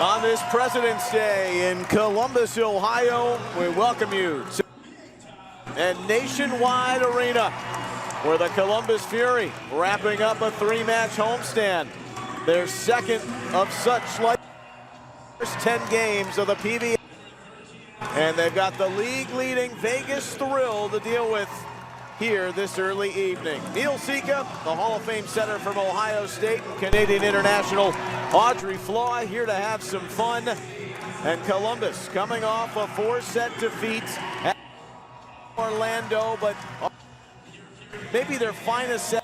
On this President's Day in Columbus, Ohio, we welcome you to a Nationwide Arena where the Columbus Fury wrapping up a three-match homestand. Their second of such like first 10 games of the PVF. And they've got the league-leading Vegas Thrill to deal with here this early evening. Neil Sika, the Hall of Fame setter from Ohio State, and Canadian international Audrey Floy here to have some fun. And Columbus coming off a 4-set defeat at Orlando, but maybe their finest set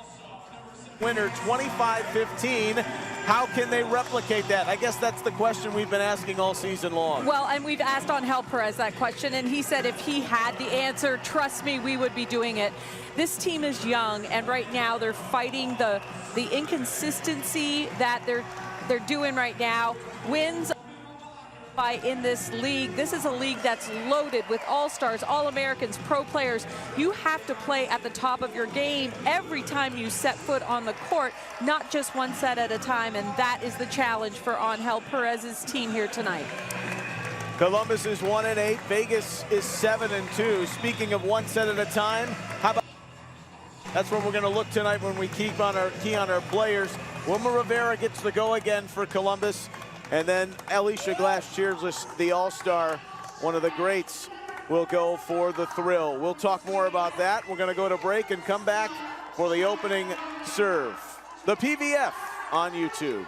winner, 25-15. How can they replicate that? I guess that's the question we've been asking all season long. Well, and we've asked Angel Perez that question, and he said if he had the answer, trust me, we would be doing it. This team is young, and right now they're fighting the inconsistency that they're doing right now. Wins in this league. This is a league that's loaded with all-stars, all-Americans, pro players. You have to play at the top of your game every time you set foot on the court, not just one set at a time, and that is the challenge for Angel Perez's team here tonight. Columbus is 1-8, Vegas is 7-2. Speaking of one set at a time, how about that's where we're going to look tonight when we key on our players. Wilma Rivera gets the go again for Columbus. And then Alicia Glass-Childress, the all-star, one of the greats, will go for the Thrill. We'll talk more about that. We're going to go to break and come back for the opening serve. The PVF on YouTube.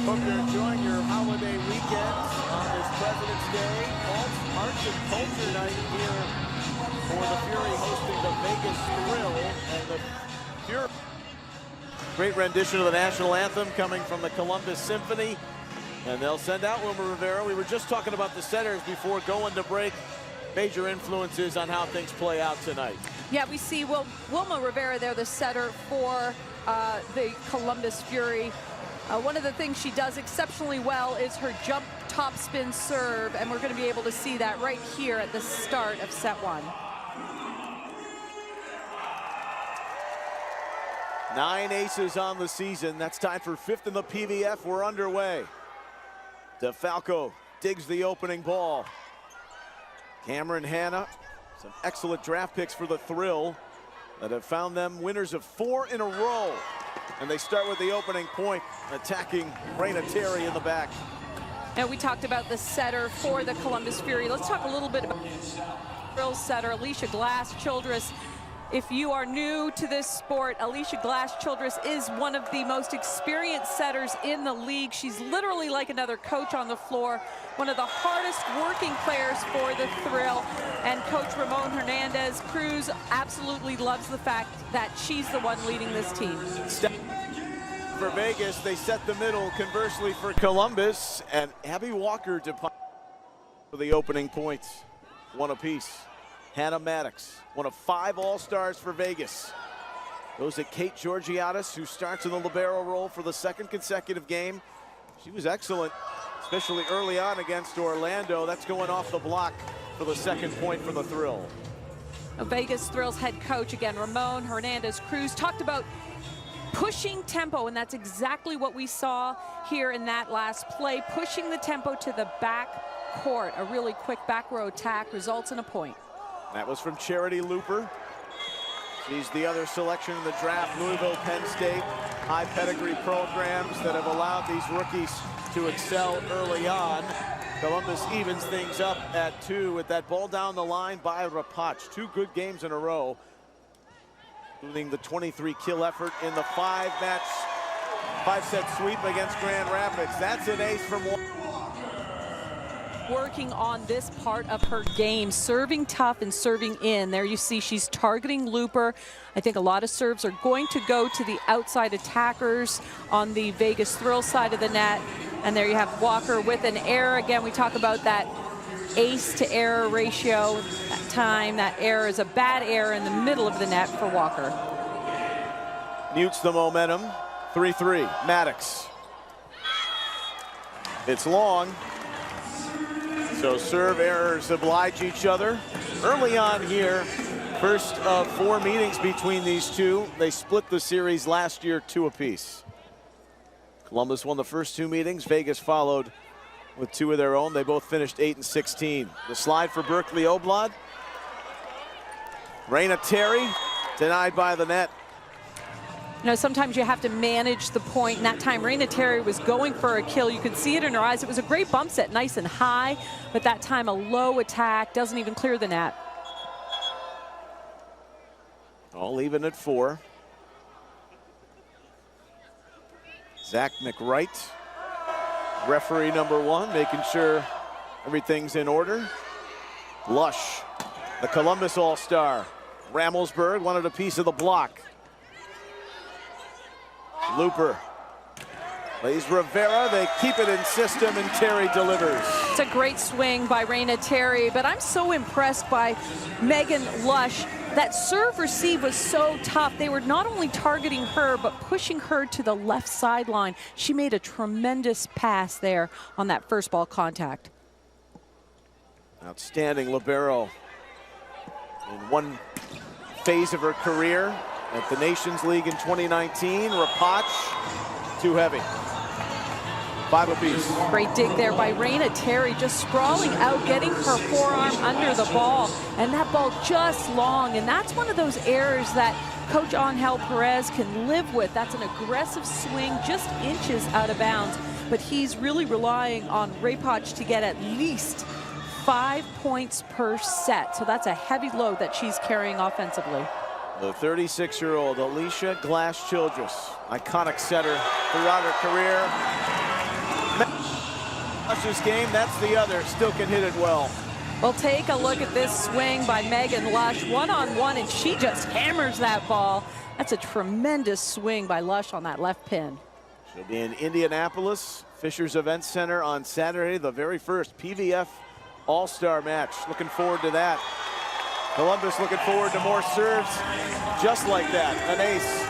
Hope you're enjoying your holiday weekend on this President's Day. Arts and Culture Night here for the Fury hosting the Vegas Thrill. And the Fury, great rendition of the national anthem coming from the Columbus Symphony. And they'll send out Wilma Rivera. We were just talking about the setters before going to break. Major influences on how things play out tonight. Yeah, we see Wilma Rivera there, the setter for the Columbus Fury. One of the things she does exceptionally well is her jump topspin serve, and we're going to be able to see that right here at the start of set one. 9 aces on the season. That's tied for 5th in the PVF. We're underway. DeFalco digs the opening ball. Cameron Hanna, some excellent draft picks for the Thrill that have found them winners of 4 in a row. And they start with the opening point, attacking Raina Terry in the back. And we talked about the setter for the Columbus Fury. Let's talk a little bit about Thrill setter, Alicia Glass-Childress. If you are new to this sport, Alicia Glass-Childress is one of the most experienced setters in the league. She's literally like another coach on the floor, one of the hardest working players for the Thrill. And Coach Ramon Hernandez-Cruz absolutely loves the fact that she's the one leading this team. For Vegas, they set the middle. Conversely for Columbus, and Abby Walker for the opening points. One apiece. Hannah Maddox, one of 5 all-stars for Vegas. Goes at Kate Georgiadis, who starts in the libero role for the 2nd consecutive game. She was excellent, especially early on against Orlando. That's going off the block for the 2nd point for the Thrill. Vegas Thrill's head coach, again, Ramon Hernandez-Cruz, talked about pushing tempo, and that's exactly what we saw here in that last play, pushing the tempo to the back court. A really quick back row attack results in a point. That was from Charity Looper. She's the other selection in the draft, Louisville, Penn State. high pedigree programs that have allowed these rookies to excel early on. Columbus evens things up at 2 with that ball down the line by Rapach. 2 good games in a row, including the 23 kill effort in the 5-set sweep against Grand Rapids. That's an ace from one. Working on this part of her game, serving tough and serving in. There you see she's targeting looper. I think a lot of serves are going to go to the outside attackers on the Vegas Thrill side of the net. And there you have Walker with an error. Again, we talk about that ace to error ratio. That time, that error is a bad error in the middle of the net for Walker. Mutes the momentum. 3-3, Maddox. It's long. So serve errors oblige each other. Early on here, first of 4 meetings between these two. They split the series last year 2 apiece. Columbus won the first 2 meetings. Vegas followed with 2 of their own. They both finished 8 and 16. The slide for Berkeley Oblad. Raina Terry denied by the net. You know, sometimes you have to manage the point, and that time Raina Terry was going for a kill. You could see it in her eyes. It was a great bump set, nice and high, but that time a low attack, doesn't even clear the net. All even at 4. Zach McWright, referee number 1, making sure everything's in order. Lush, the Columbus All-Star. Ramelsberg wanted a piece of the block. Looper plays Rivera. They keep it in system, and Terry delivers. It's a great swing by Raina Terry, but I'm so impressed by Megan Lush. That serve receive was so tough. They were not only targeting her, but pushing her to the left sideline. She made a tremendous pass there on that first ball contact. Outstanding libero in one phase of her career. At the Nations League in 2019, Rapach, too heavy. 5 apiece. Great dig there by Raina Terry, just sprawling out, getting her forearm under the ball, and that ball just long, and that's one of those errors that Coach Angel Perez can live with. That's an aggressive swing, just inches out of bounds, but he's really relying on Rapach to get at least 5 points per set, so that's a heavy load that she's carrying offensively. The 36-year-old Alicia Glass-Childress, iconic setter throughout her career. Lush's game, that's the other, still can hit it well. Well, take a look at this swing by Megan Lush, one-on-one, and she just hammers that ball. That's a tremendous swing by Lush on that left pin. She'll be in Indianapolis, Fishers Event Center on Saturday, the very first PVF All-Star match. Looking forward to that. Columbus looking forward to more serves just like that, an ace.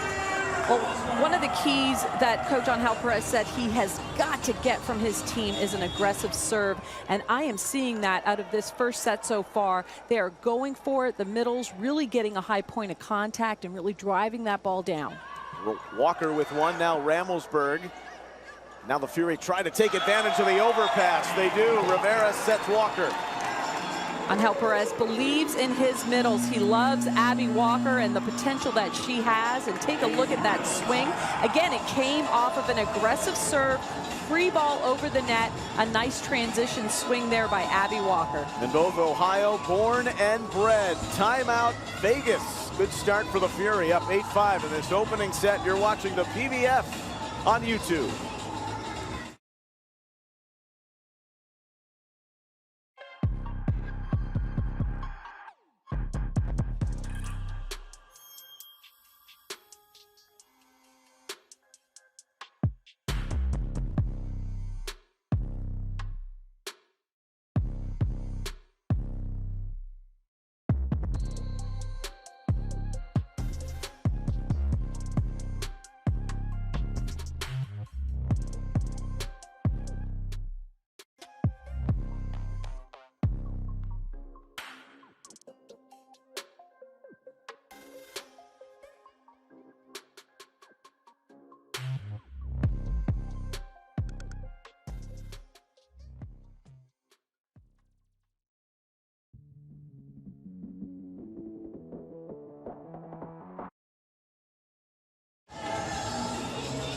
Well, one of the keys that Coach Angel Perez said he has got to get from his team is an aggressive serve, and I am seeing that out of this first set so far. They are going for it, the middles, really getting a high point of contact and really driving that ball down. Walker with one, now Ramelsberg. Now the Fury try to take advantage of the overpass. They do. Rivera sets Walker. Angel Perez believes in his middles. He loves Abby Walker and the potential that she has. And take a look at that swing. Again, it came off of an aggressive serve, free ball over the net. A nice transition swing there by Abby Walker. In both Ohio, born and bred. Timeout, Vegas. Good start for the Fury, up 8-5 in this opening set. You're watching the PVF on YouTube.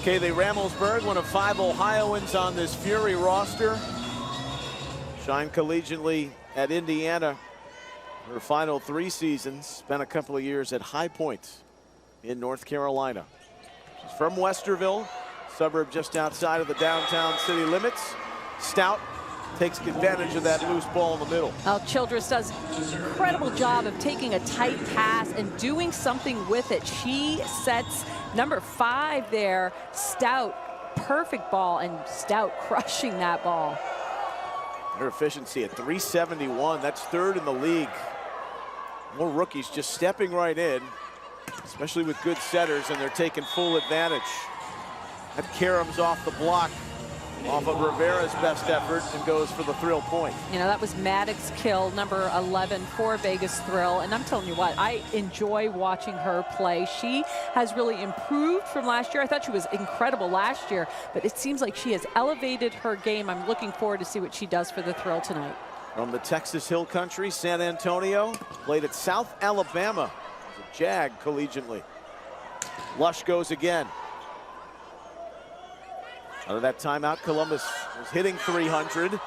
Kaylee Ramelsberg, one of 5 Ohioans on this Fury roster. Shined collegiately at Indiana her final 3 seasons. Spent a couple of years at High Point in North Carolina. She's from Westerville, suburb just outside of the downtown city limits. Stout takes advantage of that loose ball in the middle. Well, Childress does an incredible job of taking a tight pass and doing something with it. She sets number 5 there, Stout, perfect ball, and Stout crushing that ball. Her efficiency at 371, that's 3rd in the league. More rookies just stepping right in, especially with good setters, and they're taking full advantage. That caroms off the block, off of Rivera's best effort, and goes for the thrill point. You know, that was Maddox's kill, number 11 for Vegas Thrill. And I'm telling you what, I enjoy watching her play. She has really improved from last year. I thought she was incredible last year, but it seems like she has elevated her game. I'm looking forward to see what she does for the Thrill tonight. From the Texas Hill Country, San Antonio, played at South Alabama as a Jag collegiately. Lush goes again. Out of that timeout, Columbus was hitting 300.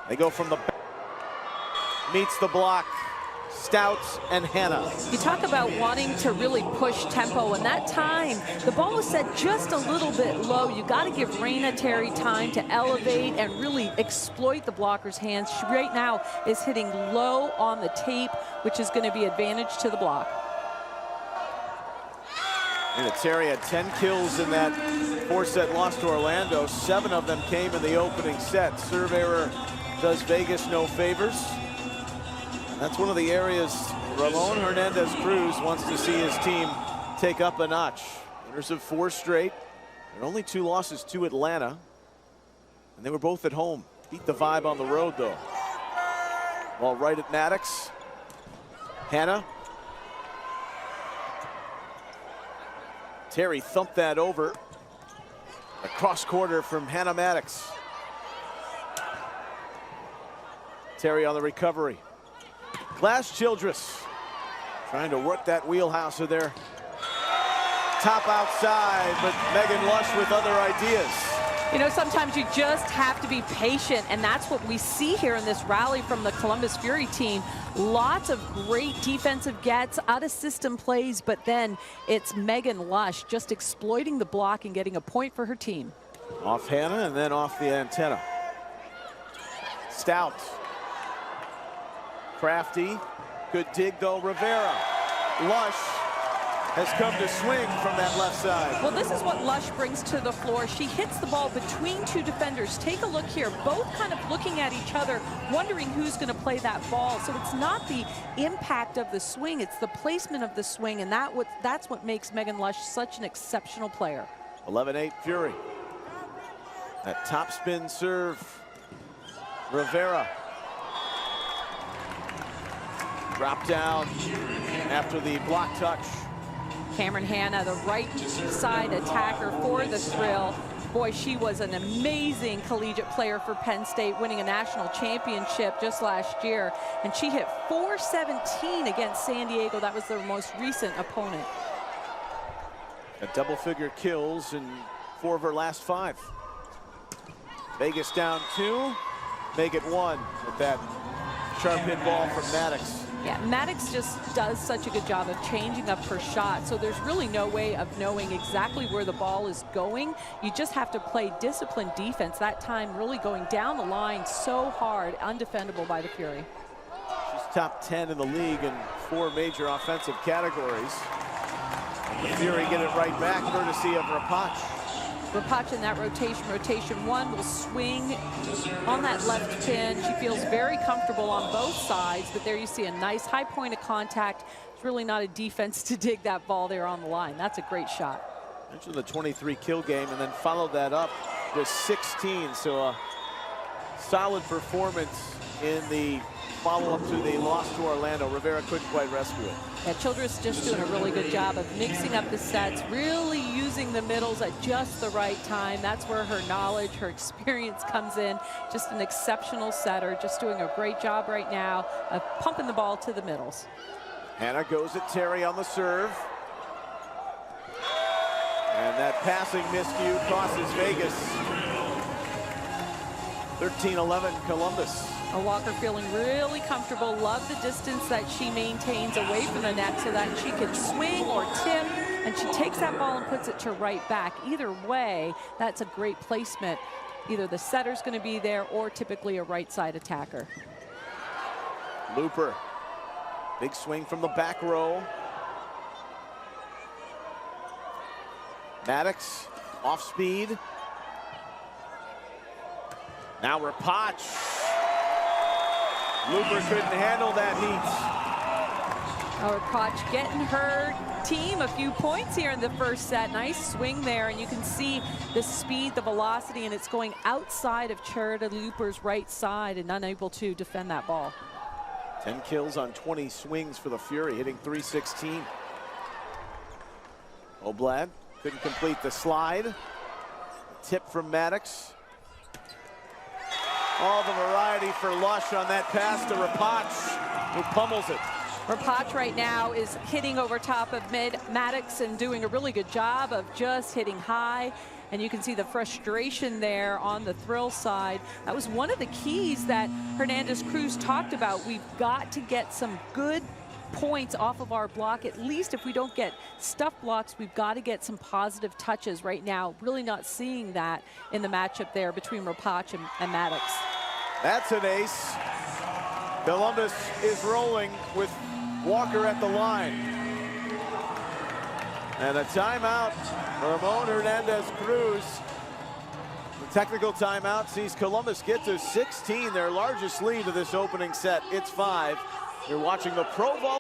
They go from the back, meets the block, Stouts and Hannah. You talk about wanting to really push tempo, and that time, the ball was set just a little bit low. You got to give Raina Terry time to elevate and really exploit the blocker's hands. She right now is hitting low on the tape, which is going to be advantage to the block. And Terry had 10 kills in that 4-set loss to Orlando. 7 of them came in the opening set. Serve error does Vegas no favors. And that's one of the areas Ramon Hernandez-Cruz wants to see his team take up a notch. Winners of 4 straight, and only 2 losses to Atlanta. And they were both at home. Beat the Vibe on the road, though. Ball right at Maddox. Hannah. Terry thumped that over. A cross quarter from Hannah Maddox. Terry on the recovery. Glass Childress trying to work that wheelhouse of their top outside, but Megan Lush with other ideas. You know, sometimes you just have to be patient, and that's what we see here in this rally from the Columbus Fury team. Lots of great defensive gets, out-of-system plays, but then it's Megan Lush just exploiting the block and getting a point for her team. Off Hannah and then off the antenna. Stout. Crafty. Good dig, though, Rivera. Lush has come to swing from that left side. Well, this is what Lush brings to the floor. She hits the ball between 2 defenders. Take a look here. Both kind of looking at each other, wondering who's going to play that ball. So it's not the impact of the swing, it's the placement of the swing, and that's what makes Megan Lush such an exceptional player. 11-8 Fury. That top spin serve. Rivera. Drop down after the block touch. Cameron Hannah, the right side attacker for the Thrill. Boy, she was an amazing collegiate player for Penn State, winning a national championship just last year. And she hit .417 against San Diego. That was their most recent opponent. A double-figure kills in 4 of her last 5. Vegas down 2, make it 1 with that sharp hit ball from Maddox. Yeah, Maddox just does such a good job of changing up her shot, so there's really no way of knowing exactly where the ball is going. You just have to play disciplined defense. That time really going down the line so hard, undefendable by the Fury. She's top 10 in the league in 4 major offensive categories. And the Fury get it right back, courtesy of Rapach. Rapach in that rotation. Rotation 1 will swing on that left pin. She feels very comfortable on both sides, but there you see a nice high point of contact. It's really not a defense to dig that ball there on the line. That's a great shot. Mentioned the 23 kill game and then followed that up with 16. So a solid performance in the follow-up to the loss to Orlando. Rivera couldn't quite rescue it. Yeah, Childress just doing a really good job of mixing up the sets, really using the middles at just the right time. That's where her knowledge, her experience comes in. Just an exceptional setter, just doing a great job right now of pumping the ball to the middles. Hannah goes at Terry on the serve. And that passing miscue costs Vegas. 13-11 Columbus. Walker feeling really comfortable. Love the distance that she maintains away from the net so that she can swing or tip, and she takes that ball and puts it to right back. Either way, that's a great placement. Either the setter's going to be there or typically a right side attacker. Looper, big swing from the back row. Maddox off speed. Now Rapach. Looper couldn't handle that heat. Rapach getting her team a few points here in the first set. Nice swing there, and you can see the speed, the velocity, and it's going outside of Charity Looper's right side and unable to defend that ball. 10 kills on 20 swings for the Fury, hitting .316. Oblad couldn't complete the slide. Tip from Maddox. All the variety for Lush on that pass to Rapach, who pummels it. Rapach right now is hitting over top of Maddox and doing a really good job of just hitting high. And you can see the frustration there on the thrill side. That was one of the keys that Hernandez Cruz talked about. We've got to get some good points off of our block. At least if we don't get stuff blocks, we've got to get some positive touches right now. Really not seeing that in the matchup there between Rapach and Maddox. That's an ace. Columbus is rolling with Walker at the line. And a timeout, Ramon Hernandez Cruz. The technical timeout sees Columbus get to 16, their largest lead of this opening set. It's 5. You're watching the Pro Volleyball.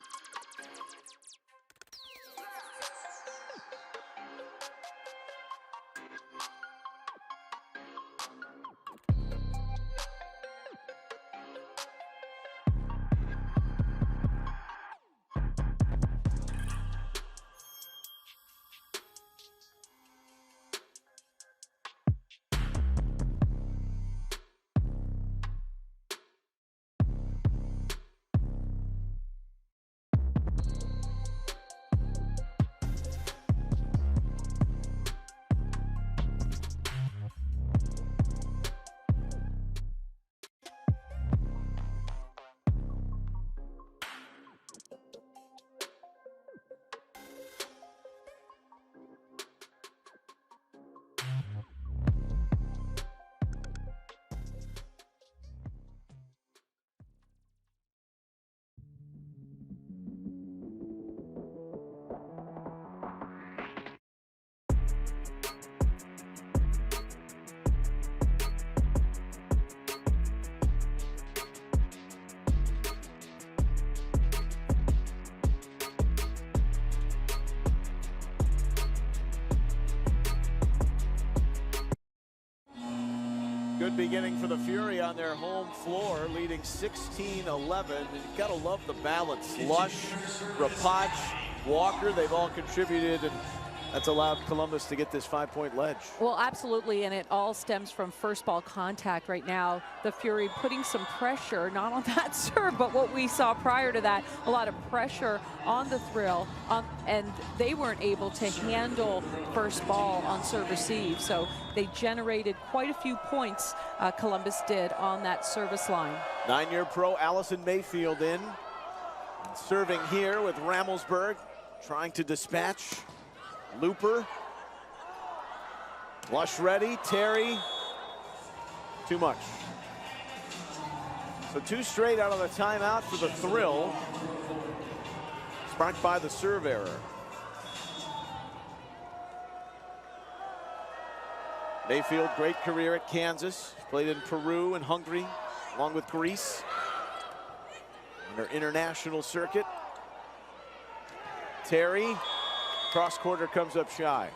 Good beginning for the Fury on their home floor, leading 16-11. You've got to love the balance. Lush, Rapach, Walker, they've all contributed, and that's allowed Columbus to get this 5-point ledge. Well, absolutely, and it all stems from first ball contact right now. The Fury putting some pressure, not on that serve, but what we saw prior to that, a lot of pressure on the thrill, and they weren't able to handle first ball on serve receive. So they generated quite a few points, Columbus did, on that service line. 9-year pro Allison Mayfield in. And serving here with Ramelsberg, trying to dispatch Looper. Lush ready, Terry, too much. So 2 straight out of the timeout for the thrill, sparked by the serve error. Mayfield, great career at Kansas, played in Peru and Hungary, along with Greece, on their international circuit. Terry, cross quarter comes up shy.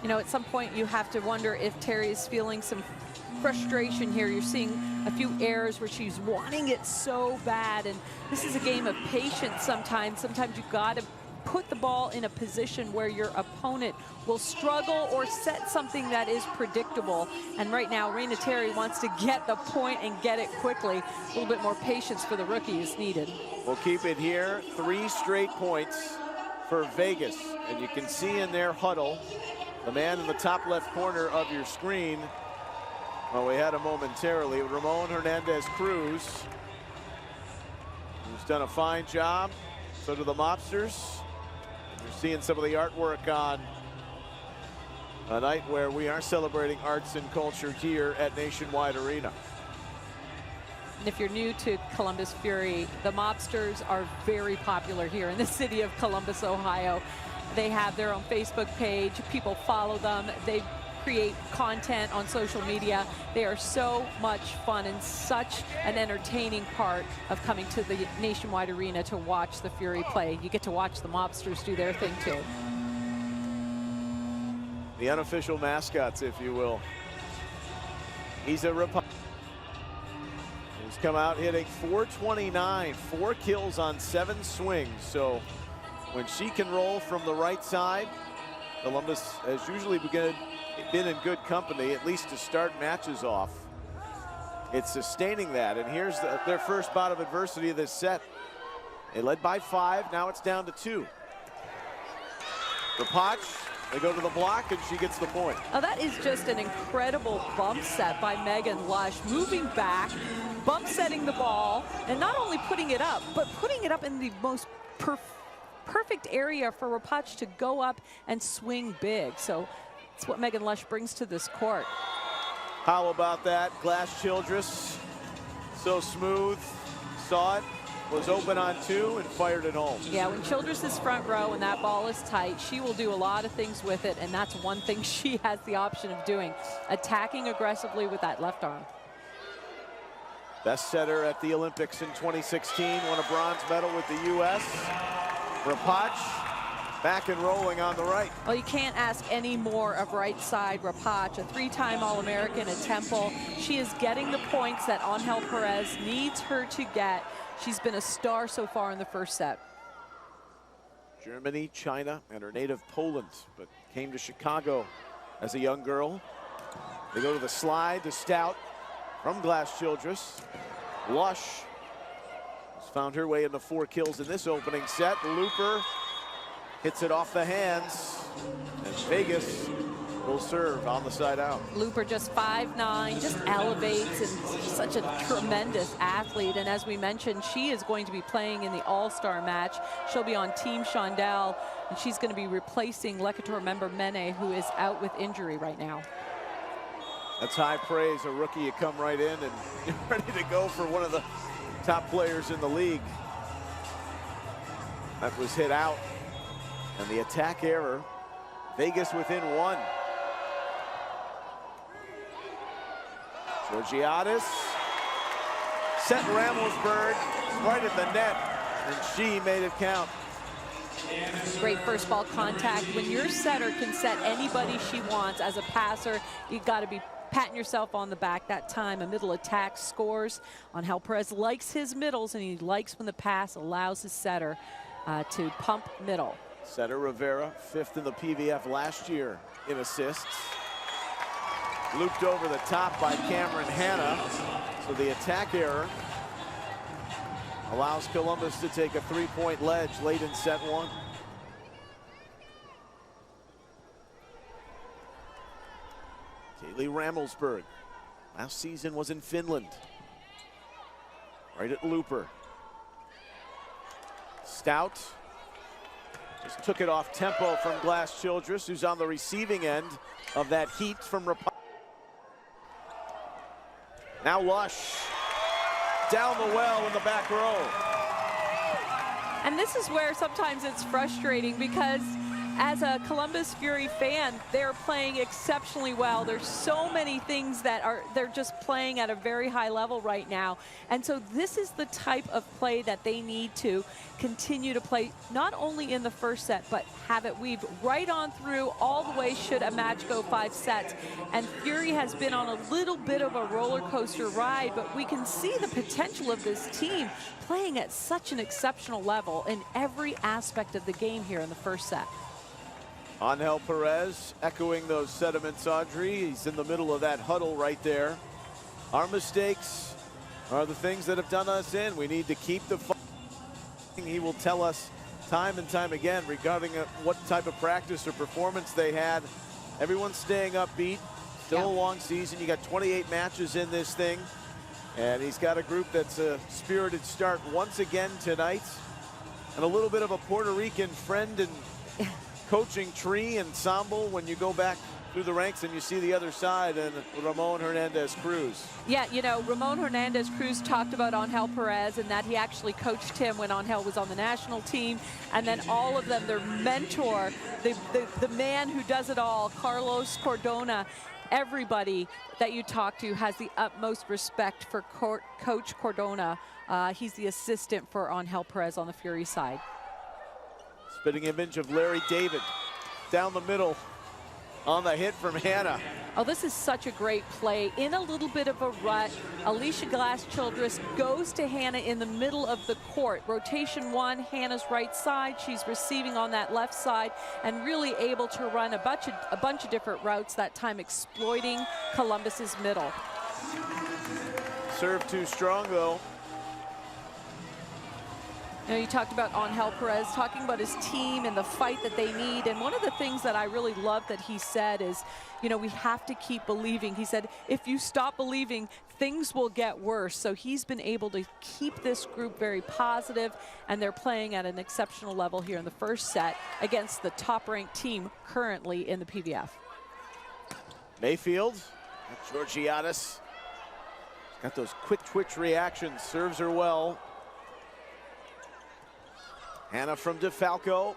You know, at some point you have to wonder if Terry is feeling some frustration here. You're seeing a few errors where she's wanting it so bad, and this is a game of patience sometimes. Sometimes you've got to put the ball in a position where your opponent will struggle or set something that is predictable. And right now, Raina Terry wants to get the point and get it quickly. A little bit more patience for the rookie is needed. We'll keep it here. 3 straight points for Vegas. And you can see in their huddle, the man in the top left corner of your screen, well, we had him momentarily, Ramon Hernandez-Cruz, who's done a fine job. So do the Mobsters. You're seeing some of the artwork on a night where we are celebrating arts and culture here at Nationwide Arena. And if you're new to Columbus Fury, the Mobsters are very popular here in the city of Columbus, Ohio. They have their own Facebook page. People follow them. They create content on social media. They are so much fun and such an entertaining part of coming to the Nationwide Arena to watch the Fury play. You get to watch the Mobsters do their thing too. The unofficial mascots, if you will. He's a Republican. He's come out hitting .429, 4 kills on 7 swings. So when she can roll from the right side, Columbus has usually been in good company, at least to start matches off. It's sustaining that, and here's their first bout of adversity of this set. They led by 5, now it's down to 2. Rapach, they go to the block, and she gets the point. Oh, that is just an incredible bump set by Megan Lush, moving back, bump setting the ball, and not only putting it up, but putting it up in the most perfect area for Rapach to go up and swing big. So that's what Megan Lush brings to this court. How about that? Glass Childress, so smooth, saw it, was open on 2 and fired it home. Yeah, when Childress is front row and that ball is tight, she will do a lot of things with it, and that's one thing she has the option of doing, attacking aggressively with that left arm. Best setter at the Olympics in 2016, won a bronze medal with the U.S. Rapach back and rolling on the right. Well, you can't ask any more of right side Rapach, a 3-time All-American at Temple. She is getting the points that Angel Perez needs her to get. She's been a star so far in the first set. Germany, China, and her native Poland, but came to Chicago as a young girl. They go to the slide to Stout from Glass Childress. Lush has found her way into 4 kills in this opening set. Looper hits it off the hands, and Vegas will serve on the side out. Looper just 5'9", just elevates, and such a tremendous athlete. And as we mentioned, she is going to be playing in the All-Star match. She'll be on Team Shondell, and she's going to be replacing Lecator member Mene, who is out with injury right now. That's high praise. A rookie, you come right in and you're ready to go for one of the top players in the league. That was hit out. And the attack error, Vegas within 1. Georgiadis set Ramelsberg right at the net, and she made it count. Great first ball contact. When your setter can set anybody she wants as a passer, you got to be patting yourself on the back. That time a middle attack scores. Angel Perez likes his middles, and he likes when the pass allows his setter to pump middle. Setter Rivera, 5th in the PVF last year in assists. Looped over the top by Cameron Hanna. So the attack error allows Columbus to take a 3-point ledge late in set 1. Kaylee Ramelsberg, last season was in Finland. Right at Looper. Stout just took it off tempo from Glass Childress, who's on the receiving end of that heat from Rapach. Now Lush down the well in the back row. And this is where sometimes it's frustrating, because as a Columbus Fury fan, they're playing exceptionally well. There's so many things that they're just playing at a very high level right now. And so this is the type of play that they need to continue to play, not only in the first set, but have it weave right on through all the way should a match go 5 sets. And Fury has been on a little bit of a roller coaster ride, but we can see the potential of this team playing at such an exceptional level in every aspect of the game here in the first set. Angel Perez echoing those sentiments, Audrey. He's in the middle of that huddle right there. Our mistakes are the things that have done us in. We need to keep the fight. He will tell us time and time again regarding what type of practice or performance they had. Everyone's staying upbeat. Still a long season. You got 28 matches in this thing. And he's got a group that's a spirited start once again tonight. And a little bit of a Puerto Rican friend and coaching tree ensemble when you go back through the ranks and you see the other side, and Ramon Hernandez-Cruz. Yeah, you know, Ramon Hernandez-Cruz talked about Angel Perez and that he actually coached him when Angel was on the national team. And then all of them, their mentor, the man who does it all, Carlos Cordona. Everybody that you talk to has the utmost respect for Coach Cordona. He's the assistant for Angel Perez on the Fury side. Spitting image of Larry David down the middle on the hit from Hannah. Oh, this is such a great play. In a little bit of a rut, Alicia Glass-Childress goes to Hannah in the middle of the court. Rotation one, Hannah's right side. She's receiving on that left side and really able to run a bunch of different routes, that time exploiting Columbus's middle. Serve too strong, though. You know, you talked about Angel Perez, talking about his team and the fight that they need. And one of the things that I really love that he said is, you know, we have to keep believing. He said, if you stop believing, things will get worse. So he's been able to keep this group very positive, and they're playing at an exceptional level here in the first set against the top-ranked team currently in the PVF. Mayfield, Georgiadis, got those quick twitch reactions, serves her well. Hannah from DeFalco.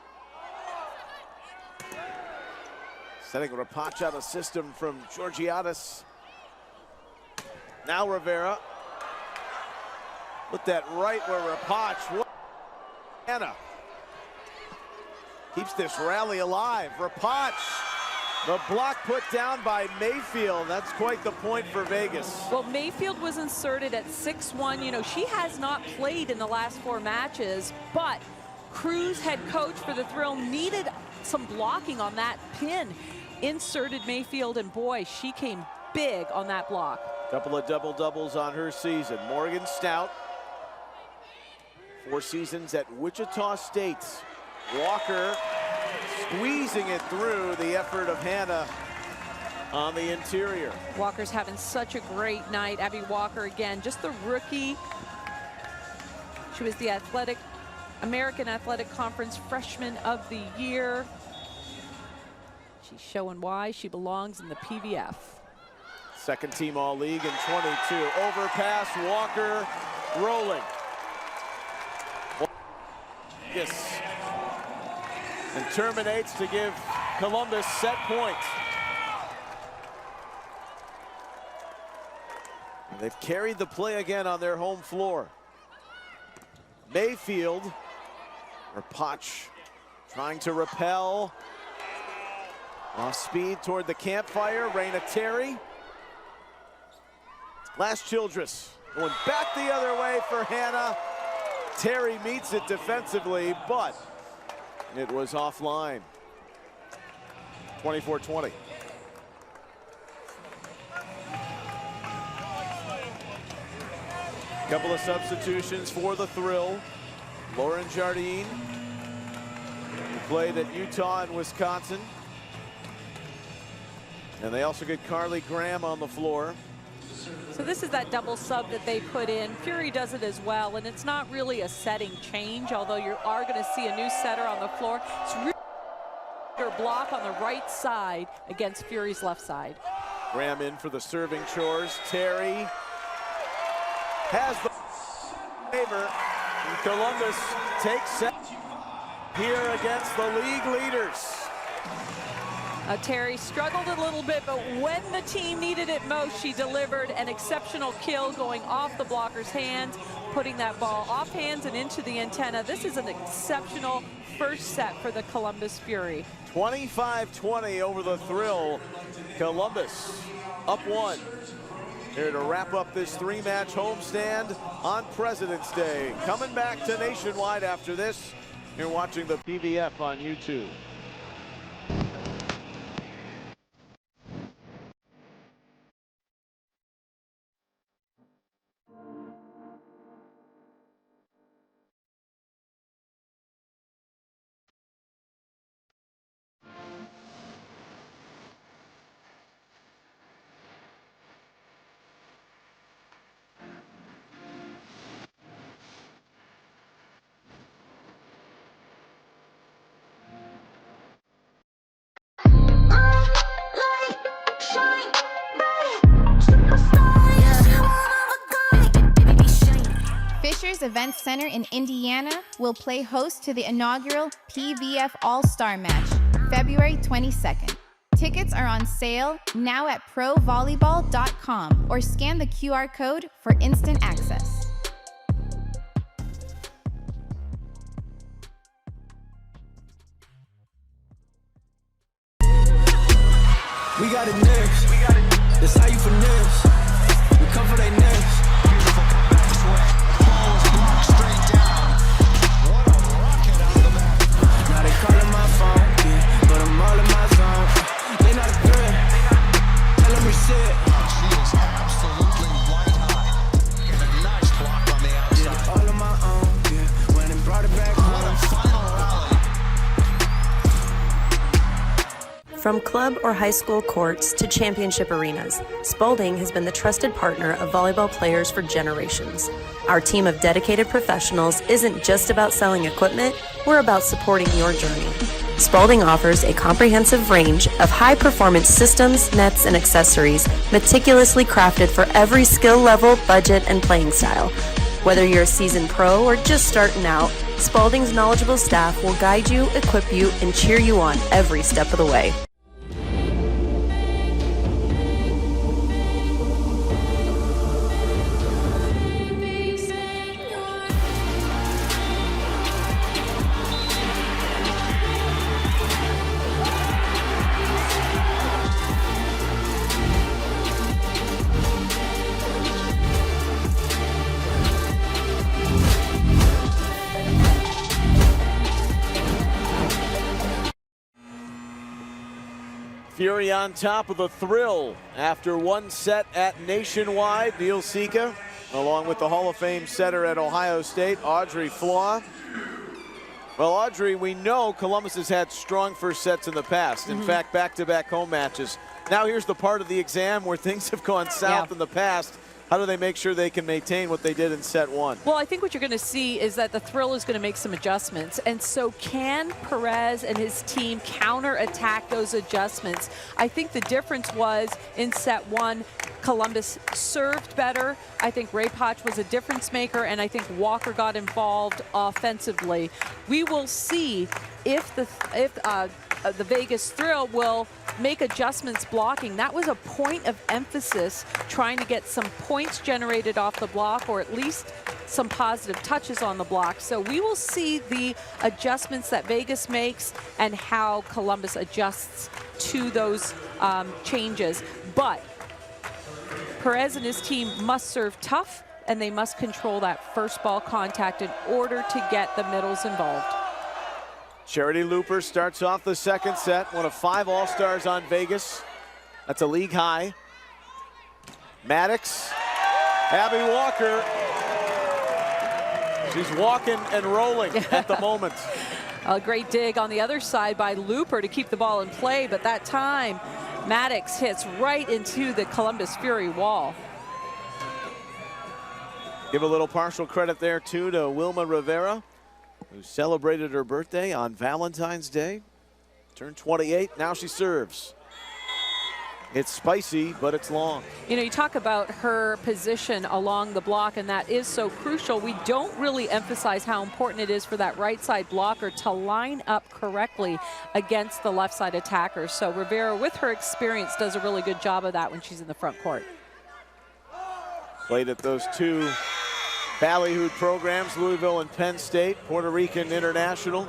Setting Rapach out of system from Georgiadis. Now Rivera. Put that right where Rapach. Hannah keeps this rally alive. Rapach. The block put down by Mayfield. That's quite the point for Vegas. Well, Mayfield was inserted at 6'1". You know, she has not played in the last 4 matches, but Cruz, head coach for the Thrill, needed some blocking on that pin. Inserted Mayfield, and boy, she came big on that block. Couple of double-doubles on her season. Morgan Stout, 4 seasons at Wichita State. Walker squeezing it through, the effort of Hannah on the interior. Walker's having such a great night. Abby Walker, again, just the rookie. She was the American Athletic Conference Freshman of the Year. She's showing why she belongs in the PVF. Second team All-League in 22. Overpass, Walker rolling. Yes. And terminates to give Columbus set point. And they've carried the play again on their home floor. Mayfield, Rapach trying to repel. Off speed toward the campfire, Raina Terry. Glass-Childress going back the other way for Hannah. Terry meets it defensively, but it was offline. 24-20. Couple of substitutions for the Thrill. Lauren Jardine, who played at Utah and Wisconsin. And they also get Carly Graham on the floor. So this is that double sub that they put in. Fury does it as well, and it's not really a setting change, although you are going to see a new setter on the floor. It's really a block on the right side against Fury's left side. Graham in for the serving chores. Terry has the favor. And Columbus takes set here against the league leaders. Terry struggled a little bit, but when the team needed it most, she delivered an exceptional kill going off the blocker's hands, putting that ball off hands and into the antenna. This is an exceptional first set for the Columbus Fury. 25-20 over the Thrill. Columbus up 1. Here to wrap up this 3-match homestand on President's Day. Coming back to Nationwide after this. You're watching the PVF on YouTube. Fishers Event Center in Indiana will play host to the inaugural PVF All-Star Match, February 22nd. Tickets are on sale now at provolleyball.com or scan the QR code for instant access. We got it next. That's how you finesse. We come for they next. Beautiful comeback swing. Balls blocked straight down. What a rocket out of the back. Now they calling my phone, yeah, but I'm all in my zone. They not a threat. Tell them reset. She is absolutely white hot. And a nice block on the outside. Did it all on my own, yeah. Went and brought it back home. What a final rally. From club or high school courts to championship arenas, Spalding has been the trusted partner of volleyball players for generations. Our team of dedicated professionals isn't just about selling equipment, we're about supporting your journey. Spalding offers a comprehensive range of high-performance systems, nets, and accessories meticulously crafted for every skill level, budget, and playing style. Whether you're a seasoned pro or just starting out, Spalding's knowledgeable staff will guide you, equip you, and cheer you on every step of the way. Fury on top of the thrill after one set at Nationwide. Neil Sika, along with the Hall of Fame setter at Ohio State, Audrey Flaw. Well, Audrey, we know Columbus has had strong first sets in the past. In fact, back-to-back home matches. Now here's the part of the exam where things have gone south in the past. How do they make sure they can maintain what they did in set one? Well, I think what you're going to see is that the thrill is going to make some adjustments. And so can Perez and his team counter-attack those adjustments? I think the difference was in set one, Columbus served better. I think Ray Potch was a difference maker, and I think Walker got involved offensively. We will see if the Vegas Thrill will make adjustments blocking. That was a point of emphasis, trying to get some points generated off the block, or at least some positive touches on the block. So we will see the adjustments that Vegas makes and how Columbus adjusts to those changes. But Perez and his team must serve tough, and they must control that first ball contact in order to get the middles involved. Charity Looper starts off the second set, one of 5 All-Stars on Vegas. That's a league high. Maddox, Abby Walker. She's walking and rolling at the moment. A great dig on the other side by Looper to keep the ball in play, but that time Maddox hits right into the Columbus Fury wall. Give a little partial credit there too to Wilma Rivera, who celebrated her birthday on Valentine's Day. Turned 28, now she serves. It's spicy, but it's long. You know, you talk about her position along the block, and that is so crucial. We don't really emphasize how important it is for that right side blocker to line up correctly against the left side attacker. So Rivera, with her experience, does a really good job of that when she's in the front court. Played at those 2 ballyhooed programs, Louisville and Penn State, Puerto Rican international.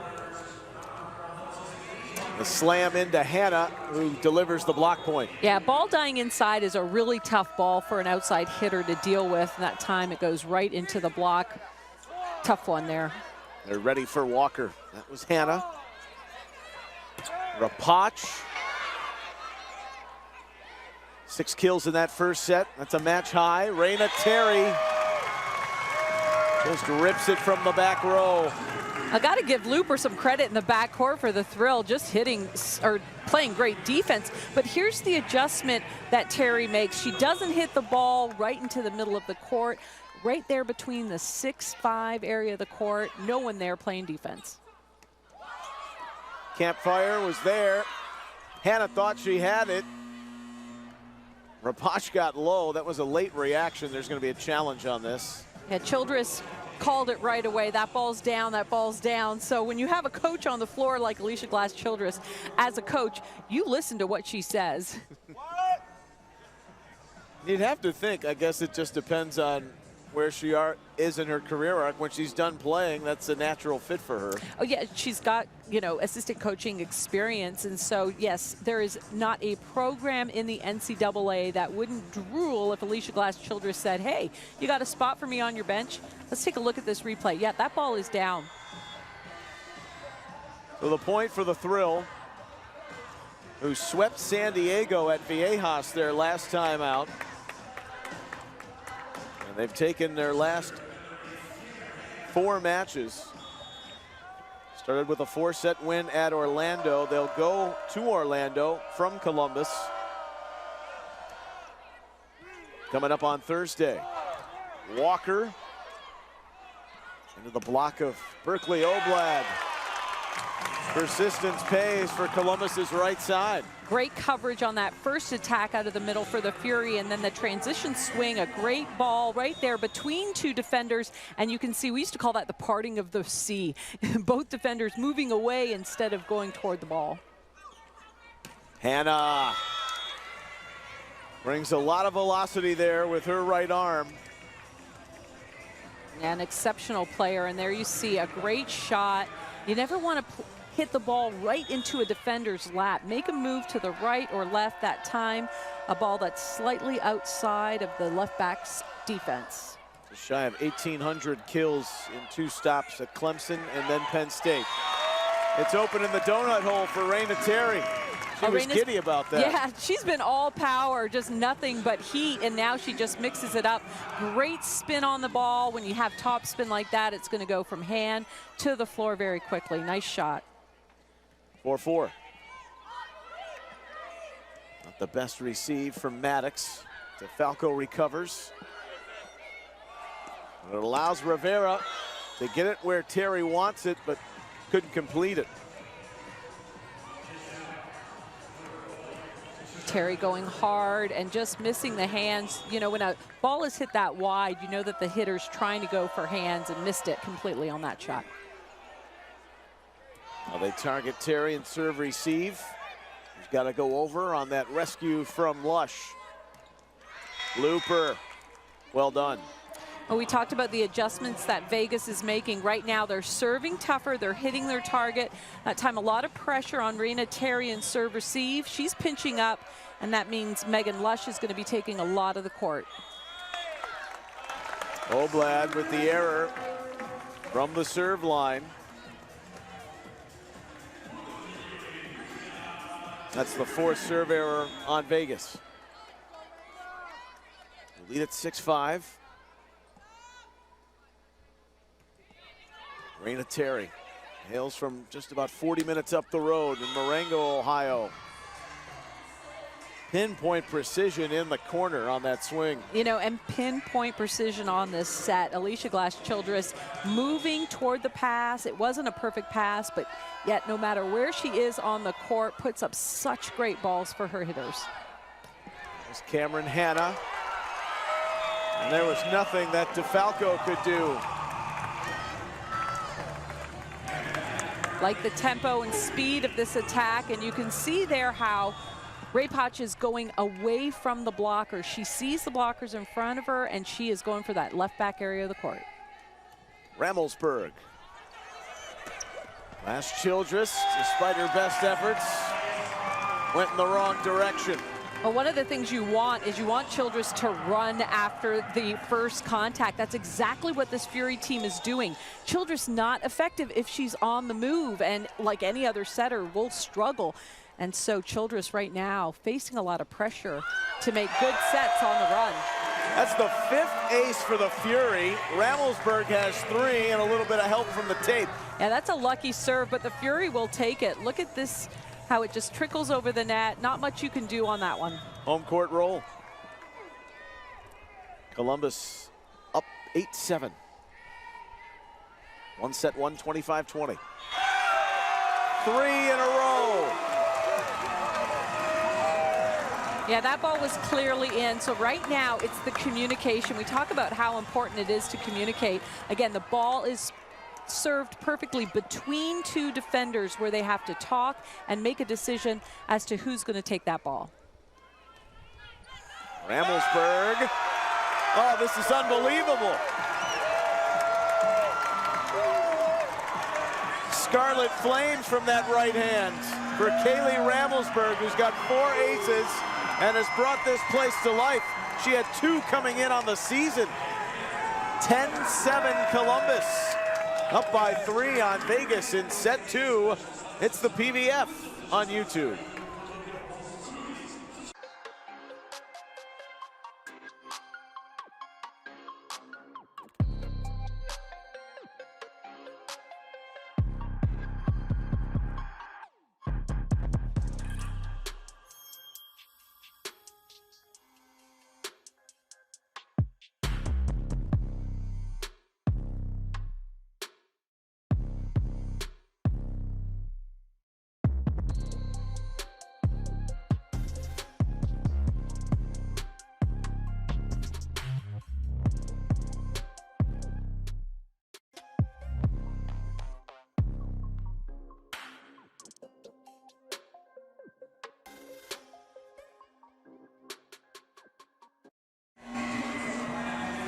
The slam into Hannah, who delivers the block point. Yeah, ball dying inside is a really tough ball for an outside hitter to deal with. And that time it goes right into the block. Tough one there. They're ready for Walker. That was Hannah. Rapach. 6 kills in that first set. That's a match high. Raina Terry just rips it from the back row. I got to give Looper some credit in the backcourt for the thrill, just hitting or playing great defense. But here's the adjustment that Terry makes. She doesn't hit the ball right into the middle of the court, right there between the 6-5 area of the court. No one there playing defense. Campfire was there. Hannah thought she had it. Rapach got low. That was a late reaction. There's going to be a challenge on this. Yeah, Childress called it right away. That ball's down, that ball's down. So when you have a coach on the floor like Alicia Glass-Childress, as a coach, you listen to what she says. You'd have to think, I guess it just depends on where she is in her career arc. When she's done playing, that's a natural fit for her. Oh yeah, she's got, you know, assistant coaching experience, and so yes, there is not a program in the NCAA that wouldn't drool if Alicia Glass-Childress said, hey, you got a spot for me on your bench? Let's take a look at this replay. Yeah, that ball is down. So the point for the Thrill, who swept San Diego at Viejas their last time out. And they've taken their last 4 matches. Started with a 4-set win at Orlando. They'll go to Orlando from Columbus. Coming up on Thursday. Walker into the block of Berkeley Oblad. Persistence pays for Columbus's right side. Great coverage on that first attack out of the middle for the Fury, and then the transition swing, a great ball right there between 2 defenders, and you can see, we used to call that the parting of the sea. Both defenders moving away instead of going toward the ball. Hannah brings a lot of velocity there with her right arm. An exceptional player, and there you see a great shot. You never want to hit the ball right into a defender's lap. Make a move to the right or left that time. A ball that's slightly outside of the left back's defense. Just shy of 1,800 kills in 2 stops at Clemson and then Penn State. It's open in the donut hole for Raina Terry. She was giddy about that. Yeah, she's been all power, just nothing but heat, and now she just mixes it up. Great spin on the ball. When you have top spin like that, it's going to go from hand to the floor very quickly. Nice shot. 4-4. Not the best receive from Maddox. DeFalco recovers. It allows Rivera to get it where Terry wants it, but couldn't complete it. Terry going hard and just missing the hands. You know, when a ball is hit that wide, you know that the hitter's trying to go for hands and missed it completely on that shot. Well, they target Terry and serve receive. He's got to go over on that rescue from Lush. Looper, well done. Well, we talked about the adjustments that Vegas is making. Right now, they're serving tougher. They're hitting their target. That time, a lot of pressure on Raina Terry and serve receive. She's pinching up, and that means Megan Lush is going to be taking a lot of the court. Oblad with the error from the serve line. That's the 4th serve error on Vegas. Lead at 6-5. Raina Terry hails from just about 40 minutes up the road in Marengo, Ohio. Pinpoint precision in the corner on that swing. You know, and pinpoint precision on this set. Alicia Glass-Childress moving toward the pass. It wasn't a perfect pass, but yet no matter where she is on the court, puts up such great balls for her hitters. There's Cameron Hannah. And there was nothing that DeFalco could do. Like the tempo and speed of this attack, and you can see there how Raypoch is going away from the blockers. She sees the blockers in front of her, and she is going for that left back area of the court. Ramelsburg. Glass-Childress, despite her best efforts, went in the wrong direction. Well, one of the things you want is you want Childress to run after the first contact. That's exactly what this Fury team is doing. Childress not effective if she's on the move, and like any other setter, will struggle. And so Childress right now facing a lot of pressure to make good sets on the run. That's the 5th ace for the Fury. Ramelsburg has 3 and a little bit of help from the tape. Yeah, that's a lucky serve, but the Fury will take it. Look at this, how it just trickles over the net. Not much you can do on that one. Home court roll. Columbus up 8-7. One set, 125-20. 3 in a row. Yeah, that ball was clearly in. So right now, it's the communication. We talk about how important it is to communicate. Again, the ball is served perfectly between two defenders where they have to talk and make a decision as to who's going to take that ball. Ramelsberg. Oh, this is unbelievable. Scarlet flames from that right hand for Kaylee Ramelsberg, who's got 4 aces and has brought this place to life. She had 2 coming in on the season. 10-7 Columbus. Up by 3 on Vegas in set 2. It's the PVF on YouTube.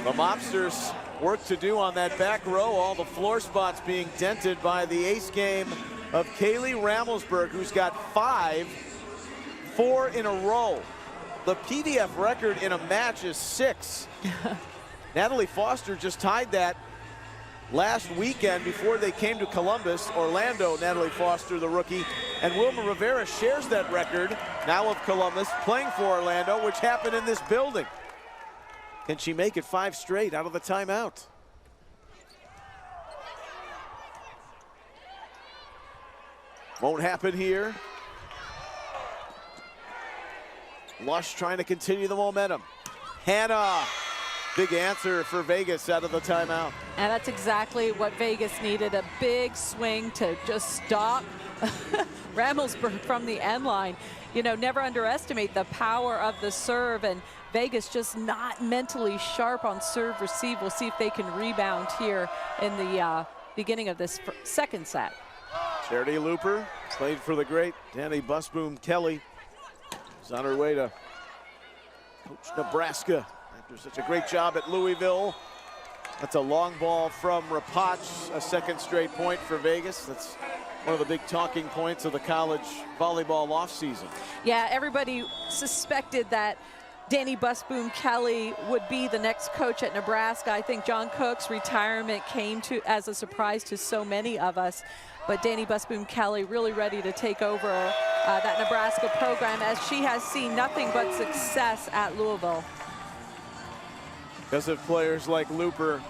The Mobsters work to do on that back row, all the floor spots being dented by the ace game of Kaylee Ramelsberg, who's got 4 in a row. The PVF record in a match is 6. Natalie Foster just tied that last weekend before they came to Columbus. Orlando, Natalie Foster, the rookie, and Wilma Rivera shares that record, now of Columbus, playing for Orlando, which happened in this building. Can she make it 5 straight out of the timeout? Won't happen here. Lush trying to continue the momentum. Hannah, big answer for Vegas out of the timeout. And that's exactly what Vegas needed, a big swing to just stop Ramelsberg from the end line. You know, never underestimate the power of the serve, and Vegas just not mentally sharp on serve receive. We'll see if they can rebound here in the beginning of this second set. Charity Looper played for the great Danny Busboom Kelly. Is on her way to coach Nebraska after such a great job at Louisville. That's a long ball from Rapach, a 2nd straight point for Vegas. That's one of the big talking points of the college volleyball offseason. Yeah, everybody suspected that Danny Busboom Kelly would be the next coach at Nebraska. I think John Cook's retirement came as a surprise to so many of us. But Danny Busboom Kelly really ready to take over that Nebraska program, as she has seen nothing but success at Louisville. Because of players like Looper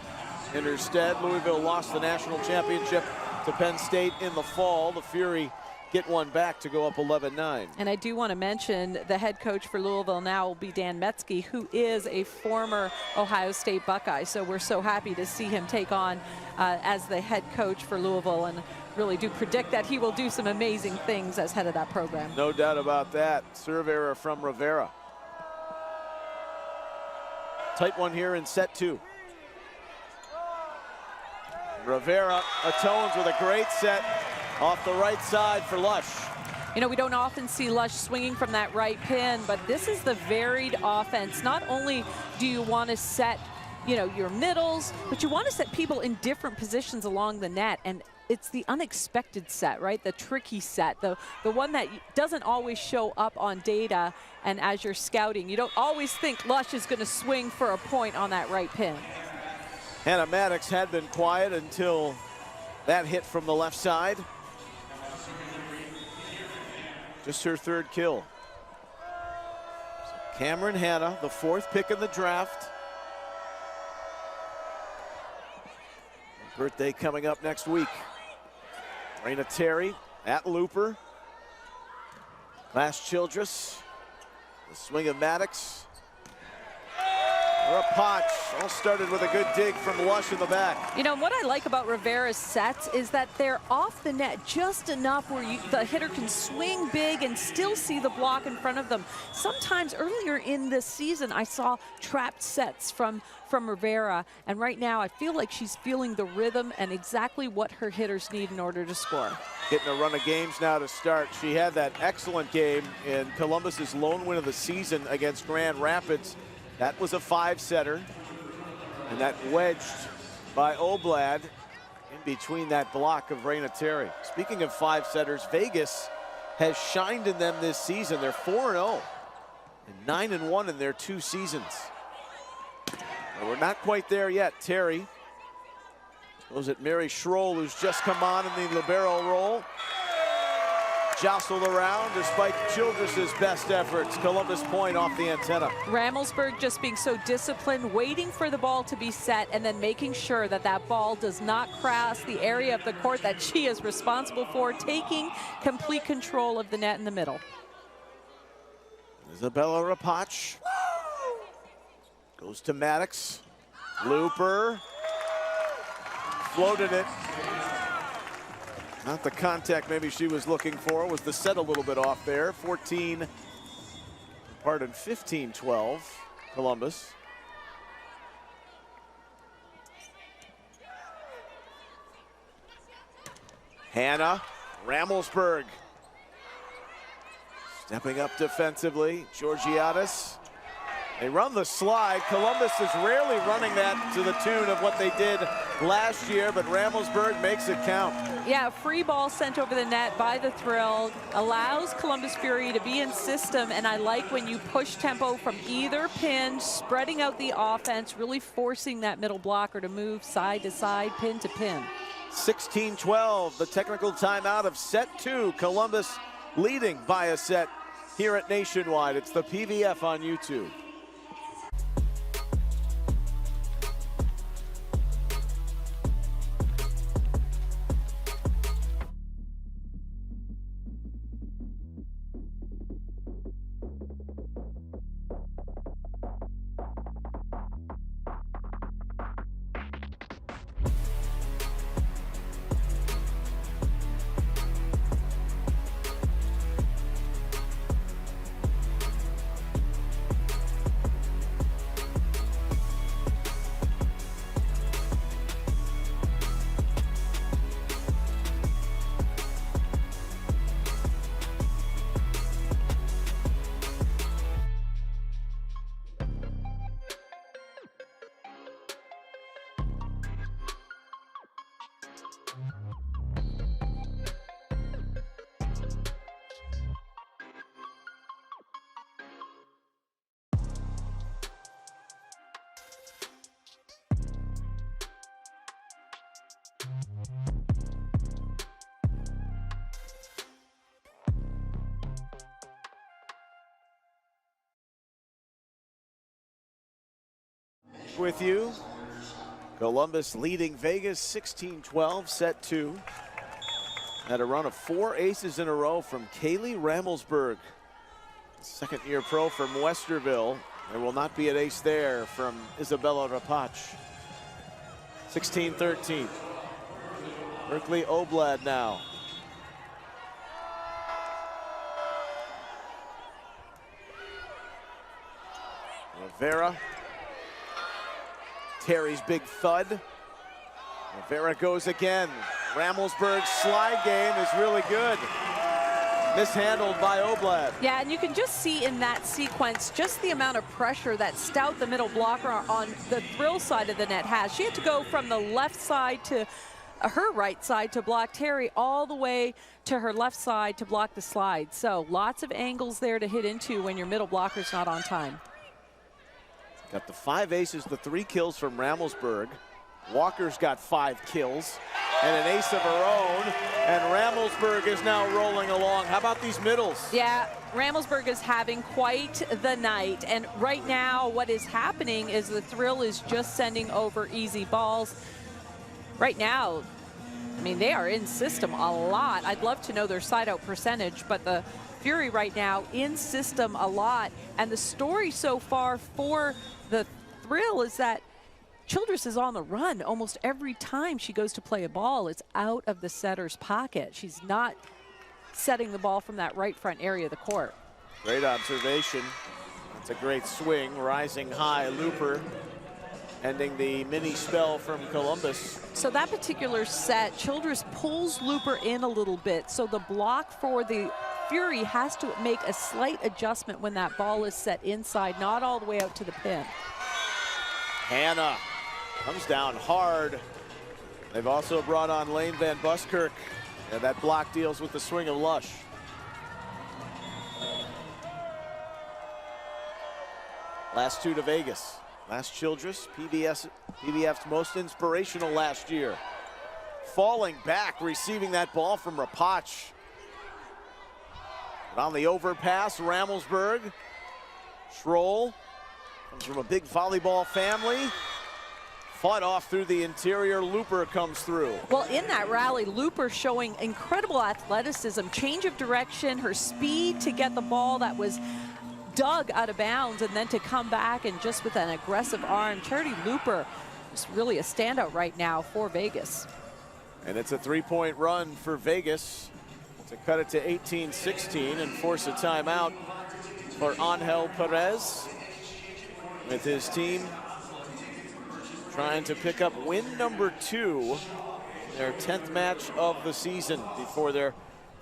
in her stead, Louisville lost the national championship to Penn State in the fall. The Fury get one back to go up 11-9. And I do want to mention the head coach for Louisville now will be Dan Metzke, who is a former Ohio State Buckeye. So we're so happy to see him take on as the head coach for Louisville, and really do predict that he will do some amazing things as head of that program. No doubt about that. Serve error from Rivera. Tight one here in set 2. Rivera atones with a great set off the right side for Lush. You know, we don't often see Lush swinging from that right pin, but this is the varied offense. Not only do you want to set, you know, your middles, but you want to set people in different positions along the net. And it's the unexpected set, right? The tricky set, the one that doesn't always show up on data. And as you're scouting, you don't always think Lush is going to swing for a point on that right pin. Hannah Maddox had been quiet until that hit from the left side. Just her 3rd kill. So Cameron Hannah, the 4th pick in the draft. Birthday coming up next week. Raina Terry at Looper. Glass Childress. The swing of Maddox. Rapach all started with a good dig from Lush in the back. You know, what I like about Rivera's sets is that they're off the net just enough where the hitter can swing big and still see the block in front of them. Sometimes earlier in this season, I saw trapped sets from Rivera, and right now I feel like she's feeling the rhythm and exactly what her hitters need in order to score. Getting a run of games now to start. She had that excellent game in Columbus's lone win of the season against Grand Rapids. That was a 5-setter, and that wedged by Oblad in between that block of Raina Terry. Speaking of 5-setters, Vegas has shined in them this season. They're 4-0 and 9-1 in their 2 seasons. And we're not quite there yet. Terry goes at Mary Schroll, who's just come on in the libero role. Jostled around despite Childress's best efforts. Columbus point off the antenna. Ramelsburg just being so disciplined, waiting for the ball to be set and then making sure that that ball does not cross the area of the court that she is responsible for, taking complete control of the net in the middle. Isabella Rapach goes to Maddox. Looper floated it. Not the contact maybe she was looking for. Was the set a little bit off there. 15-12 Columbus. Hannah Ramelsburg stepping up defensively. Georgiadis. They run the slide. Columbus is rarely running that to the tune of what they did last year, but Ramelsburg makes it count. Yeah, free ball sent over the net by the Thrill allows Columbus Fury to be in system, and I like when you push tempo from either pin, spreading out the offense, really forcing that middle blocker to move side to side, pin to pin. 16-12, the technical timeout of set 2. Columbus leading by a set here at Nationwide. It's the PVF on YouTube. With you, Columbus leading Vegas 16-12, set 2. Had a run of 4 aces in a row from Kaylee Ramelsburg, second-year pro from Westerville. There will not be an ace there from Isabella Rapach. 16-13. Berkeley Oblad now. Rivera. Terry's big thud. Rivera goes again. Ramelsburg's slide game is really good. Mishandled by Oblad. Yeah, and you can just see in that sequence just the amount of pressure that Stout, the middle blocker on the Thrill side of the net, has. She had to go from the left side to her right side to block Terry, all the way to her left side to block the slide. So lots of angles there to hit into when your middle blocker's not on time. Got the 5 aces, the 3 kills from Ramelsburg. Walker's got 5 kills and an ace of her own, and Ramelsburg is now rolling along. How about these middles? Yeah, Ramelsburg is having quite the night, and right now what is happening is the Thrill is just sending over easy balls. Right now, I mean, they are in system a lot. I'd love to know their side out percentage, but the Fury right now in system a lot, and the story so far for the thrill is that Childress is on the run almost every time she goes to play a ball. It's out of the setter's pocket. She's not setting the ball from that right front area of the court. Great observation. That's a great swing, rising high looper, ending the mini spell from Columbus. So that particular set, Childress pulls Looper in a little bit, so the block for the Fury has to make a slight adjustment when that ball is set inside, not all the way out to the pin. Hannah comes down hard. They've also brought on Lane Van Buskirk, and that block deals with the swing of Lush. Last two to Vegas. Last Childress, PVF's most inspirational last year. Falling back, receiving that ball from Rapach. But on the overpass, Ramelsberg. Schroll comes from a big volleyball family. Fought off through the interior, Looper comes through. Well, in that rally, Looper showing incredible athleticism, change of direction, her speed to get the ball that was dug out of bounds, and then to come back and just with an aggressive arm. Charity Looper is really a standout right now for Vegas. And it's a three-point run for Vegas to cut it to 18-16 and force a timeout for Angel Perez, with his team trying to pick up win number 2, their 10th match of the season before they're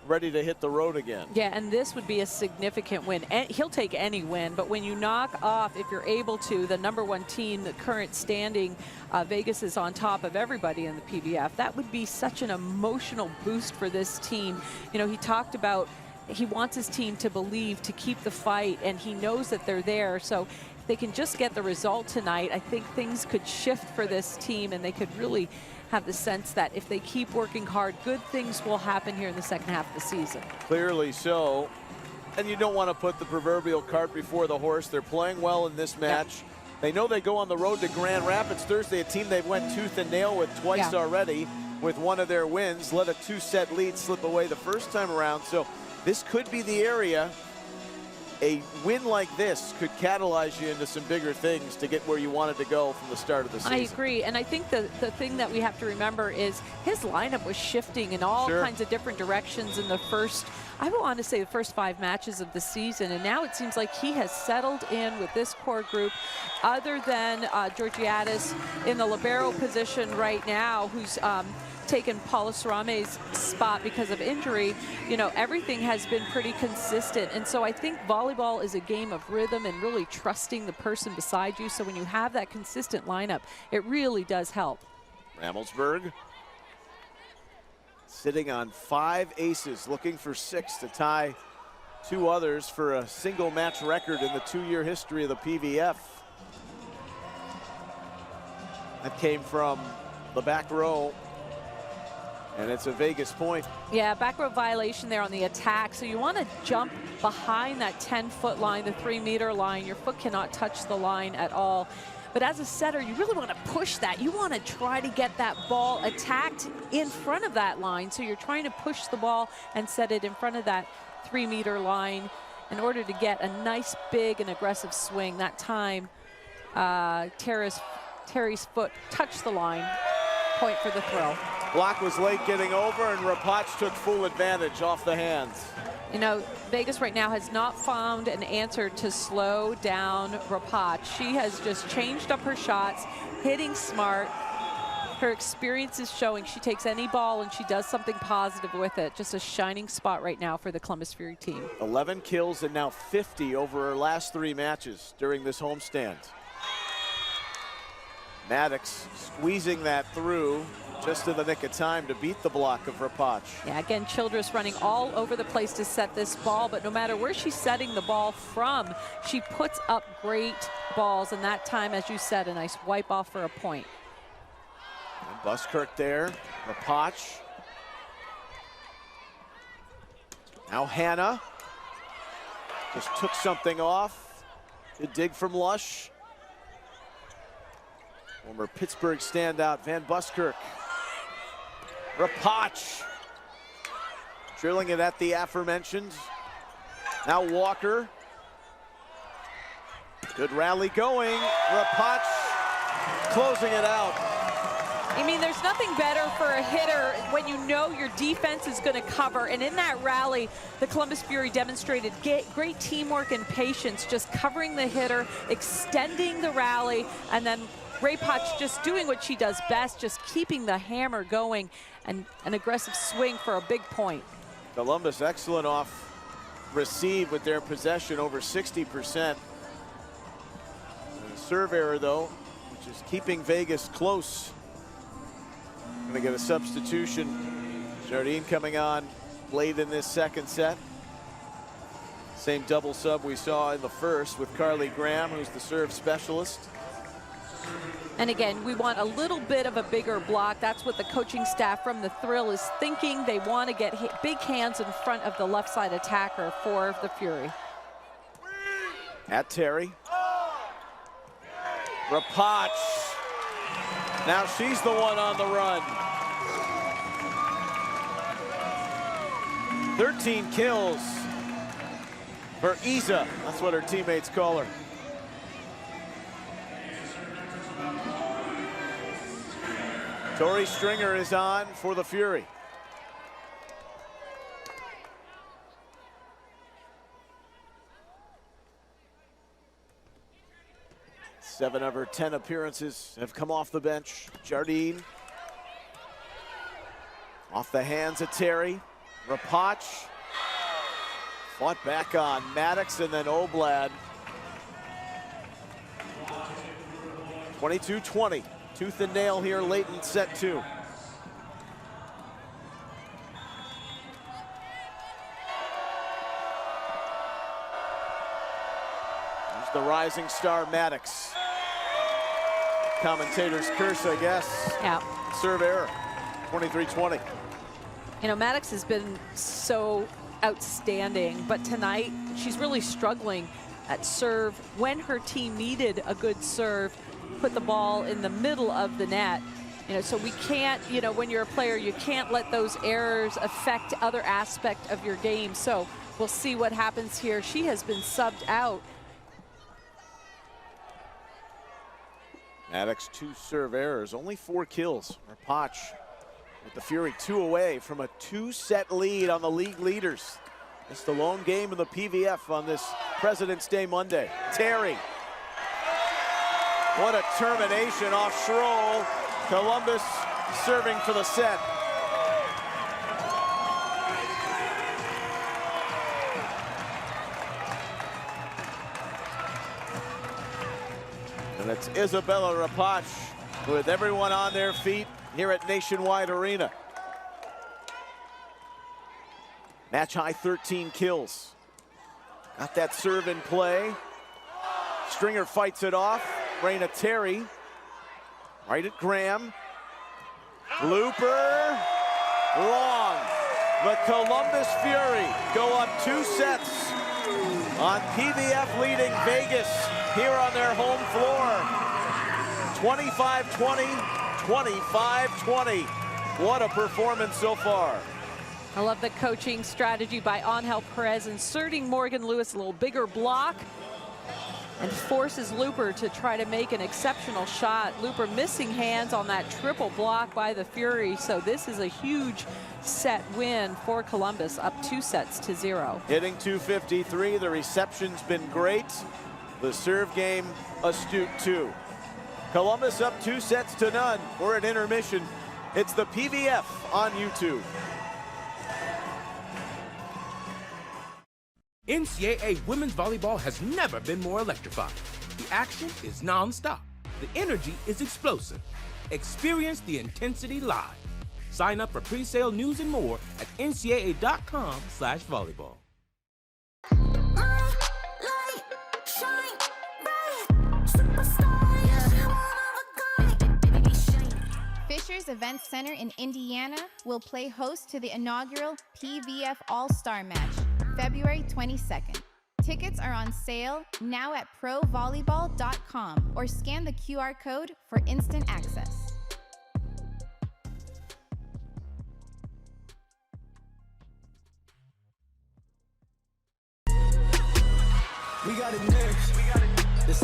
ready to hit the road again. Yeah, and this would be a significant win. And he'll take any win, but when you knock off, if you're able to, the #1 team, the current standing, Vegas is on top of everybody in the PVF. That would be such an emotional boost for this team. You know, he talked about he wants his team to believe, to keep the fight, and he knows that they're there. So if they can just get the result tonight, I think things could shift for this team, and they could really have the sense that if they keep working hard, good things will happen here in the second half of the season. Clearly so. And you don't want to put the proverbial cart before the horse. They're playing well in this match. Yeah. They know they go on the road to Grand Rapids Thursday, a team they've went tooth and nail with twice already with one of their wins. Let a 2-set lead slip away the first time around. So this could be the area. A win like this could catalyze you into some bigger things to get where you wanted to go from the start of the season. I agree, and I think the thing that we have to remember is his lineup was shifting in all kinds of different directions in the first, I want to say the first 5 matches of the season, and now it seems like he has settled in with this core group, other than Georgiadis in the libero position right now, who's taken Paula Sarame's spot because of injury. You know, everything has been pretty consistent, and so I think volleyball is a game of rhythm and really trusting the person beside you. So when you have that consistent lineup, it really does help. Ramelsberg sitting on 5 aces, looking for 6 to tie 2 others for a single match record in the 2-year history of the PVF. That came from the back row. And it's a Vegas point. Yeah, back row violation there on the attack. So you want to jump behind that 10-foot line, the 3-meter line. Your foot cannot touch the line at all. But as a setter, you really want to push that. You want to try to get that ball attacked in front of that line. So you're trying to push the ball and set it in front of that 3-meter line in order to get a nice, big, and aggressive swing. That time, Terry's foot touched the line. Point for the throw. Block was late getting over, and Rapach took full advantage off the hands. You know, Vegas right now has not found an answer to slow down Rapach. She has just changed up her shots, hitting smart. Her experience is showing. She takes any ball and she does something positive with it. Just a shining spot right now for the Columbus Fury team. 11 kills and now 50 over her last 3 matches during this homestand. Maddox squeezing that through just in the nick of time to beat the block of Rapach. Yeah, again, Childress running all over the place to set this ball, but no matter where she's setting the ball from, she puts up great balls, and that time, as you said, a nice wipe off for a point. And Buskirk there, Rapach. Now Hannah just took something off. Good dig from Lush. Former Pittsburgh standout Van Buskirk. Rapach drilling it at the aforementioned. Now Walker. Good rally going. Rapach closing it out. I mean, there's nothing better for a hitter when you know your defense is going to cover. And in that rally, the Columbus Fury demonstrated great teamwork and patience, just covering the hitter, extending the rally, and then Rapach just doing what she does best, just keeping the hammer going and an aggressive swing for a big point. Columbus excellent off receive with their possession, over 60%. Serve error though, which is keeping Vegas close. Gonna get a substitution. Jardine coming on late in this second set. Same double sub we saw in the first with Carly Graham, who's the serve specialist. And again, we want a little bit of a bigger block. That's what the coaching staff from the Thrill is thinking. They want to get big hands in front of the left side attacker for the Fury. At Terry. Rapach. Now she's the one on the run. 13 kills for Isa. That's what her teammates call her. Tori Stringer is on for the Fury. Seven of her 10 appearances have come off the bench. Jardine. Off the hands of Terry. Rapach. Fought back on Maddox and then Oblad. 22-20. Tooth and nail here late in set two. There's the rising star Maddox. Commentator's curse, I guess. Yeah. Serve error, 23-20. You know, Maddox has been so outstanding, but tonight she's really struggling at serve when her team needed a good serve. Put the ball in the middle of the net. You know, so we can't, you know, when you're a player, you can't let those errors affect other aspect of your game. So we'll see what happens here. She has been subbed out. Maddox 2 serve errors, only 4 kills. Rapach with the Fury 2 away from a 2-set lead on the league leaders. It's the lone game in the PVF on this President's Day Monday. Terry. What a termination off Schroll. Columbus serving for the set. And it's Isabella Rapach with everyone on their feet here at Nationwide Arena. Match high 13 kills. Got that serve in play. Stringer fights it off. Raina Terry, right at Graham. Looper, long. The Columbus Fury go up 2 sets on PVF leading Vegas here on their home floor. 25-20, 25-20. What a performance so far. I love the coaching strategy by Angel Perez, inserting Morgan Lewis a little bigger block and forces Looper to try to make an exceptional shot. Looper missing hands on that triple block by the Fury. So this is a huge set win for Columbus, up 2-0. Hitting 253, the reception's been great. The serve game astute too. Columbus up 2-0. We're at intermission. It's the PVF on YouTube. NCAA women's volleyball has never been more electrifying. The action is non-stop. The energy is explosive. Experience the intensity live. Sign up for pre-sale news and more at ncaa.com/volleyball. Fisher's Event Center in Indiana will play host to the inaugural PVF All-Star Match, February 22nd. Tickets are on sale now at provolleyball.com or scan the QR code for instant access. We got it next. This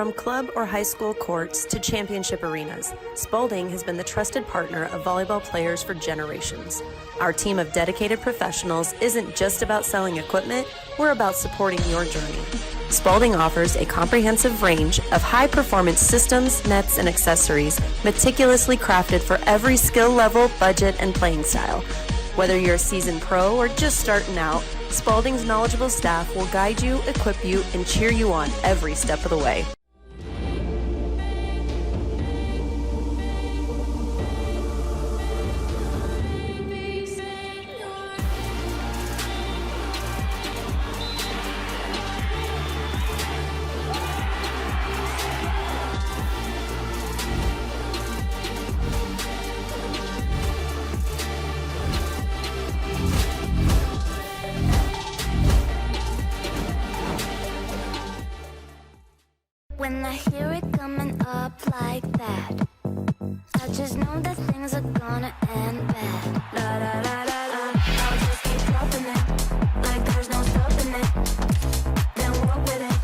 From club or high school courts to championship arenas, Spalding has been the trusted partner of volleyball players for generations. Our team of dedicated professionals isn't just about selling equipment, we're about supporting your journey. Spalding offers a comprehensive range of high-performance systems, nets, and accessories meticulously crafted for every skill level, budget, and playing style. Whether you're a seasoned pro or just starting out, Spalding's knowledgeable staff will guide you, equip you, and cheer you on every step of the way. When I hear it coming up like that, I just know that things are gonna end bad. La la la la la, I'll just keep dropping it, like there's no stopping it. Then walk with it.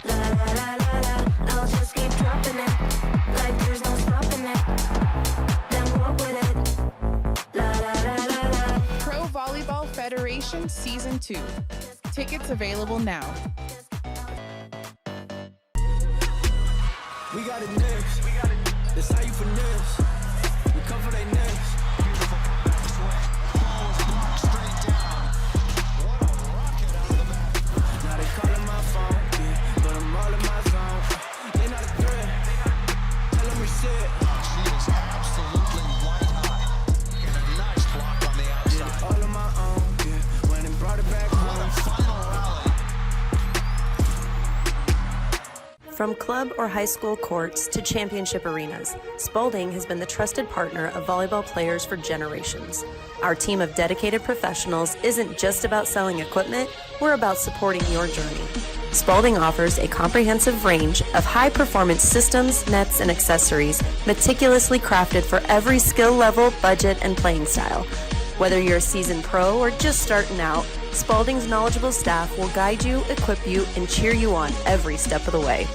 La la la la la, I'll just keep dropping it, like there's no stopping it. Then walk with it. La la la la la. Pro Volleyball Federation Season 2. Tickets available now. We got it next. That's how you finesse. We cover their necks. Beautiful backswing. Balls blocked straight down. What a rocket out of the back. Now they calling my phone, yeah, but I'm all in my zone. They not a threat. Tell them reset. She is absolutely white hot. And a nice block on the outside. Did it all on my own, yeah. Went and brought it back home. What a final rally. From club or high school courts to championship arenas, Spalding has been the trusted partner of volleyball players for generations. Our team of dedicated professionals isn't just about selling equipment, we're about supporting your journey. Spalding offers a comprehensive range of high-performance systems, nets, and accessories meticulously crafted for every skill level, budget, and playing style. Whether you're a seasoned pro or just starting out, Spalding's knowledgeable staff will guide you, equip you, and cheer you on every step of the way.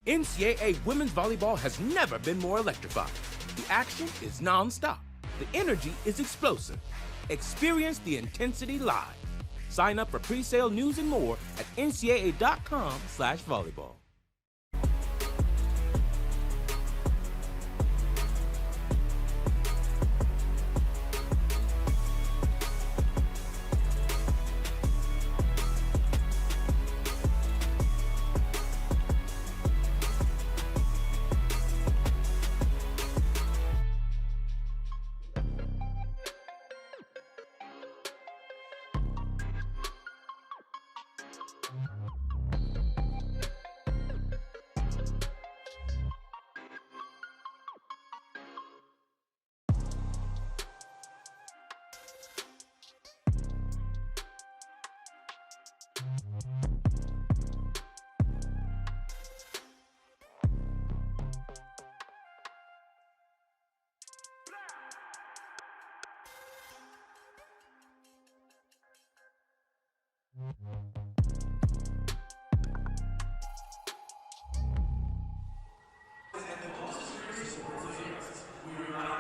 NCAA women's volleyball has never been more electrifying. The action is non-stop. The energy is explosive. Experience the intensity live. Sign up for pre-sale news and more at ncaa.com/volleyball.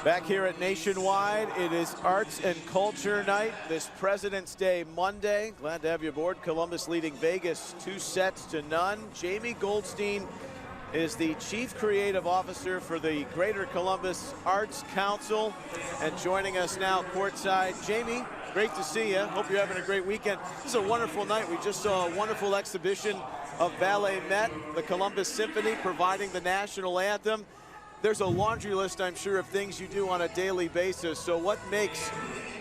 Back here at Nationwide, it is Arts and Culture Night this President's Day Monday. Glad to have you aboard. Columbus leading Vegas 2-0. Jamie Goldstein is the Chief Creative Officer for the Greater Columbus Arts Council. And joining us now courtside, Jamie, great to see you. Hope you're having a great weekend. This is a wonderful night. We just saw a wonderful exhibition of Ballet Met, the Columbus Symphony providing the national anthem. there's a laundry list, I'm sure, of things you do on a daily basis. So what makes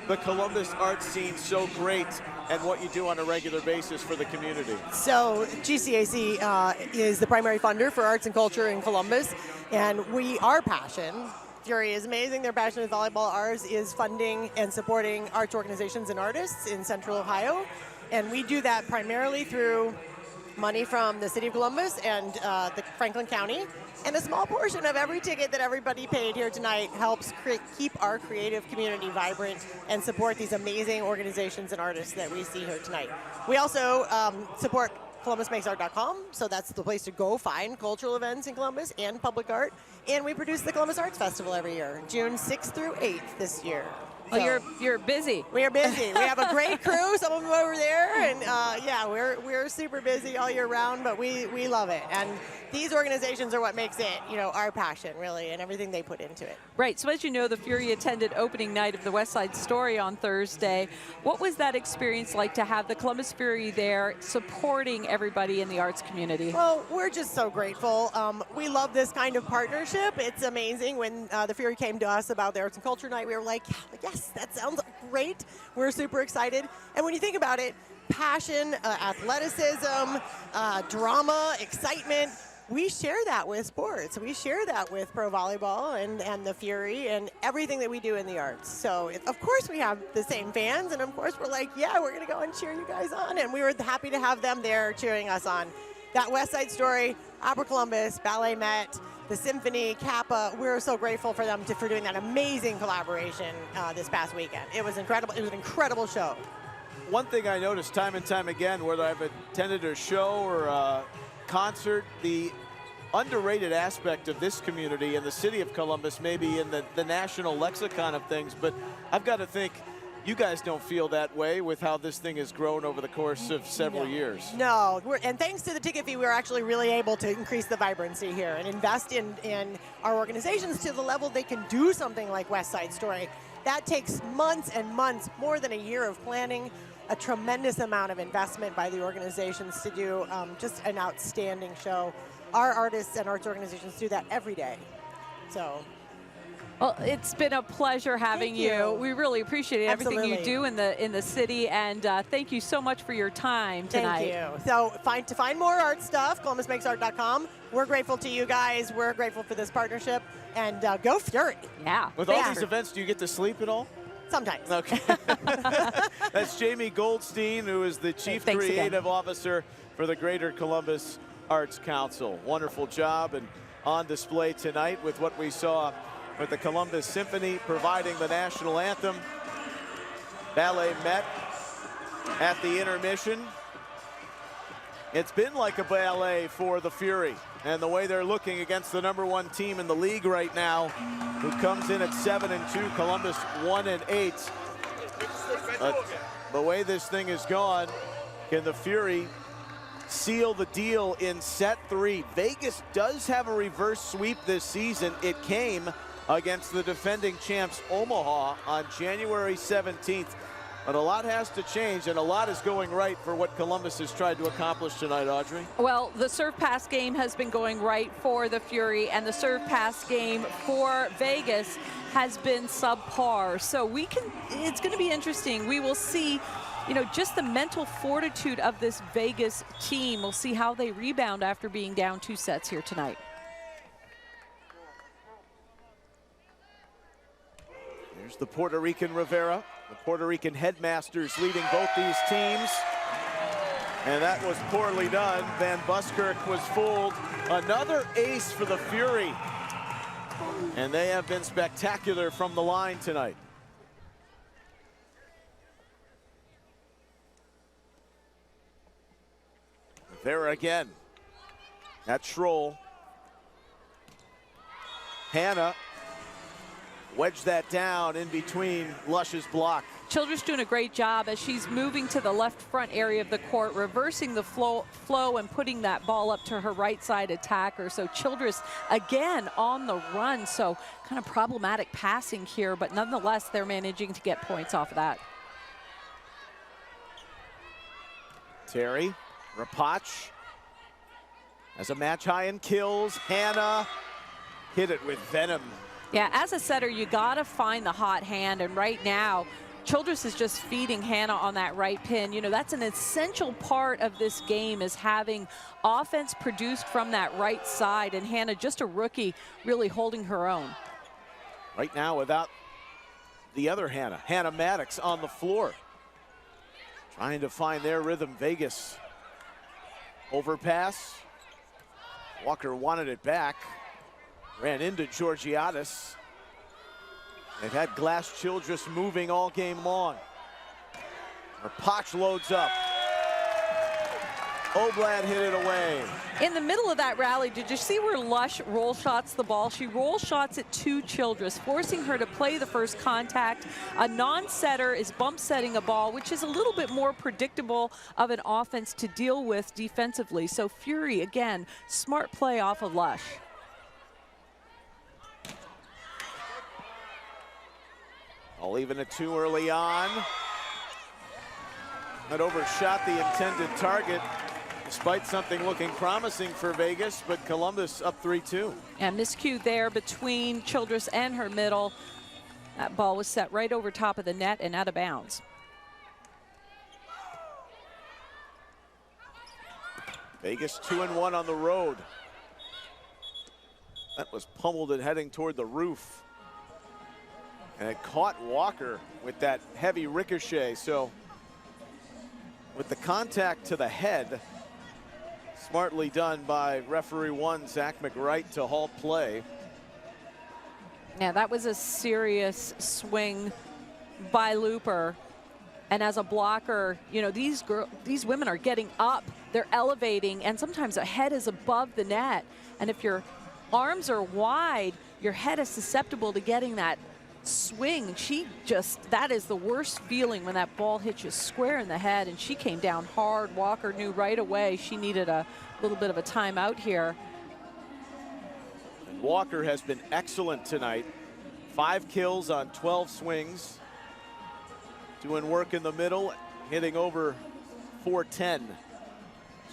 the Columbus art scene so great, and what you do on a regular basis for the community? So GCAC is the primary funder for arts and culture in Columbus, and our passion, Fury is amazing, their passion is volleyball. Ours is funding and supporting arts organizations and artists in Central Ohio, and we do that primarily through money from the City of Columbus and the Franklin County. And a small portion of every ticket that everybody paid here tonight helps keep our creative community vibrant and support these amazing organizations and artists that we see here tonight. We also support ColumbusMakesArt.com, so that's the place to go find cultural events in Columbus and public art. And we produce the Columbus Arts Festival every year, June 6th through 8th this year. Well, you're busy. We are busy. We have a great crew, some of them over there, and yeah, we're super busy all year round, but we love it. And these organizations are what makes it, our passion, really, and everything they put into it. Right. So as you know, the Fury attended opening night of the West Side Story on Thursday. What was that experience like to have the Columbus Fury there supporting everybody in the arts community? Well, we're just so grateful. We love this kind of partnership. It's amazing. When the Fury came to us about the Arts and Culture Night, we were like, yes, that sounds great. We're super excited. And when you think about it, passion, athleticism, drama, excitement, we share that with sports. We share that with Pro Volleyball and the Fury and everything that we do in the arts. So, of course, we have the same fans, and of course, we're like, yeah, we're going to go and cheer you guys on. And we were happy to have them there cheering us on. That West Side Story, Opera Columbus, Ballet Met, the Symphony, Kappa, we're so grateful for them for doing that amazing collaboration this past weekend. It was incredible. It was an incredible show. One thing I noticed time and time again, whether I've attended a show or a concert, the underrated aspect of this community and the city of Columbus, maybe in the national lexicon of things, but I've got to think you guys don't feel that way with how this thing has grown over the course of several years. No, and thanks to the ticket fee, we're actually really able to increase the vibrancy here and invest in our organizations to the level they can do something like West Side Story. That takes months and months, more than a year of planning, a tremendous amount of investment by the organizations to do just an outstanding show. Our artists and arts organizations do that every day. So. Well, it's been a pleasure having you. We really appreciate everything you do in the city, and thank you so much for your time tonight. Thank you. So to find more art stuff, ColumbusMakesArt.com. We're grateful to you guys. We're grateful for this partnership, and go Fury. Yeah. With all these events, do you get to sleep at all? Sometimes. Okay. That's Jamie Goldstein, who is the Chief Creative Officer for the Greater Columbus Arts Council. Wonderful job, and on display tonight with what we saw with the Columbus Symphony providing the national anthem. Ballet Met at the intermission. It's been like a ballet for the Fury, and the way they're looking against the #1 team in the league right now, who comes in at 7-2, Columbus 1-8. The way this thing is gone, can the Fury seal the deal in set 3? Vegas does have a reverse sweep this season. It came against the defending champs Omaha on January 17th. But a lot has to change, and a lot is going right for what Columbus has tried to accomplish tonight, Audrey. Well, the serve pass game has been going right for the Fury, and the serve pass game for Vegas has been subpar. So it's going to be interesting. We will see, just the mental fortitude of this Vegas team. We'll see how they rebound after being down 2 sets here tonight. Here's the Puerto Rican Rivera, the Puerto Rican headmasters leading both these teams. And that was poorly done. Van Buskirk was fooled. Another ace for the Fury. And they have been spectacular from the line tonight. Rivera again. That's Schroll. Hannah wedged that down in between Lush's block. Childress doing a great job as she's moving to the left front area of the court, reversing the flow and putting that ball up to her right side attacker. So Childress again on the run. So kind of problematic passing here, but nonetheless they're managing to get points off of that. Terry Rapach has a match high in kills. Hannah hit it with venom. Yeah, as a setter, you got to find the hot hand, and right now, Childress is just feeding Hannah on that right pin. You know, that's an essential part of this game, is having offense produced from that right side, and Hannah, just a rookie, really holding her own. Right now, without the other Hannah, Hannah Maddox on the floor, trying to find their rhythm. Vegas overpass. Walker wanted it back, ran into Georgiadis. They've had Glass Childress moving all game long. Potch loads up. Oblad hit it away. In the middle of that rally, did you see where Lush roll shots the ball? She roll shots it to Childress, forcing her to play the first contact. A non-setter is bump setting a ball, which is a little bit more predictable of an offense to deal with defensively. So Fury, again, smart play off of Lush. All even it too early on. That overshot the intended target, despite something looking promising for Vegas, but Columbus up 3-2. And miscue there between Childress and her middle. That ball was set right over top of the net and out of bounds. Vegas 2-1 on the road. That was pummeled and heading toward the roof. And it caught Walker with that heavy ricochet. So with the contact to the head, smartly done by referee one, Zach McWright, to halt play. Yeah, that was a serious swing by Looper. And as a blocker, you know, these women are getting up, they're elevating, and sometimes a head is above the net. And if your arms are wide, your head is susceptible to getting that swing. That is the worst feeling, when that ball hits you square in the head, and she came down hard. Walker knew right away she needed a little bit of a timeout here. And Walker has been excellent tonight. 5 kills on 12 swings. Doing work in the middle, hitting over 410.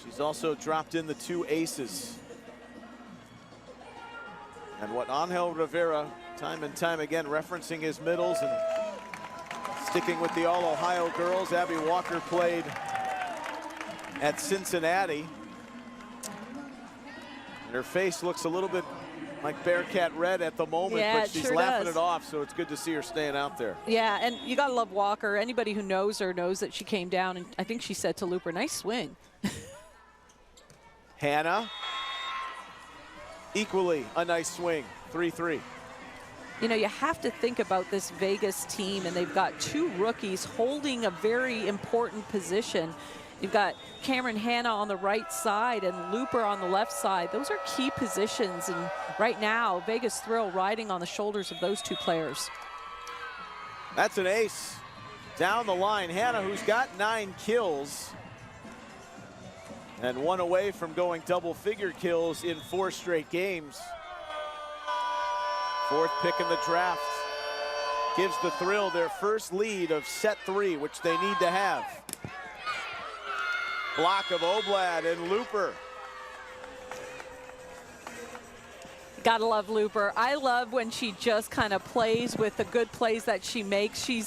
She's also dropped in the 2 aces. And what Angel Rivera, time and time again, referencing his middles and sticking with the All-Ohio girls. Abby Walker played at Cincinnati. And her face looks a little bit like Bearcat red at the moment, Yeah, but she's sure laughing does. it off, so it's good to see her staying out there. Yeah, and you gotta love Walker. Anybody who knows her knows that she came down, and I think she said to Looper, nice swing. Hannah, equally a nice swing, 3-3. You know, you have to think about this Vegas team, and they've got 2 rookies holding a very important position. You've got Cameron Hannah on the right side and Looper on the left side. Those are key positions, and right now, Vegas Thrill riding on the shoulders of those 2 players. That's an ace. Down the line, Hannah, who's got 9 kills, and 1 away from going double-figure kills in 4 straight games. 4th pick in the draft. Gives the Thrill their first lead of set 3, which they need to have. Block of Oblad and Looper. Gotta love Looper. I love when she just kind of plays with the good plays that she makes. She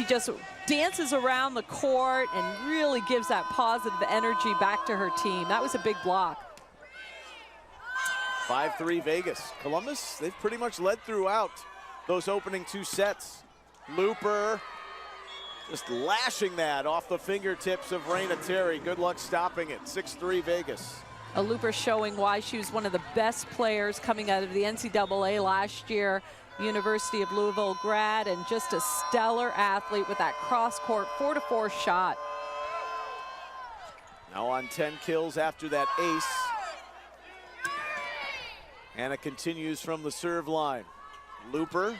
just dances around the court and really gives that positive energy back to her team. That was a big block. 5-3 Vegas. Columbus, they've pretty much led throughout those opening 2 sets. Looper just lashing that off the fingertips of Raina Terry. Good luck stopping it. 6-3 Vegas. A Looper showing why she was one of the best players coming out of the NCAA last year. University of Louisville grad, and just a stellar athlete with that cross-court 4-4 shot. Now on 10 kills after that ace. Hannah continues from the serve line. Looper.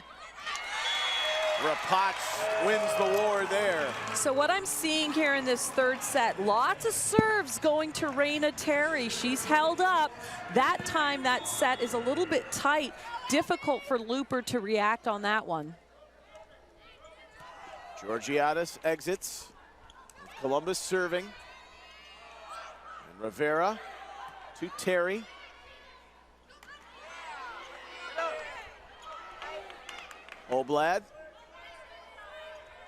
Rapach wins the war there. So what I'm seeing here in this 3rd set, lots of serves going to Raina Terry. She's held up. That time, that set is a little bit tight. Difficult for Looper to react on that one. Georgiadis exits. Columbus serving. And Rivera to Terry. Oblad.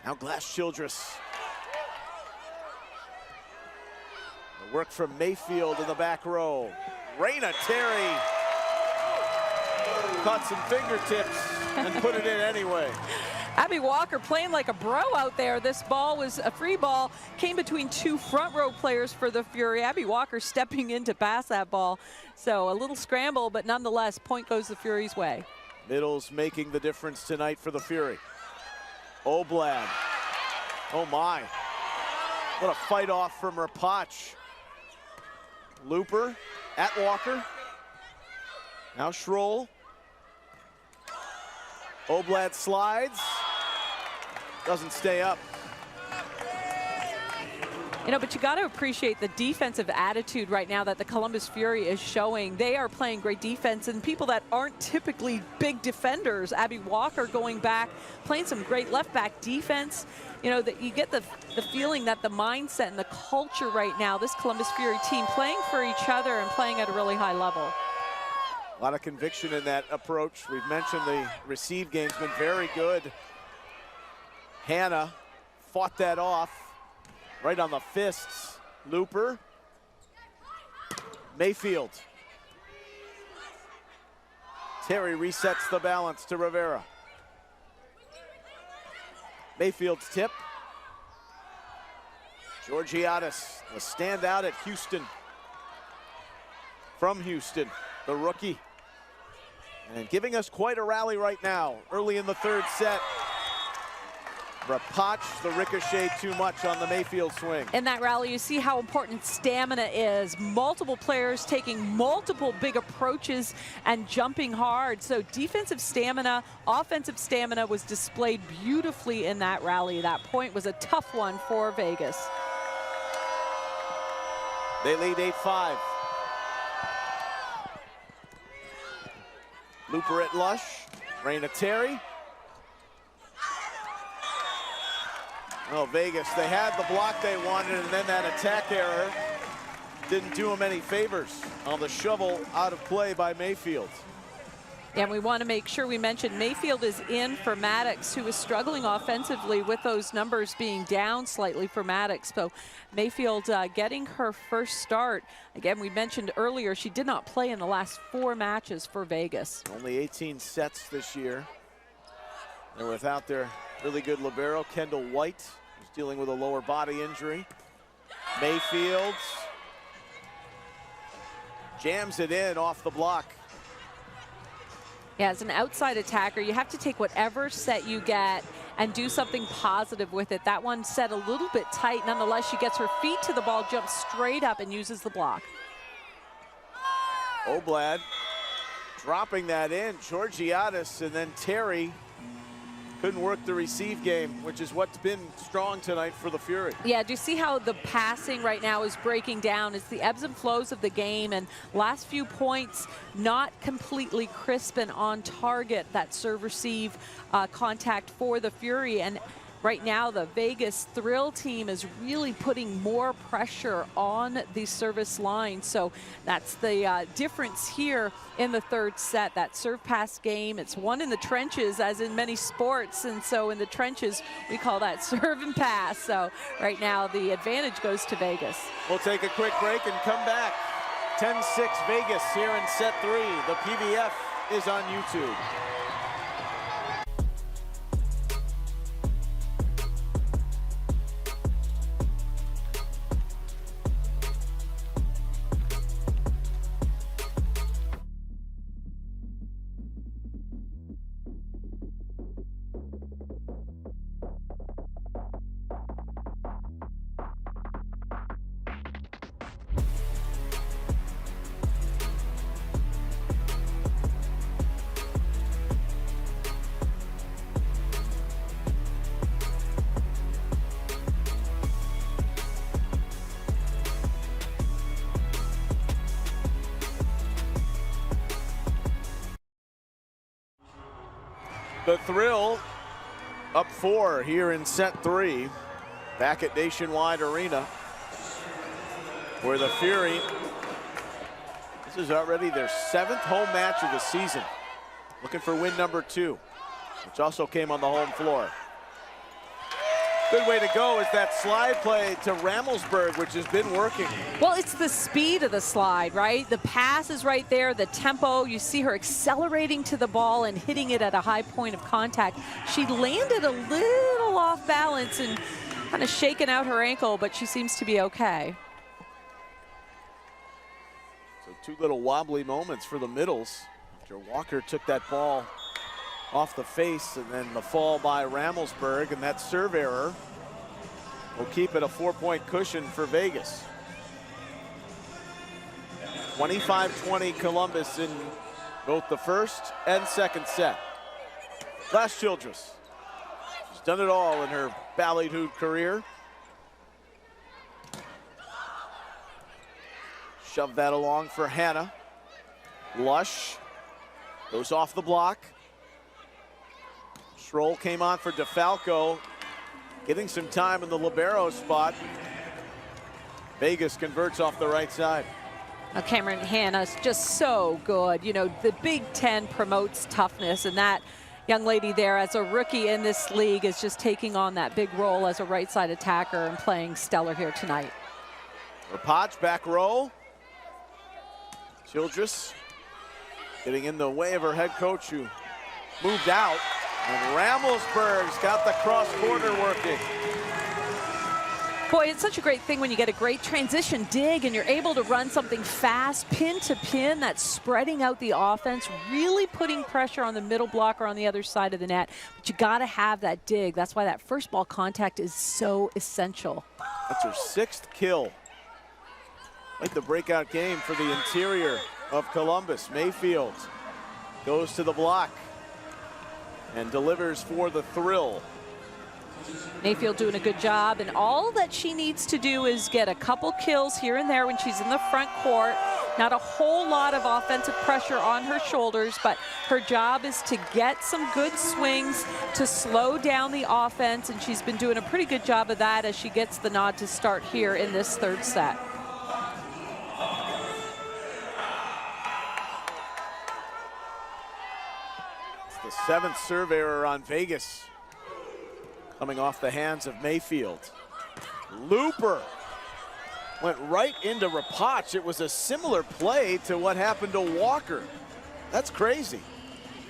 Now Glass Childress. The work from Mayfield in the back row. Raina Terry caught some fingertips and put it in anyway. Abby Walker playing like a bro out there. This ball was a free ball, came between two front row players for the Fury. Abby Walker stepping in to pass that ball. So a little scramble, but nonetheless, point goes the Fury's way. Middles making the difference tonight for the Fury. Oblad. Oh my. What a fight off from Rapach. Looper at Walker. Now Schroll. Oblad slides. Doesn't stay up. You know, but you got to appreciate the defensive attitude right now that the Columbus Fury is showing. They are playing great defense, and people that aren't typically big defenders, Abby Walker going back, playing some great left back defense. You know, that you get the feeling that the mindset and the culture right now, this Columbus Fury team playing for each other and playing at a really high level. A lot of conviction in that approach. We've mentioned the receive game's been very good. Hannah fought that off right on the fists. Looper. Mayfield. Terry resets the balance to Rivera. Mayfield's tip. Georgiadis, the standout at Houston. From Houston, the rookie. And giving us quite a rally right now, early in the third set. Rapach, the ricochet too much on the Mayfield swing. In that rally, you see how important stamina is. Multiple players taking multiple big approaches and jumping hard. So defensive stamina, offensive stamina was displayed beautifully in that rally. That point was a tough one for Vegas. They lead 8-5. Looper at Lush, Raina Terry. Oh, Vegas, they had the block they wanted, and then that attack error didn't do them any favors on the shovel out of play by Mayfield. And we want to make sure we mention Mayfield is in for Maddox, who is struggling offensively with those numbers being down slightly for Maddox. So Mayfield getting her first start. Again, we mentioned earlier she did not play in the last 4 matches for Vegas. Only 18 sets this year. They're without their really good libero, Kendall White, who's dealing with a lower body injury. Mayfield jams it in off the block. Yeah, as an outside attacker, you have to take whatever set you get and do something positive with it. That one set a little bit tight. Nonetheless, she gets her feet to the ball, jumps straight up, and uses the block. Oblad dropping that in. Georgiadis and then Terry couldn't work the receive game, which is what's been strong tonight for the Fury. Yeah, do you see how the passing right now is breaking down? It's the ebbs and flows of the game, and last few points not completely crisp and on target, that serve-receive contact for the Fury. And right now, the Vegas Thrill team is really putting more pressure on the service line. So that's the difference here in the third set, that serve-pass game. It's won in the trenches, as in many sports. And so in the trenches, we call that serve and pass. So right now, the advantage goes to Vegas. We'll take a quick break and come back. 10-6 Vegas here in set 3. The PVF is on YouTube. The Thrill up 4 here in set 3, back at Nationwide Arena, where the Fury, this is already their 7th home match of the season, looking for win number 2. which also came on the home floor. Good way to go is that slide play to Ramelsberg, which has been working. Well, it's the speed of the slide, right? The pass is right there, the tempo. You see her accelerating to the ball and hitting it at a high point of contact. She landed a little off balance and kind of shaking out her ankle, but she seems to be okay. So 2 little wobbly moments for the middles after Walker took that ball off the face, and then the fall by Ramelsberg, and that serve error will keep it a 4-point cushion for Vegas. 25-20 Columbus in both the first and second set. Glass Childress, she's done it all in her ballyhooed career. Shove that along for Hannah. Lush goes off the block. Schroll came on for DeFalco, getting some time in the libero spot. Vegas converts off the right side. Now Cameron Hanna's just so good. You know, the Big Ten promotes toughness, and that young lady there as a rookie in this league is just taking on that big role as a right side attacker and playing stellar here tonight. Rapach back row. Childress getting in the way of her head coach, who moved out. And Ramelsberg's got the cross corner working. Boy, it's such a great thing when you get a great transition dig and you're able to run something fast, pin to pin, that's spreading out the offense, really putting pressure on the middle blocker on the other side of the net. But you got to have that dig. That's why that first ball contact is so essential. That's her 6th kill. Like the breakout game for the interior of Columbus. Mayfield goes to the block and delivers for the thrill. Mayfield doing a good job, and all that she needs to do is get a couple kills here and there when she's in the front court. Not a whole lot of offensive pressure on her shoulders, but her job is to get some good swings to slow down the offense, and she's been doing a pretty good job of that as she gets the nod to start here in this third set. The 7th serve error on Vegas, coming off the hands of Mayfield. Looper went right into Rapach. It was a similar play to what happened to Walker. That's crazy.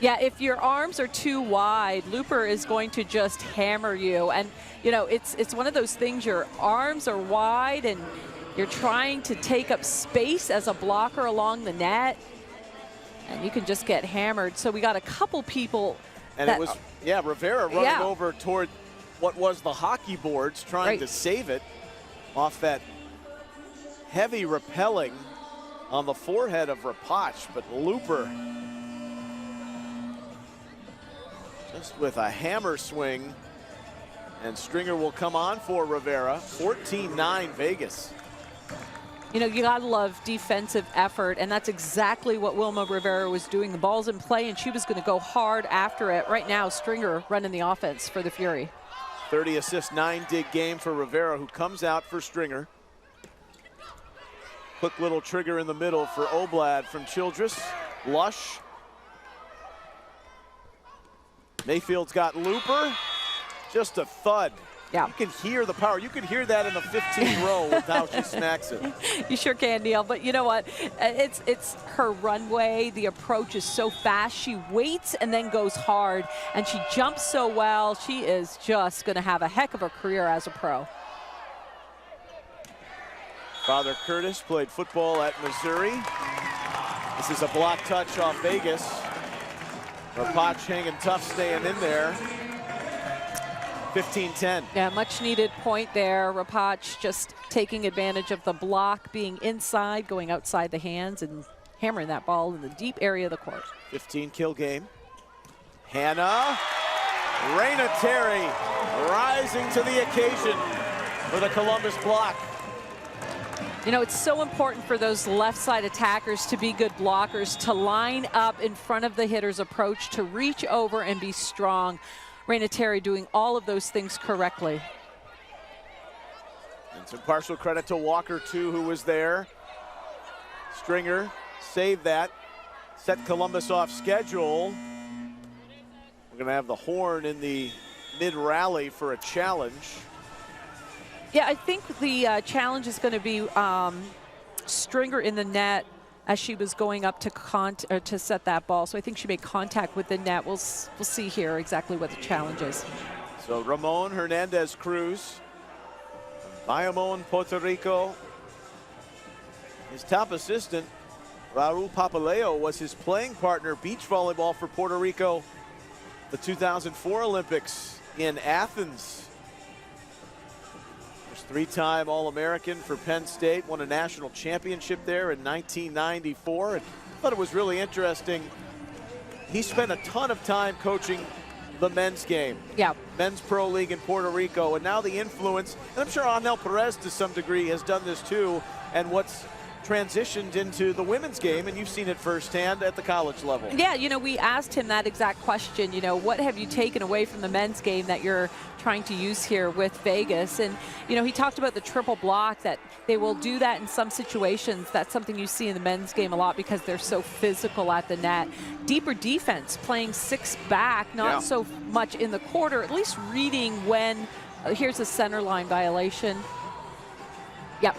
Yeah, if your arms are too wide, Looper is going to just hammer you. And, you know, it's one of those things, your arms are wide and you're trying to take up space as a blocker along the net, and you can just get hammered. So we got a couple people. And it was, yeah, Rivera running over toward what was the hockey boards, trying to save it off that heavy repelling on the forehead of Rapach. But Looper just with a hammer swing, and Stringer will come on for Rivera. 14-9 Vegas. You know, you gotta love defensive effort, and that's exactly what Wilma Rivera was doing. The ball's in play, and she was gonna go hard after it. Right now, Stringer running the offense for the Fury. 30 assist, 9 dig game for Rivera, who comes out for Stringer. Quick little trigger in the middle for Oblad from Childress. Lush. Mayfield's got Looper. Just a thud. Yeah. You can hear the power. You can hear that in the 15th row with how she smacks it. You sure can, Neil. But you know what? It's her runway. The approach is so fast. She waits and then goes hard, and she jumps so well. She is just going to have a heck of a career as a pro. Father Curtis played football at Missouri. This is a block touch off Vegas. Rapach hanging tough, staying in there. 15-10. Yeah, much needed point there. Rapach just taking advantage of the block, being inside, going outside the hands, and hammering that ball in the deep area of the court. 15 kill game. Hannah. Raina Terry rising to the occasion for the Columbus block. You know, it's so important for those left side attackers to be good blockers, to line up in front of the hitter's approach, to reach over and be strong. Raina Terry doing all of those things correctly. And some partial credit to Walker, too, who was there. Stringer saved that, set Columbus off schedule. We're going to have the horn in the mid-rally for a challenge. Yeah, I think the challenge is going to be Stringer in the net as she was going up to set that ball. So I think she made contact with the net. We'll see here exactly what the challenge is. So Ramon Hernandez Cruz, Bayamon, Puerto Rico. His top assistant, Raul Papaleo, was his playing partner beach volleyball for Puerto Rico, the 2004 Olympics in Athens. Was three-time All-American for Penn State, won a national championship there in 1994. And I thought it was really interesting. He spent a ton of time coaching the men's game. Yeah. Men's Pro League in Puerto Rico, and now the influence, and I'm sure Angel Perez to some degree has done this too, and what's transitioned into the women's game, and you've seen it firsthand at the college level. Yeah, you know, we asked him that exact question, you know, what have you taken away from the men's game that you're trying to use here with Vegas? And, you know, he talked about the triple block, that they will do that in some situations. That's something you see in the men's game a lot because they're so physical at the net. Deeper defense, playing 6 back, not so much in the quarter, at least reading when, here's a center line violation. Yep.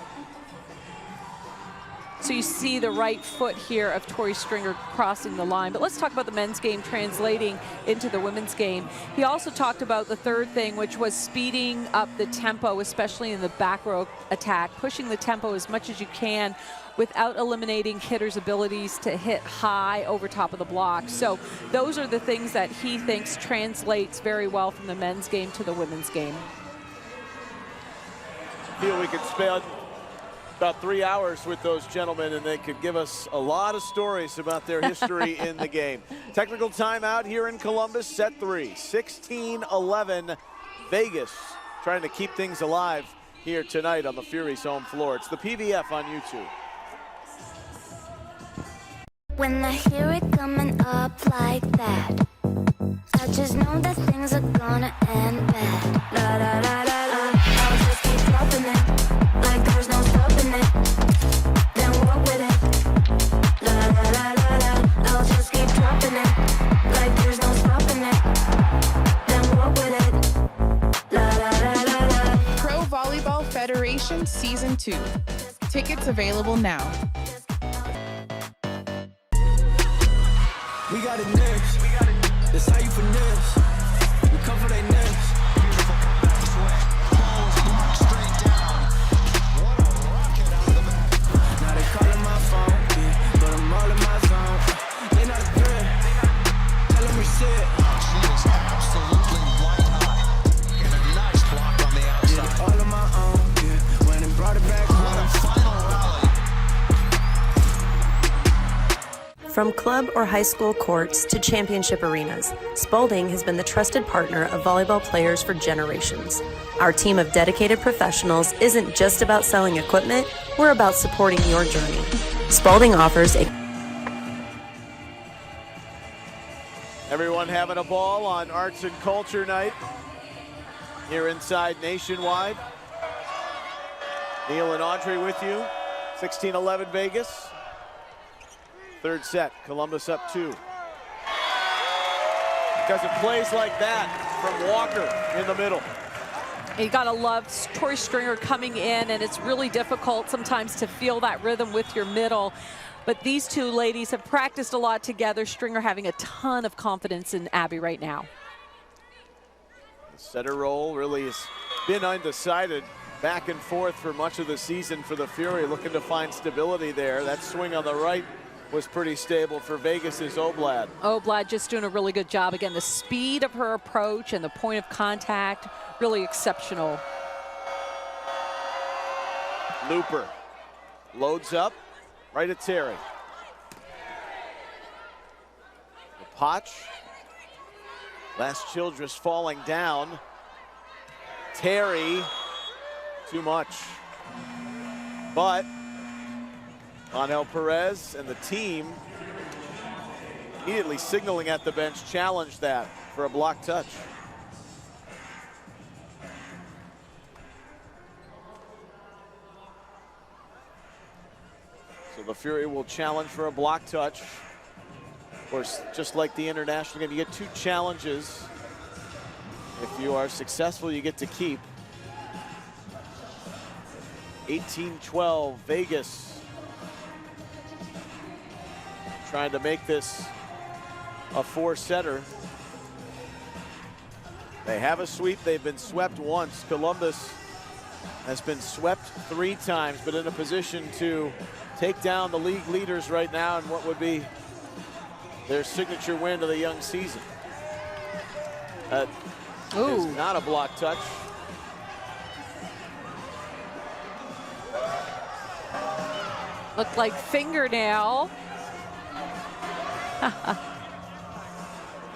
So you see the right foot here of Tori Stringer crossing the line. But let's talk about the men's game translating into the women's game. He also talked about the third thing, which was speeding up the tempo, especially in the back row attack, pushing the tempo as much as you can without eliminating hitters' abilities to hit high over top of the block. So those are the things that he thinks translates very well from the men's game to the women's game. I feel we could spend about 3 hours with those gentlemen, and they could give us a lot of stories about their history in the game. Technical timeout here in Columbus, set 3, 16-11, Vegas trying to keep things alive here tonight on the Fury's home floor. It's the PVF on YouTube. When I hear it coming up like that, I just know that things are gonna end bad. La la la la la, I'll just keep dropping it, like there's no stopping it. Then walk with it. La la la la la, I'll just keep dropping it, like there's no stopping it. Then walk with it. La la la la la. Pro Volleyball Federation Season 2. Tickets available now. We got it next. That's how you finesse. We cover their necks. Beautiful comeback swing. Balls blocked straight down. What a rocket out of the back. Now they calling my phone, yeah, but I'm all in my zone. They not a threat. Tell them reset. She is absolutely white hot. And a nice block on the outside. Did it all on my own, yeah. Went and brought it back home. What a final rally. From club or high school courts to championship arenas, Spalding has been the trusted partner of volleyball players for generations. Our team of dedicated professionals isn't just about selling equipment, we're about supporting your journey. Spalding offers a... Everyone having a ball on Arts and Culture Night here inside Nationwide. Neil and Audrey with you, 16-11 Vegas. Third set, Columbus up 2. Because of plays like that from Walker in the middle. You gotta love Tori Stringer coming in, and it's really difficult sometimes to feel that rhythm with your middle. But these two ladies have practiced a lot together. Stringer having a ton of confidence in Abby right now. The setter role really has been undecided. Back and forth for much of the season for the Fury, looking to find stability there. That swing on the right was pretty stable for Vegas's Oblad. Oblad just doing a really good job. Again, the speed of her approach and the point of contact, really exceptional. Looper loads up right at Terry. Potch. Last Childress falling down. Terry, too much. But Angel Perez and the team immediately signaling at the bench, challenged that for a block touch. So the Fury will challenge for a block touch. course, just like the international game, you get 2 challenges. If you are successful, you get to keep. 18-12, Vegas. Trying to make this a 4-setter. They have a sweep. They've been swept once. Columbus has been swept 3 times, but in a position to take down the league leaders right now in what would be their signature win of the young season. That is not a block touch. Looked like fingernail.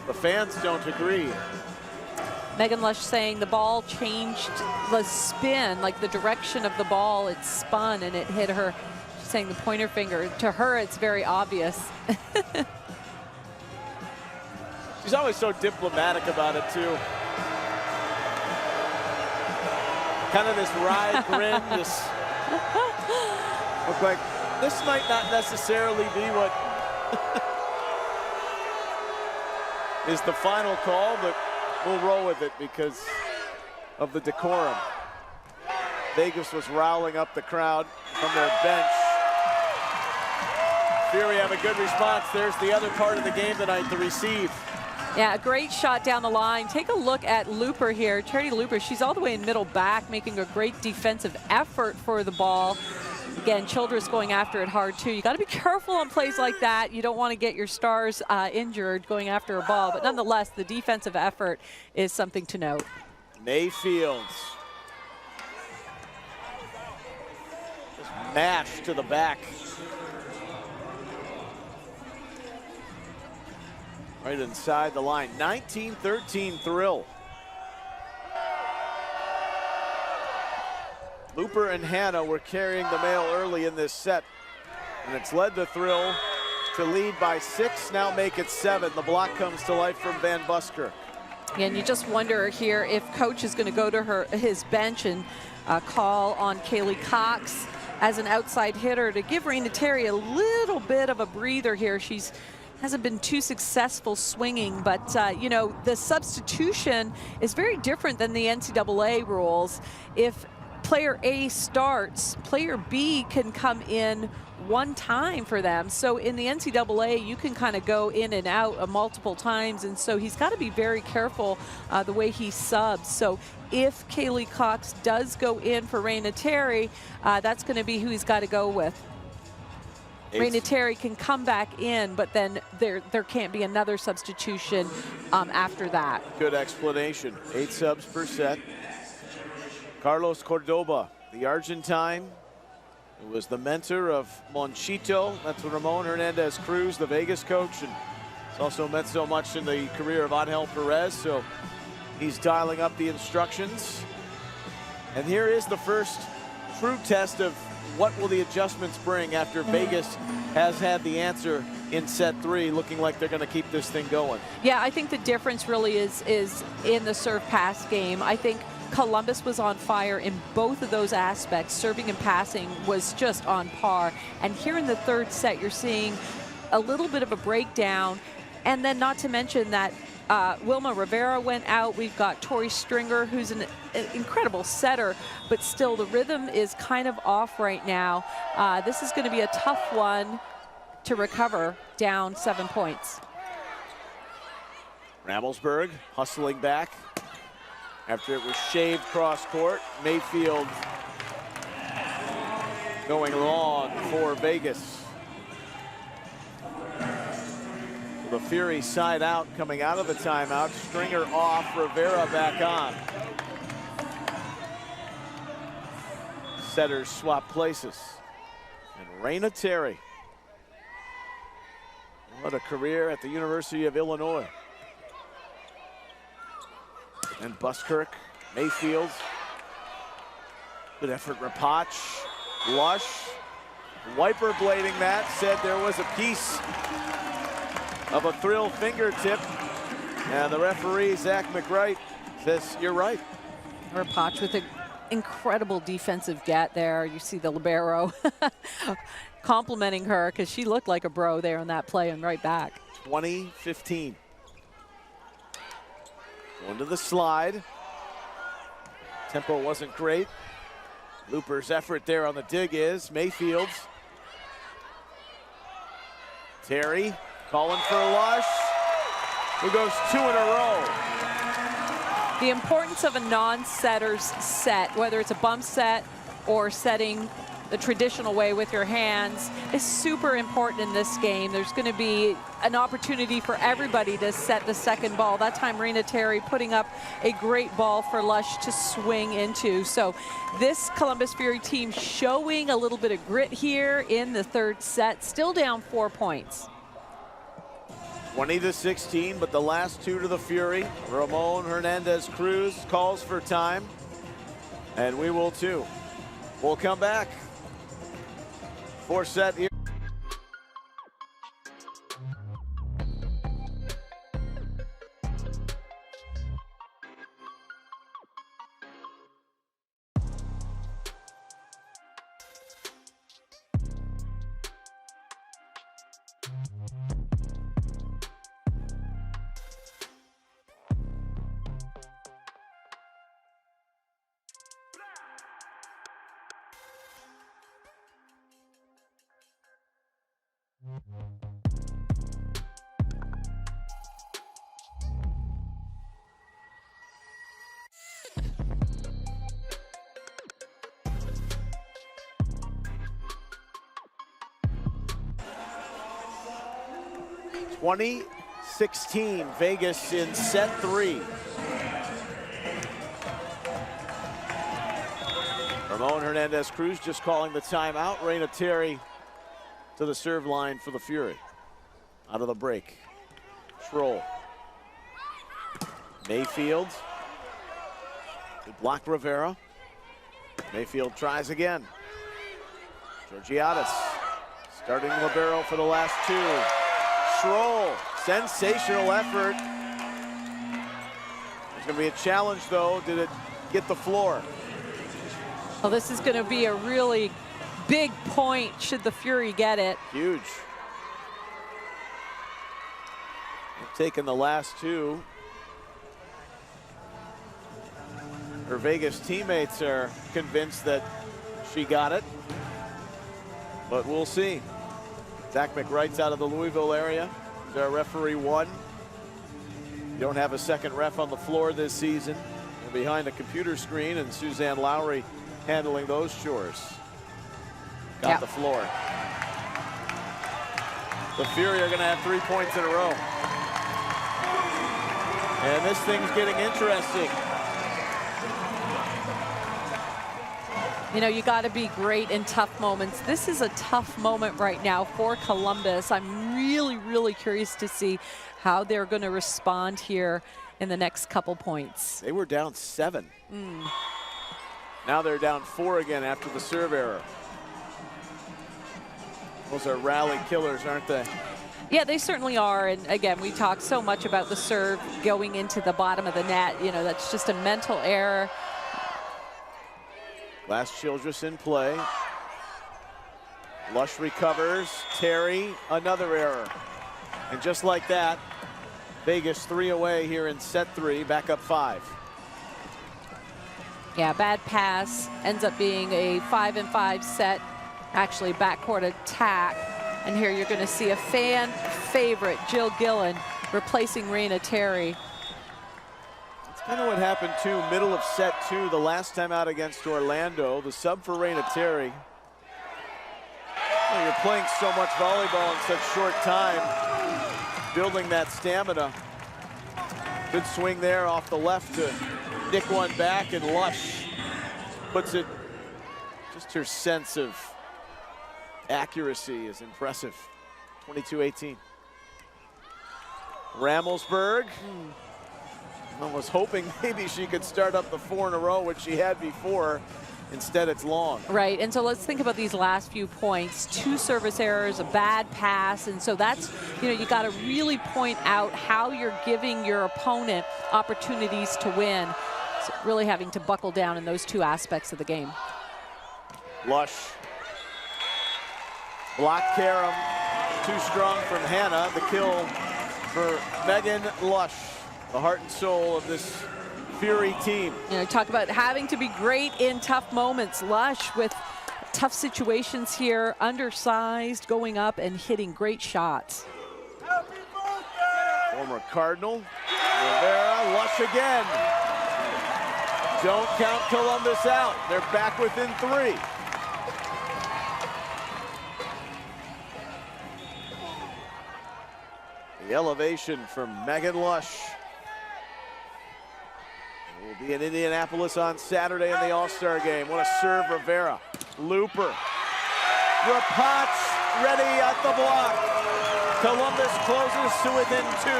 The fans don't agree. Megan Lush saying the ball changed the spin, like the direction of the ball, it spun and it hit her. She's saying the pointer finger. To her, it's very obvious. She's always so diplomatic about it, too. Kind of this wry grin, this look like this might not necessarily be what is the final call, but we'll roll with it because of the decorum. Vegas was riling up the crowd from their bench. Fury have a good response. There's the other part of the game tonight, the receive. Yeah, a great shot down the line. Take a look at Looper here. Charity Looper, she's all the way in middle back, making a great defensive effort for the ball. Again, Childress going after it hard, too. You got to be careful on plays like that. You don't want to get your stars injured going after a ball. But nonetheless, the defensive effort is something to note. Mayfield. Just mashed to the back. Right inside the line. 19-13 thrill. Looper and Hannah were carrying the mail early in this set. And it's led the thrill to lead by 6, now make it 7. The block comes to life from Van Buskirk. And you just wonder here if coach is going to go to his bench and call on Kaylee Cox as an outside hitter to give Raina Terry a little bit of a breather here. She's hasn't been too successful swinging, but you know, the substitution is very different than the NCAA rules. If player A starts, player B can come in one time for them. So in the NCAA, you can kind of go in and out multiple times, and so he's got to be very careful the way he subs. So if Kaylee Cox does go in for Raina Terry, that's going to be who he's got to go with. Raina Terry can come back in, but then there can't be another substitution after that. Good explanation. 8 subs per set. Carlos Cordoba, the Argentine, who was the mentor of Monchito. That's Ramon Hernandez Cruz, the Vegas coach, and he's also meant so much in the career of Angel Perez, so he's dialing up the instructions. And here is the first true test of what will the adjustments bring after Vegas has had the answer in set 3, looking like they're going to keep this thing going. Yeah, I think the difference really is in the serve pass game. I think Columbus was on fire in both of those aspects. Serving and passing was just on par. And here in the third set, you're seeing a little bit of a breakdown. And then not to mention that Wilma Rivera went out. We've got Tori Stringer, who's an incredible setter, but still the rhythm is kind of off right now. This is going to be a tough one to recover down 7 points. Ramelsberg hustling back after it was shaved cross court. Mayfield going long for Vegas. The Fury side out coming out of the timeout. Stringer off, Rivera back on. Setters swap places. And Raina Terry. What a career at the University of Illinois. And Buskirk, Mayfield. Good effort, Rapach. Lush. Wiper blading that, said there was a piece of a thrill fingertip. And the referee, Zach McWright, says, you're right. Rapach with an incredible defensive get there. You see the libero complimenting her because she looked like a bro there in that play and right back. 20-15. Going to the slide. Tempo wasn't great. Looper's effort there on the dig is Mayfield's. Terry calling for Lush, who goes 2 in a row. The importance of a non-setter's set, whether it's a bump set or setting the traditional way with your hands, is super important in this game. There's going to be an opportunity for everybody to set the second ball. That time, Raina Terry putting up a great ball for Lush to swing into. So this Columbus Fury team showing a little bit of grit here in the third set, still down 4 points. 20-16, but the last 2 to the Fury. Ramon Hernandez Cruz calls for time, and we will too. We'll come back. 4th set here. (2016) Vegas in set 3. Ramon Hernandez Cruz just calling the timeout. Raina Terry to the serve line for the Fury. Out of the break. Schroll. Mayfield. Good block Rivera. Mayfield tries again. Georgiadis starting libero for the last 2. Schroll, sensational effort. There's going to be a challenge though. Did it get the floor? Well, this is going to be a really big point should the Fury get it. Huge. Taking the last 2. Her Vegas teammates are convinced that she got it, but we'll see. Zach McWright's out of the Louisville area. He's our referee 1. You don't have a second ref on the floor this season. They're behind a computer screen, and Suzanne Lowry handling those chores. Got the floor. The Fury are going to have 3 points in a row. And this thing's getting interesting. You know, you got to be great in tough moments. This is a tough moment right now for Columbus. I'm really, really curious to see how they're going to respond here in the next couple points. They were down 7. Now they're down 4 again after the serve error. Those are rally killers, aren't they? Yeah, they certainly are. And again, we talk so much about the serve going into the bottom of the net. You know, that's just a mental error. Last Childress in play. Lush recovers. Terry, another error. And just like that, Vegas 3 away here in set 3, back up 5. Yeah, bad pass ends up being a 5-5 set, actually backcourt attack. And here you're going to see a fan favorite, Jill Gillen, replacing Raina Terry. That's kind of what happened too, middle of set 2, the last time out against Orlando. The sub for Raina Terry. Well, you're playing so much volleyball in such short time, building that stamina. Good swing there off the left to nick one back, and Lush puts it. Just her sense of accuracy is impressive. 22-18. Ramelsberg. I was hoping maybe she could start up the 4 in a row, which she had before. Instead, it's long. Right, and so let's think about these last few points. 2 service errors, a bad pass, and so that's, you know, you got to really point out how you're giving your opponent opportunities to win. So really having to buckle down in those 2 aspects of the game. Lush. Block Karam. Too strong from Hannah. The kill for Megan Lush, the heart and soul of this Fury team. You know, talk about having to be great in tough moments. Lush with tough situations here, undersized, going up and hitting great shots. Former Cardinal, Rivera, Lush again. Don't count Columbus out. They're back within 3. The elevation from Megan Lush. Will be in Indianapolis on Saturday in the All-Star game. What a serve, Rivera. Looper. Rapach ready at the block. Columbus closes to within 2.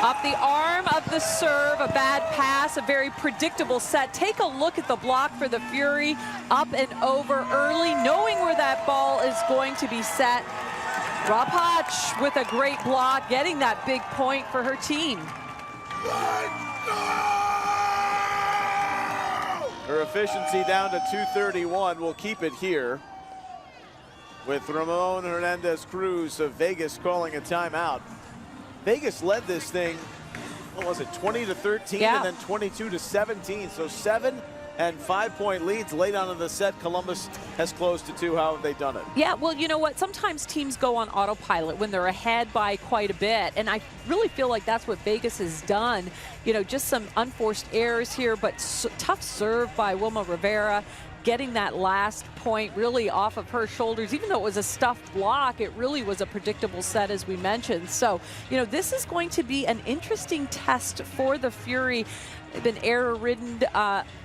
Up the arm of the serve, a bad pass, a very predictable set. Take a look at the block for the Fury. Up and over early, knowing where that ball is going to be set. Rapach with a great block, getting that big point for her team. Her efficiency down to 231. We'll keep it here with Ramon Hernandez-Cruz of Vegas calling a timeout. Vegas led this thing, what was it, 20-13 yeah. and then 22-17. So 7 and 5-point leads late on in the set. Columbus has closed to 2. How have they done it? Yeah, well, you know what? Sometimes teams go on autopilot when they're ahead by quite a bit. And I really feel like that's what Vegas has done. You know, just some unforced errors here, but tough serve by Wilma Rivera. Getting that last point really off of her shoulders. Even though it was a stuffed block, it really was a predictable set, as we mentioned. So, you know, this is going to be an interesting test for the Fury. They've been error-ridden,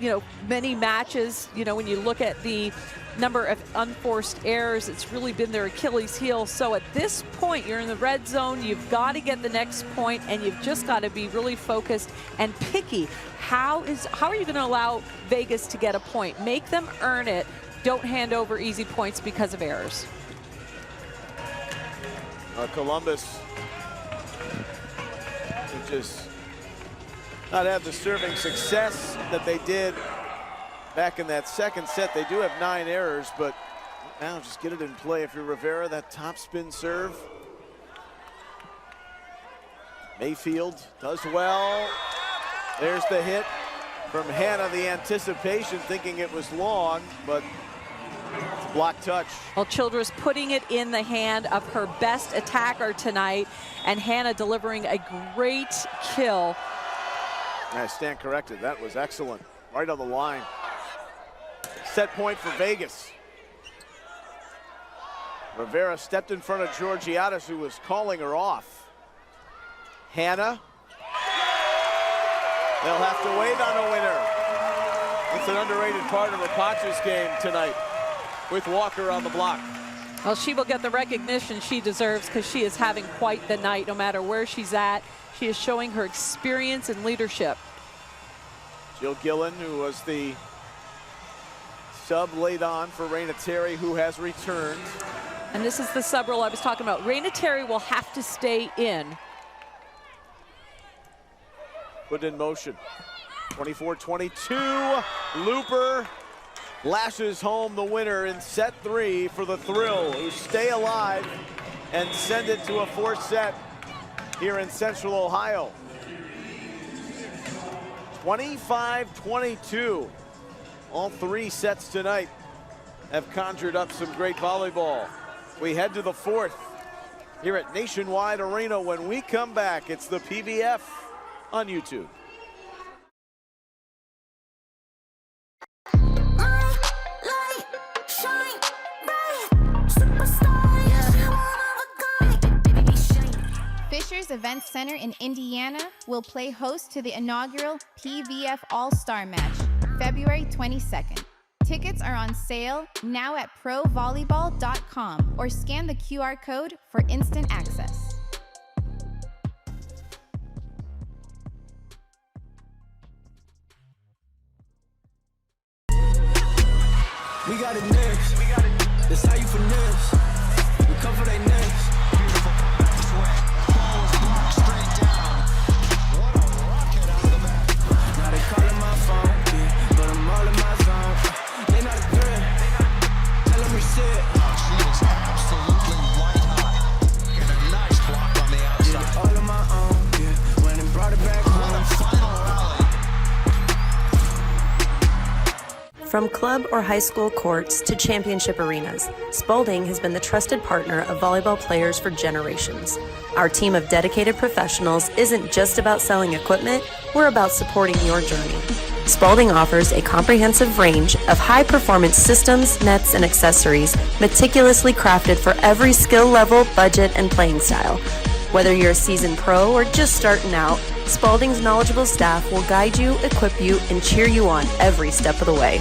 you know, many matches. You know, when you look at the number of unforced errors, it's really been their Achilles heel. So at this point, you're in the red zone. You've got to get the next point, and you've just got to be really focused and picky. How are you going to allow Vegas to get a point? Make them earn it. Don't hand over easy points because of errors. Columbus just not have the serving success that they did back in that second set. They do have 9 errors, but now just get it in play. If you're Rivera, that top spin serve. Mayfield does well. There's the hit from Hannah, the anticipation, thinking it was long, but it's a block touch. Well, Childress putting it in the hand of her best attacker tonight, and Hannah delivering a great kill. I stand corrected. That was excellent. Right on the line. Set point for Vegas. Rivera stepped in front of Georgiadis, who was calling her off. Hannah. They'll have to wait on a winner. It's an underrated part of Rapach's game tonight with Walker on the block. Well, she will get the recognition she deserves because she is having quite the night no matter where she's at. She is showing her experience and leadership. Jill Gillen, who was the sub laid on for Raina Terry, who has returned. And this is the sub role I was talking about. Raina Terry will have to stay in. Put in motion. 24-22. Looper lashes home the winner in set 3 for the Thrill, who stay alive and send it to a 4th set here in Central Ohio. 25-22. All 3 sets tonight have conjured up some great volleyball. We head to the 4th here at Nationwide Arena. When we come back, it's the PVF on YouTube. Fisher's Event Center in Indiana will play host to the inaugural PVF All-Star Match, February 22nd. Tickets are on sale now at provolleyball.com or scan the QR code for instant access. We got it next. That's how you finesse. We come for they next. Beautiful sweat. Balls blocked straight down. What a rocket out of the back. Now they calling my phone, yeah, but I'm all in my zone. They not a threat. Tell them reset. She is absolutely white hot. And a nice block on the outside. Yeah, all in my From club or high school courts to championship arenas, Spalding has been the trusted partner of volleyball players for generations. Our team of dedicated professionals isn't just about selling equipment, we're about supporting your journey. Spalding offers a comprehensive range of high-performance systems, nets, and accessories meticulously crafted for every skill level, budget, and playing style. Whether you're a seasoned pro or just starting out, Spalding's knowledgeable staff will guide you, equip you, and cheer you on every step of the way.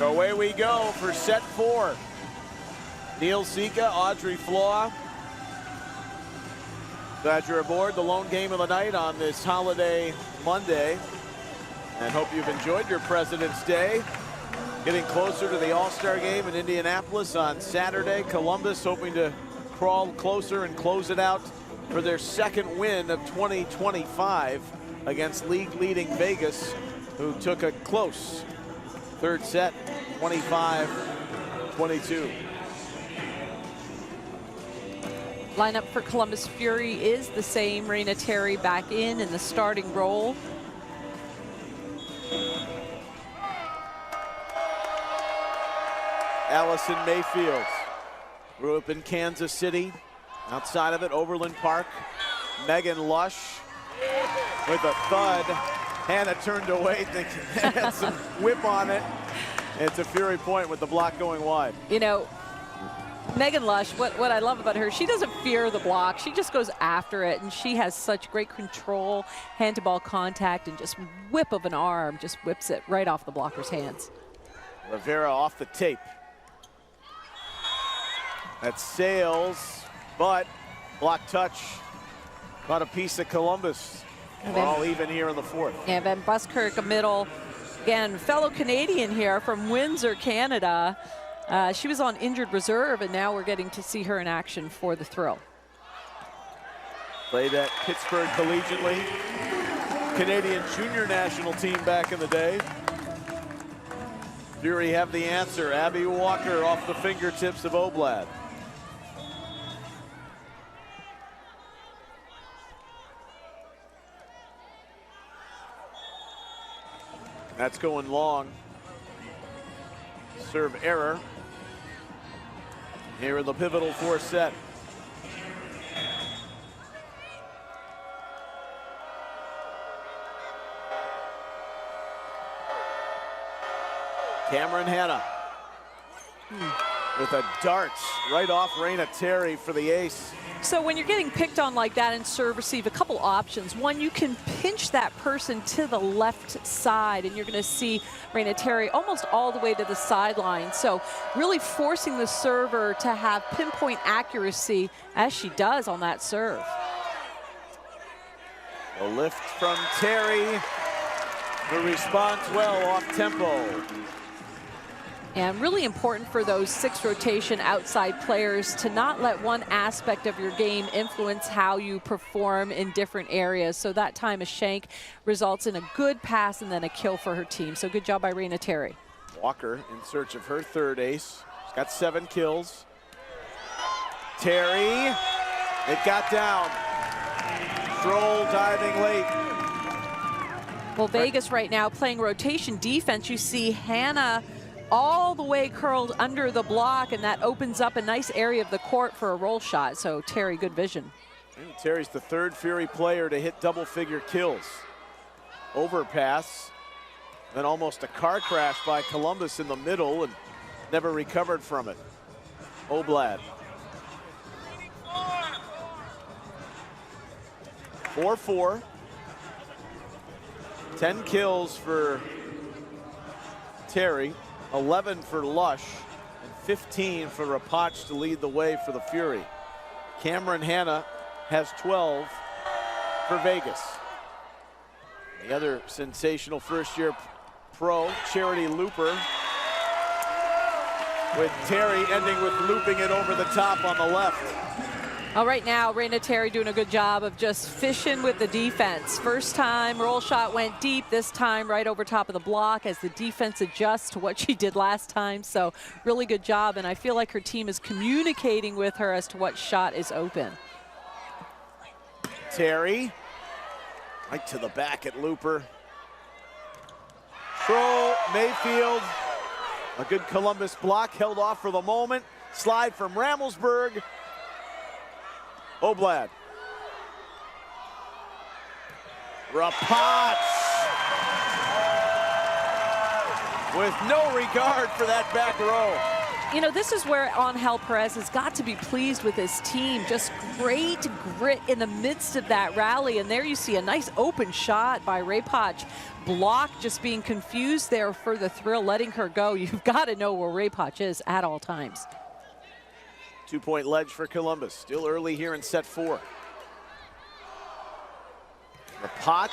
Away we go for set 4. Neil Sika, Audrey Flaw. Glad you're aboard. The lone game of the night on this holiday Monday. And hope you've enjoyed your President's Day. Getting closer to the All-Star game in Indianapolis on Saturday. Columbus hoping to crawl closer and close it out for their second win of 2025 against league-leading Vegas, who took a close third set, 25-22. Lineup for Columbus Fury is the same. Raina Terry back in the starting role. Allison Mayfield grew up in Kansas City. Outside of it, Overland Park. Megan Lush with a thud. Hannah turned away thinking it had some whip on it. It's a Fury point with the block going wide. You know, Megan Lush, what I love about her, she doesn't fear the block. She just goes after it, and she has such great control, hand-to-ball contact, and just whip of an arm, just whips it right off the blocker's hands. Rivera off the tape. That sails, but block touch got a piece of Columbus. We're all even here in the fourth. Yeah, Van Buskirk, a middle. Again, fellow Canadian here from Windsor, Canada. She was on injured reserve, and now we're getting to see her in action for the throw. Played at Pittsburgh collegiately. Canadian junior national team back in the day. Fury have the answer. Abby Walker off the fingertips of Oblad. That's going long. Serve error. Here in the pivotal fourth set. Cameron Hanna with a dart right off Raina Terry for the ace. So when you're getting picked on like that in serve receive, a couple options. One, you can pinch that person to the left side, and you're going to see Raina Terry almost all the way to the sideline. So really forcing the server to have pinpoint accuracy as she does on that serve. A lift from Terry, who responds well off tempo. And really important for those 6 rotation outside players to not let one aspect of your game influence how you perform in different areas. So that time a shank results in a good pass and then a kill for her team. So good job by Raina Terry. Walker in search of her third ace. She's got 7 kills. Terry, it got down. Stroll diving late. Well, Vegas right now playing rotation defense. You see Hannah all the way curled under the block, and that opens up a nice area of the court for a roll shot. So Terry, good vision. And Terry's the third Fury player to hit double-figure kills. Overpass, then almost a car crash by Columbus in the middle and never recovered from it. Oblad. 4-4. 10 kills for Terry, 11 for Lush, and 15 for Rapach to lead the way for the Fury. Cameron Hanna has 12 for Vegas. The other sensational first-year pro, Charity Looper, with Terry ending with looping it over the top on the left. Right now, Raina Terry doing a good job of just fishing with the defense. First time, roll shot went deep. This time, right over top of the block as the defense adjusts to what she did last time. So really good job, and I feel like her team is communicating with her as to what shot is open. Terry, right to the back at Looper. Troll, Mayfield, a good Columbus block, held off for the moment. Slide from Ramelsburg. Oblad. Rapach with no regard for that back row. You know, this is where Angel Perez has got to be pleased with his team. Just great grit in the midst of that rally. And there you see a nice open shot by Rapach. Block just being confused there for the thrill, letting her go. You've got to know where Rapach is at all times. 2-point ledge for Columbus. Still early here in set 4. Rapach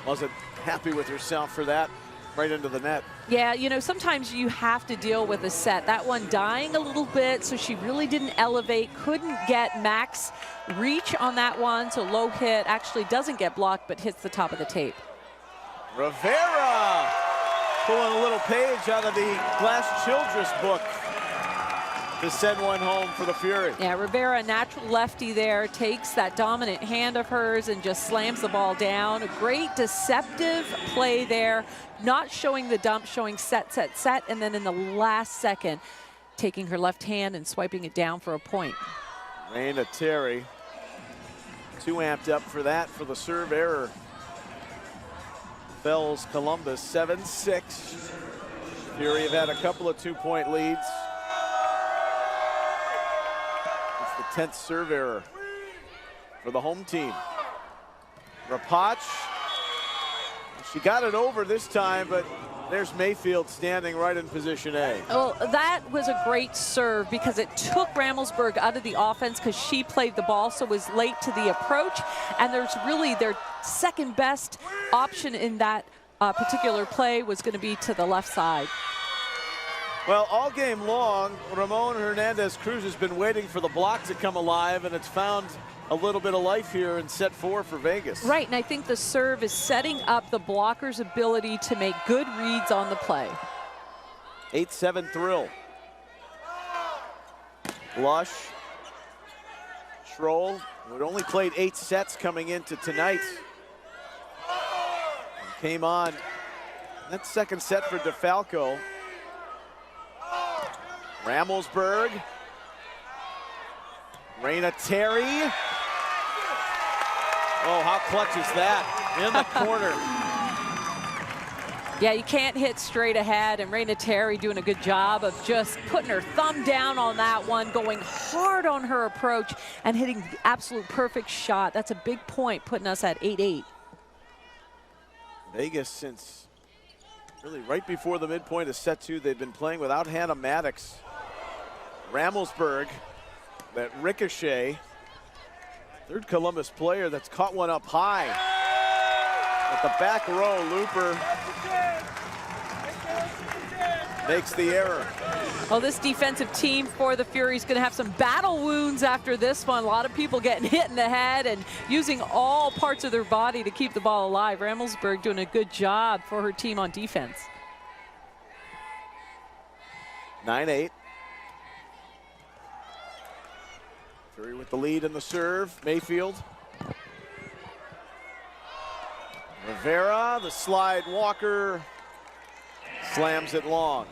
wasn't happy with herself for that. Right into the net. Yeah, you know, sometimes you have to deal with a set. That one dying a little bit, so she really didn't elevate, couldn't get max reach on that one, so low hit, actually doesn't get blocked, but hits the top of the tape. Rivera pulling a little page out of the Glass Childress book to send one home for the Fury. Yeah, Rivera, natural lefty there, takes that dominant hand of hers and just slams the ball down. A great deceptive play there, not showing the dump, showing set, set, set, and then in the last second, taking her left hand and swiping it down for a point. Raina Terry, too amped up for that, for the serve error. Fells Columbus 7-6. Fury have had a couple of 2-point leads. 10th serve error for the home team. Rapach, she got it over this time, but there's Mayfield standing right in position A. Well, that was a great serve because it took Ramelsburg out of the offense because she played the ball, so was late to the approach. And there's really their second best option in that particular play was going to be to the left side. Well, all game long, Ramon Hernandez-Cruz has been waiting for the block to come alive, and it's found a little bit of life here in set 4 for Vegas. Right, and I think the serve is setting up the blocker's ability to make good reads on the play. 8-7 thrill. Lush. Schroll, who had only played 8 sets coming into tonight, came on. That second set for DeFalco. Ramelsburg. Raina Terry. Oh, how clutch is that? In the corner. Yeah, you can't hit straight ahead, and Raina Terry doing a good job of just putting her thumb down on that one, going hard on her approach, and hitting the absolute perfect shot. That's a big point, putting us at 8-8. Vegas, since really right before the midpoint of set 2, they've been playing without Hannah Maddox. Ramelsburg, that ricochet, third Columbus player that's caught one up high. At the back row, Looper makes the error. Well, this defensive team for the Fury is going to have some battle wounds after this one. A lot of people getting hit in the head and using all parts of their body to keep the ball alive. Ramelsburg doing a good job for her team on defense. 9-8. Fury with the lead in the serve. Mayfield. Rivera, the slide Walker. slams it long.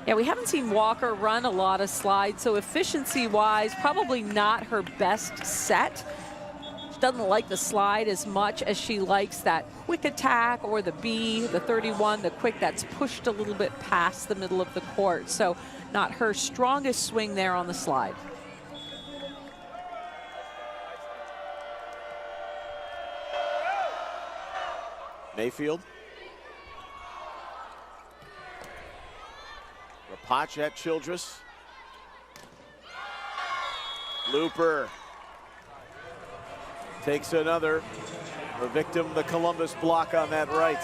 Yeah, we haven't seen Walker run a lot of slides, so efficiency-wise, probably not her best set. She doesn't like the slide as much as she likes that quick attack or the B, the 31, the quick that's pushed a little bit past the middle of the court. So not her strongest swing there on the slide. Mayfield. Rapach at Childress. Looper takes another. The victim, the Columbus block on that right.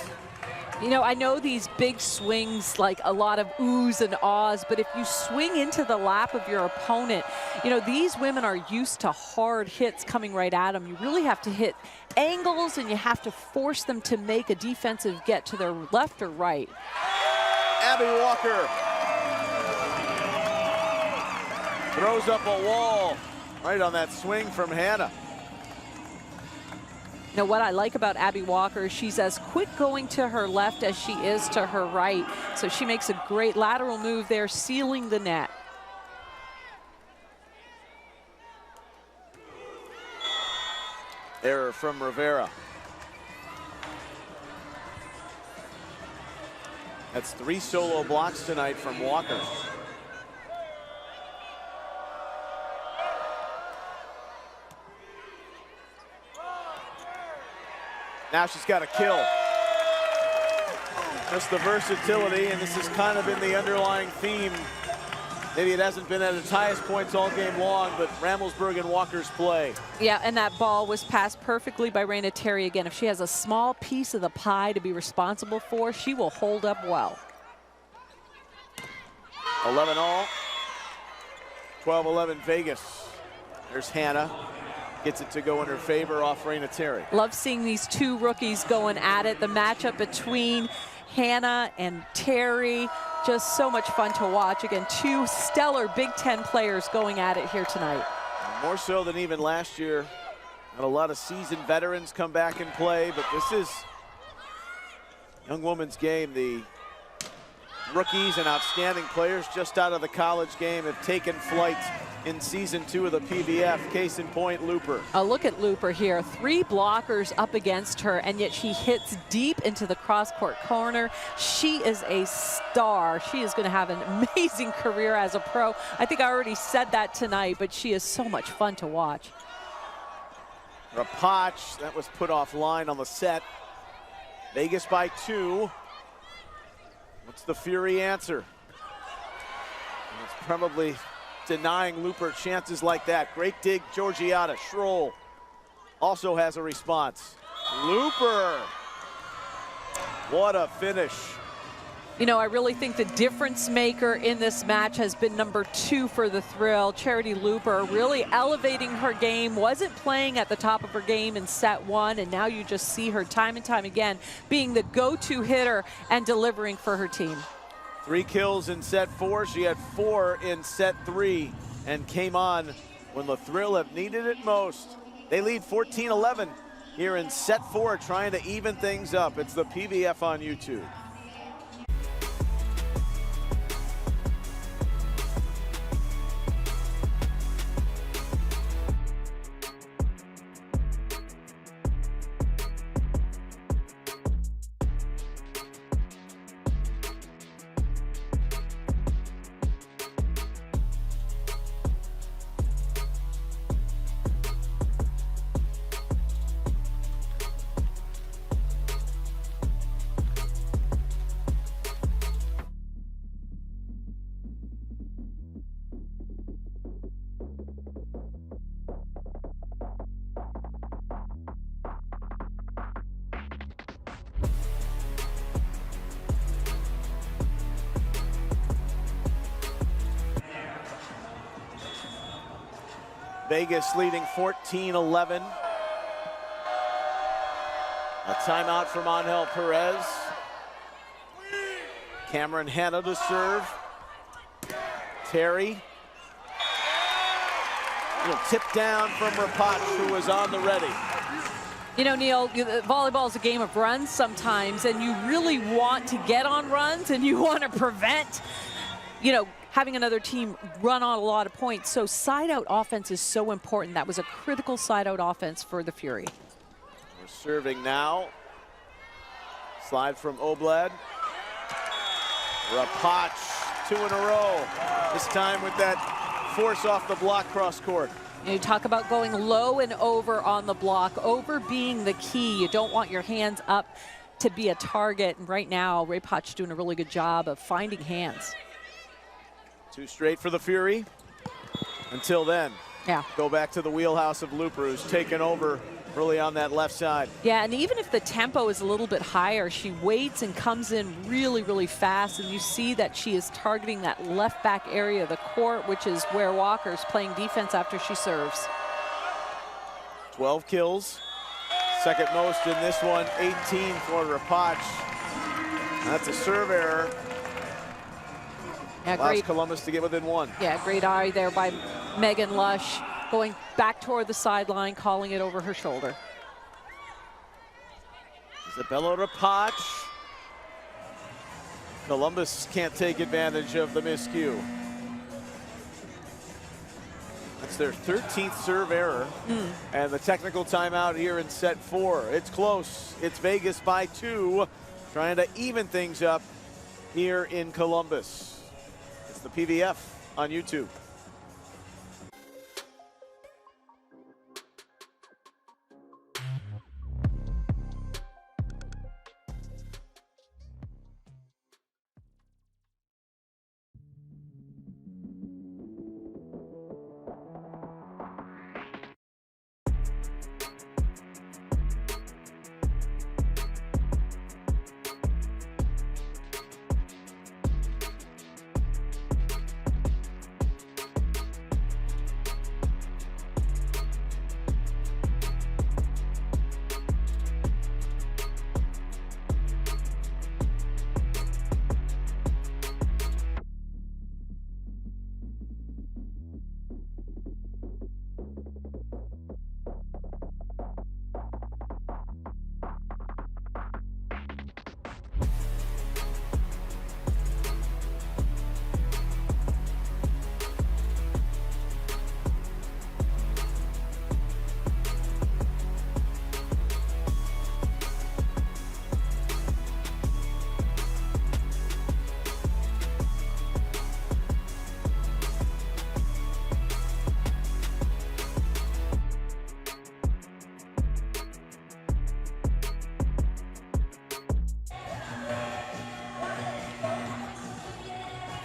You know, I know these big swings, like a lot of oohs and ahs, but if you swing into the lap of your opponent, you know, these women are used to hard hits coming right at them. You really have to hit angles, and you have to force them to make a defensive get to their left or right. Abby Walker throws up a wall right on that swing from Hannah. You know, what I like about Abby Walker, she's as quick going to her left as she is to her right. So she makes a great lateral move there, sealing the net. Error from Rivera. That's 3 solo blocks tonight from Walker. Now she's got a kill. Just the versatility, and this has kind of been the underlying theme. Maybe it hasn't been at its highest points all game long, but Ramelsburg and Walker's play. Yeah, and that ball was passed perfectly by Raina Terry. Again, if she has a small piece of the pie to be responsible for, she will hold up well. 11 all. 12-11 Vegas. There's Hannah. Gets it to go in her favor off Raina Terry. Love seeing these two rookies going at it. The matchup between Hannah and Terry, just so much fun to watch. Again, 2 stellar Big Ten players going at it here tonight. More so than even last year. Had a lot of seasoned veterans come back and play, but this is young woman's game. The rookies and outstanding players just out of the college game have taken flight in season 2 of the PVF. Case in point, Looper. Look at Looper here. 3 blockers up against her, and yet she hits deep into the cross-court corner. She is a star. She is going to have an amazing career as a pro. I think I already said that tonight, but she is so much fun to watch. Rapach, that was put offline on the set. Vegas by 2. What's the Fury answer? And it's probably denying Looper chances like that. Great dig, Georgiata. Schroll also has a response. Looper, what a finish. You know, I really think the difference maker in this match has been number 2 for the Thrill, Charity Looper, really elevating her game. Wasn't playing at the top of her game in set 1, and now you just see her time and time again being the go-to hitter and delivering for her team. 3 kills in set 4. She had 4 in set 3 and came on when the Thrill have needed it most. They lead 14-11 here in set 4, trying to even things up. It's the PVF on YouTube. Vegas leading 14-11. A timeout from Angel Perez. Cameron Hanna to serve. Terry. Little tip down from Rapach, who was on the ready. You know, Neil, volleyball is a game of runs sometimes, and you really want to get on runs, and you want to prevent, you know, having another team run on a lot of points. So side-out offense is so important. That was a critical side-out offense for the Fury. We're serving now. Slide from Oblad. Rapach, 2 in a row. This time with that force off the block cross court. You talk about going low and over on the block, over being the key. You don't want your hands up to be a target. And right now, Rapach doing a really good job of finding hands. 2 straight for the Fury. Until then, go back to the wheelhouse of Looper, who's taken over really on that left side. Yeah, and even if the tempo is a little bit higher, she waits and comes in really, really fast. And you see that she is targeting that left back area of the court, which is where Walker's playing defense after she serves. 12 kills. Second most in this one, 18 for Rapach. That's a serve error. Yeah, Allows Columbus to get within 1. Yeah, great eye there by Megan Lush, going back toward the sideline, calling it over her shoulder. Isabella Rapach. Columbus can't take advantage of the miscue. That's their 13th serve error. And the technical timeout here in set 4. It's close. It's Vegas by 2, trying to even things up here in Columbus. It's the PVF on YouTube.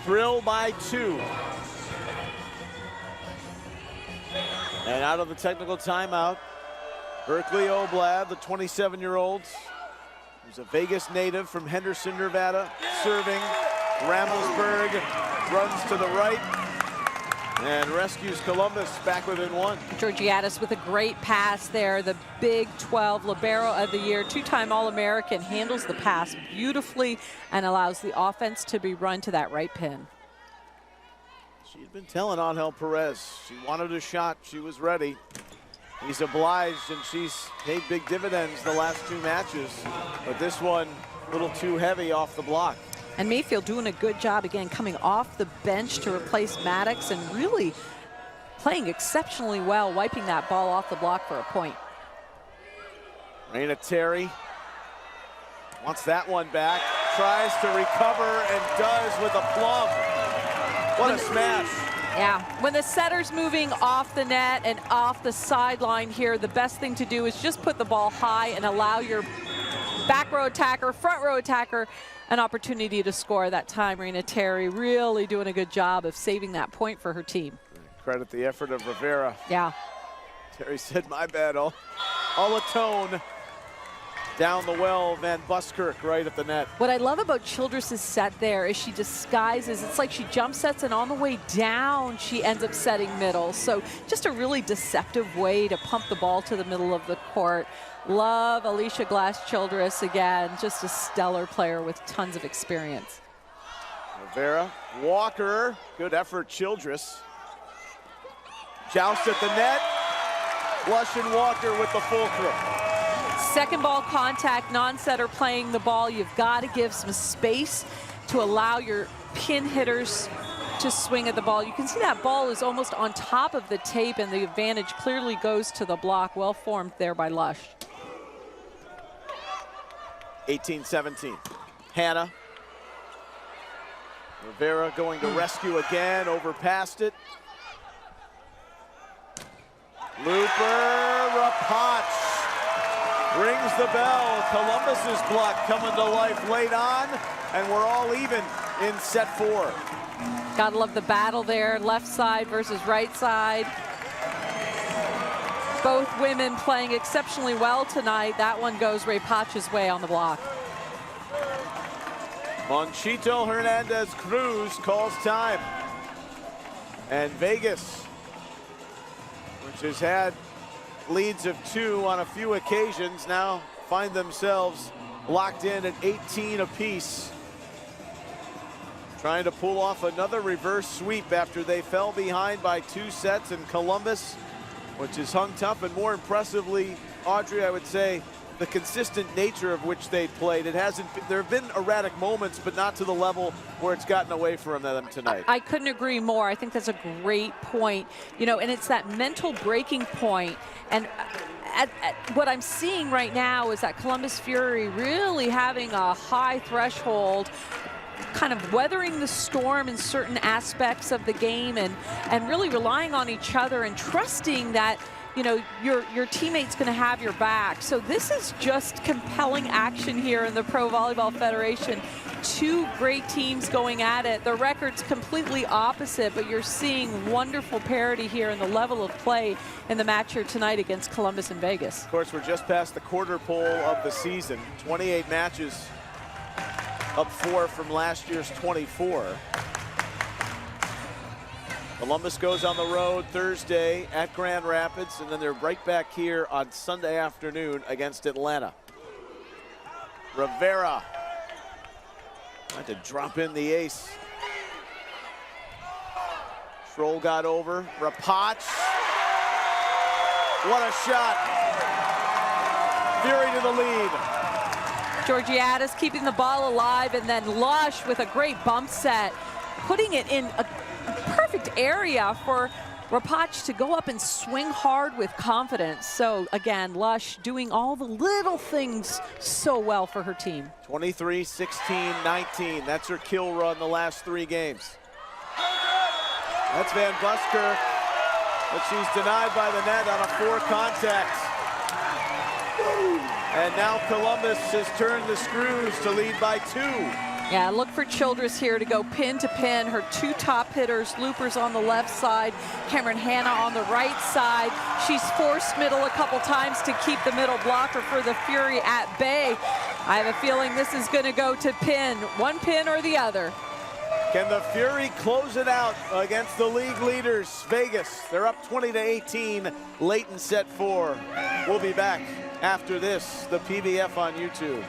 Thrill by 2. And out of the technical timeout, Berkeley Oblad, the 27-year-old, who's a Vegas native from Henderson, Nevada, serving. Ramblesburg runs to the right and rescues Columbus back within 1. Georgiadis with a great pass there. The Big 12 Libero of the Year, 2-time All-American, handles the pass beautifully and allows the offense to be run to that right pin. She'd been telling Angel Perez she wanted a shot, she was ready. He's obliged, and she's paid big dividends the last 2 matches, but this one a little too heavy off the block. And Mayfield doing a good job, again, coming off the bench to replace Maddox and really playing exceptionally well, wiping that ball off the block for a point. Raina Terry wants that one back, tries to recover and does with a plum. What a smash. Yeah, when the setter's moving off the net and off the sideline here, the best thing to do is just put the ball high and allow your back row attacker, front row attacker, an opportunity to score. That time, Raina Terry really doing a good job of saving that point for her team. Credit the effort of Rivera. Yeah. Terry said, my bad, I'll atone. Down the well, Van Buskirk right at the net. What I love about Childress's set there is she disguises, it's like she jump sets and on the way down, she ends up setting middle. So just a really deceptive way to pump the ball to the middle of the court. Love Alicia Glass-Childress again, just a stellar player with tons of experience. Rivera, Walker, good effort, Childress. Joust at the net, Lush and Walker with the fulcrum. Second ball contact, non-setter playing the ball. You've got to give some space to allow your pin hitters to swing at the ball. You can see that ball is almost on top of the tape, and the advantage clearly goes to the block. Well formed there by Lush. 18-17. Hannah. Rivera going to rescue again, overpassed it. Looper, Rapach rings the bell. Columbus's block coming to life late on, and we're all even in set 4. Gotta love the battle there, left side versus right side. Both women playing exceptionally well tonight. That one goes Rapach's way on the block. Monchito Hernandez Cruz calls time. And Vegas, which has had leads of 2 on a few occasions, now find themselves locked in at 18 apiece. Trying to pull off another reverse sweep after they fell behind by 2 sets, and Columbus, which is hung tough, and more impressively, Audrey, I would say, the consistent nature of which they played. It hasn't, there have been erratic moments, but not to the level where it's gotten away from them tonight. I couldn't agree more. I think that's a great point. You know, and it's that mental breaking point. And what I'm seeing right now is that Columbus Fury really having a high threshold, kind of weathering the storm in certain aspects of the game, and really relying on each other and trusting that, you know, your teammate's going to have your back. So this is just compelling action here in the Pro Volleyball Federation. 2 great teams going at it. The record's completely opposite, but you're seeing wonderful parity here in the level of play in the match here tonight against Columbus and Vegas. Of course, we're just past the quarter pole of the season. 28 matches, up 4 from last year's 24. Columbus goes on the road Thursday at Grand Rapids, and then they're right back here on Sunday afternoon against Atlanta. Rivera tried to drop in the ace. Schroll got over. Rapach. What a shot. Fury to the lead. Georgiadis keeping the ball alive, and then Lush with a great bump set, putting it in a perfect area for Rapach to go up and swing hard with confidence. So again, Lush doing all the little things so well for her team. 23, 16, 19. That's her kill run the last 3 games. That's Van Buskirk, but she's denied by the net on a 4 contact. And now Columbus has turned the screws to lead by 2. Yeah, look for Childress here to go pin to pin. Her 2 top hitters, Loopers on the left side, Cameron Hanna on the right side. She's forced middle a couple times to keep the middle blocker for the Fury at bay. I have a feeling this is going to go to pin, one pin or the other. Can the Fury close it out against the league leaders, Vegas? They're up 20-18 late in set 4. We'll be back after this, the PVF on YouTube.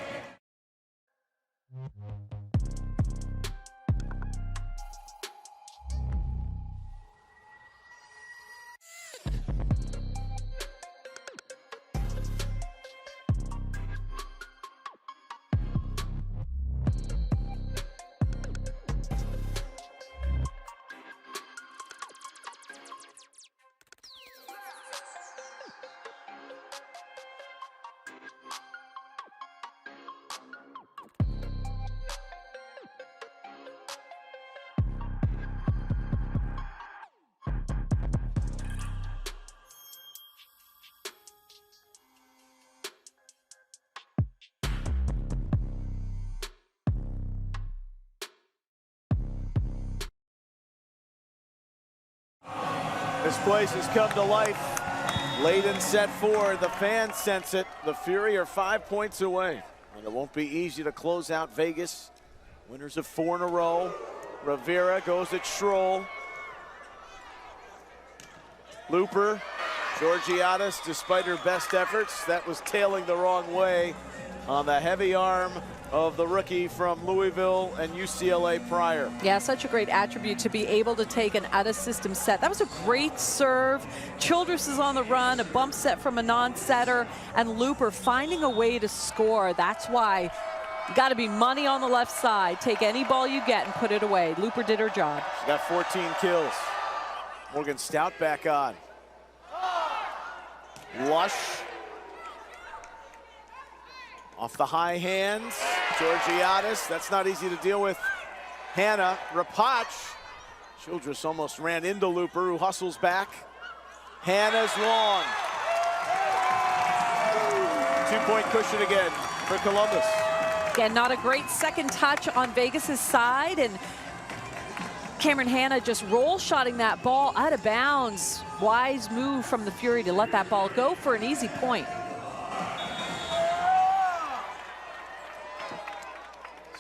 This place has come to life late in set 4. The fans sense it. The Fury are 5 points away, and it won't be easy to close out Vegas. Winners of 4 in a row. Rivera goes at Schroll. Looper. Georgiadis, despite her best efforts, that was tailing the wrong way on the heavy arm of the rookie from Louisville and UCLA prior. Yeah, such a great attribute to be able to take an out-of-system set. That was a great serve. Childress is on the run, a bump set from a non-setter, and Looper finding a way to score. That's why you got to be money on the left side. Take any ball you get and put it away. Looper did her job. She got 14 kills. Morgan Stout back on. Lush. Off the high hands, Georgiadis, that's not easy to deal with. Hannah, Rapach. Childress almost ran into Looper, who hustles back. Hannah's long. 2-point cushion again for Columbus. Again, not a great second touch on Vegas's side, and Cameron Hannah just roll-shotting that ball out of bounds. Wise move from the Fury to let that ball go for an easy point.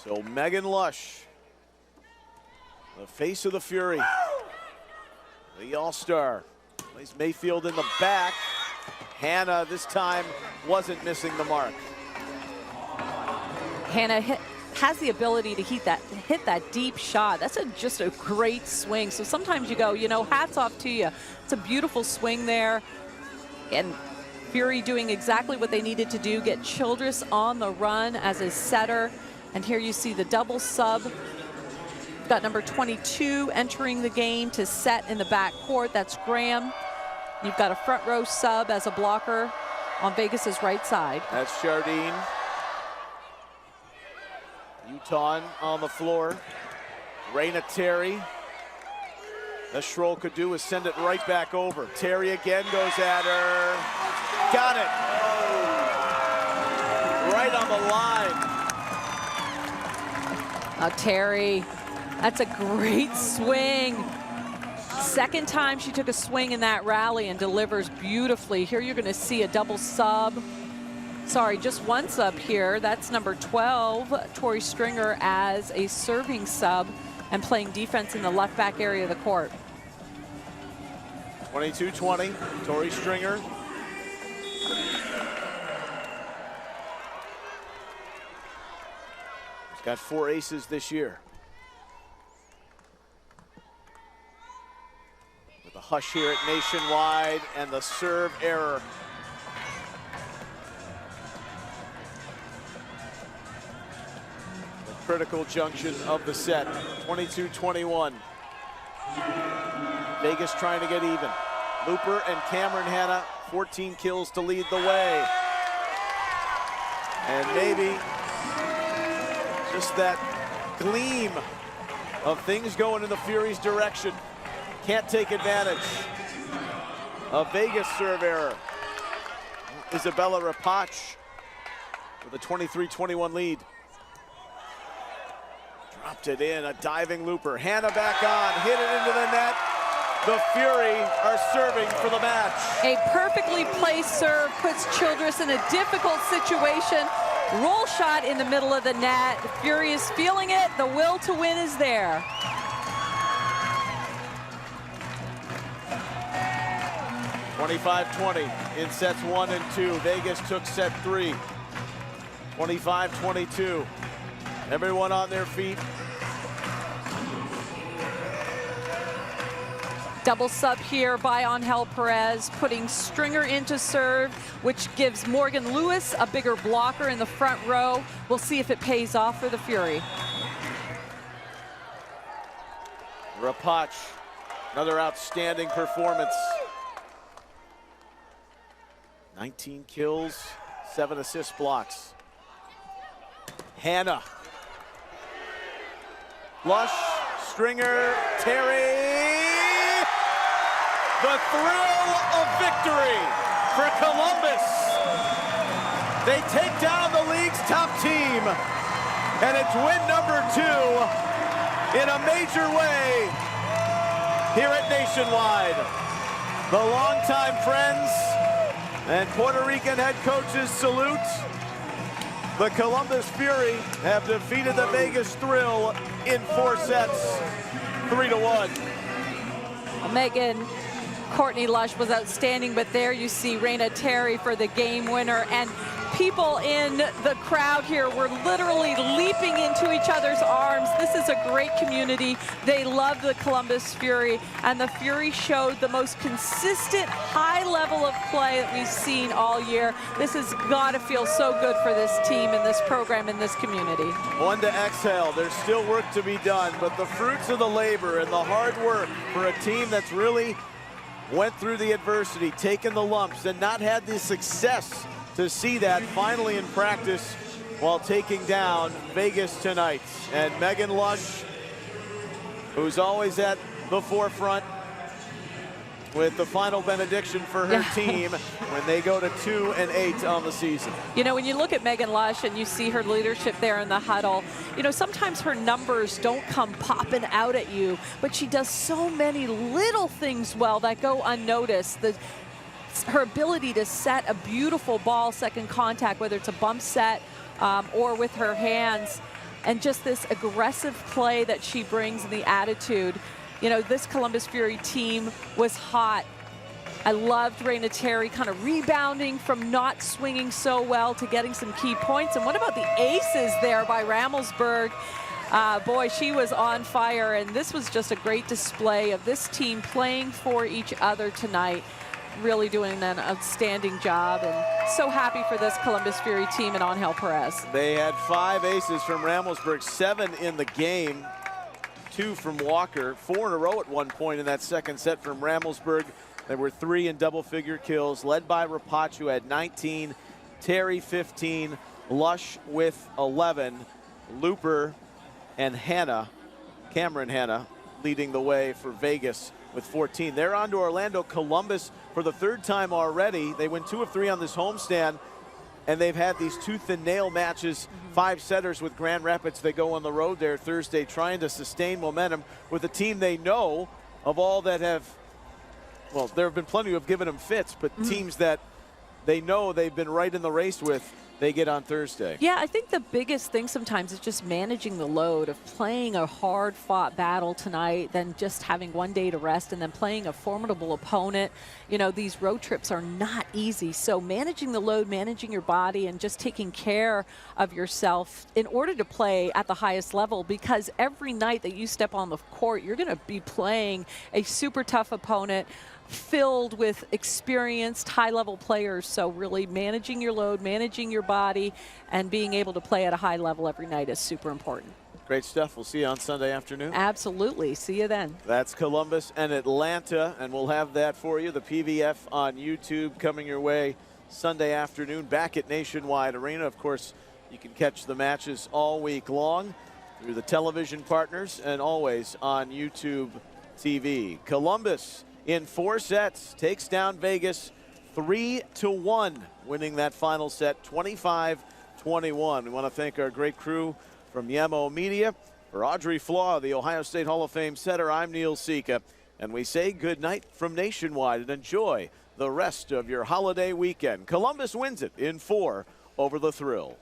So Megan Lush, the face of the Fury, the All-Star, plays Mayfield in the back. Hannah this time wasn't missing the mark. Hannah has the ability to hit that deep shot. That's just a great swing. So sometimes you go, you know, hats off to you. It's a beautiful swing there. And Fury doing exactly what they needed to do, get Childress on the run as a setter. And here you see the double sub. Got number 22 entering the game to set in the back court. That's Graham. You've got a front row sub as a blocker on Vegas's right side. That's Jardine. Utah on the floor. Raina Terry. Best Schroll could do is send it right back over. Terry again goes at her. Got it. Right on the line. Terry, that's a great swing. Second time she took a swing in that rally and delivers beautifully. Here you're going to see a double sub. Sorry, just one sub here. That's number 12, Tori Stringer, as a serving sub and playing defense in the left back area of the court. 22-20, Tori Stringer. She's got 4 aces this year. With a hush here at Nationwide and the serve error. The critical junction of the set, 22-21. Vegas trying to get even. Looper and Cameron Hannah, 14 kills to lead the way. And maybe just that gleam of things going in the Fury's direction. Can't take advantage of Vegas serve error. Isabella Rapach with a 23-21 lead. Dropped it in, a diving Looper. Hannah back on, hit it into the net. The Fury are serving for the match. A perfectly placed serve puts Childress in a difficult situation. Roll shot in the middle of the net. The Fury is feeling it. The will to win is there. (25-20) in sets 1 and 2. Vegas took set 3. 25-22. Everyone on their feet. Double sub here by Angel Perez, putting Stringer into serve, which gives Morgan Lewis a bigger blocker in the front row. We'll see if it pays off for the Fury. Rapach, another outstanding performance. 19 kills, 7 assist blocks. Hannah. Lush, Stringer, Terry. The thrill of victory for Columbus. They take down the league's top team, and it's win number 2 in a major way here at Nationwide. The longtime friends and Puerto Rican head coaches salute. The Columbus Fury have defeated the Vegas Thrill in 4 sets, 3-1. Megan Courtney Lush was outstanding, but there you see Raina Terry for the game winner. And people in the crowd here were literally leaping into each other's arms. This is a great community. They love the Columbus Fury, and the Fury showed the most consistent high level of play that we've seen all year. This has got to feel so good for this team and this program and this community. One to exhale. There's still work to be done, but the fruits of the labor and the hard work for a team that's really went through the adversity, taken the lumps, and not had the success to see that finally in practice while taking down Vegas tonight. And Megan Lush, who's always at the forefront with the final benediction for her team when they go to 2-8 on the season. You know, when you look at Megan Lush and you see her leadership there in the huddle, you know, sometimes her numbers don't come popping out at you, but she does so many little things well that go unnoticed. Her ability to set a beautiful ball second contact, whether it's a bump set or with her hands, and just this aggressive play that she brings and the attitude. You know, this Columbus Fury team was hot. I loved Raina Terry kind of rebounding from not swinging so well to getting some key points. And what about the aces there by Ramelsburg? Boy, she was on fire, and this was just a great display of this team playing for each other tonight. Really doing an outstanding job, and so happy for this Columbus Fury team and Angel Perez. They had 5 aces from Ramelsburg, 7 in the game. 2 from Walker, 4 in a row at one point in that second set from Ramelsburg. There were 3 in double-figure kills, led by Rapace, who had 19, Terry 15, Lush with 11, Looper and Cameron Hanna, leading the way for Vegas with 14. They're on to Orlando. Columbus for the 3rd time already. They win 2 of 3 on this homestand, and they've had these tooth-and-nail matches, 5-setters with Grand Rapids. They go on the road there Thursday, trying to sustain momentum with a team they know of all that have, well, there have been plenty who have given them fits, but teams that they know they've been right in the race with, they get on Thursday. Yeah, I think the biggest thing sometimes is just managing the load of playing a hard-fought battle tonight, then just having one day to rest, and then playing a formidable opponent. You know, these road trips are not easy. So managing the load, managing your body, and just taking care of yourself in order to play at the highest level, because every night that you step on the court, you're going to be playing a super tough opponent filled with experienced high-level players. So really managing your load, managing your body, and being able to play at a high level every night is super important. Great stuff. We'll see you on Sunday afternoon. Absolutely. See you then. That's Columbus and Atlanta, and we'll have that for you. The PVF on YouTube coming your way Sunday afternoon back at Nationwide Arena. Of course, you can catch the matches all week long through the television partners and always on YouTube TV. Columbus in 4 sets takes down Vegas 3-1, winning that final set 25-21. We want to thank our great crew from Yamo Media. For Audrey Flaw, the Ohio State Hall of Fame setter, I'm Neil Sika, and we say good night from Nationwide and enjoy the rest of your holiday weekend. Columbus wins it in 4 over the Thrill.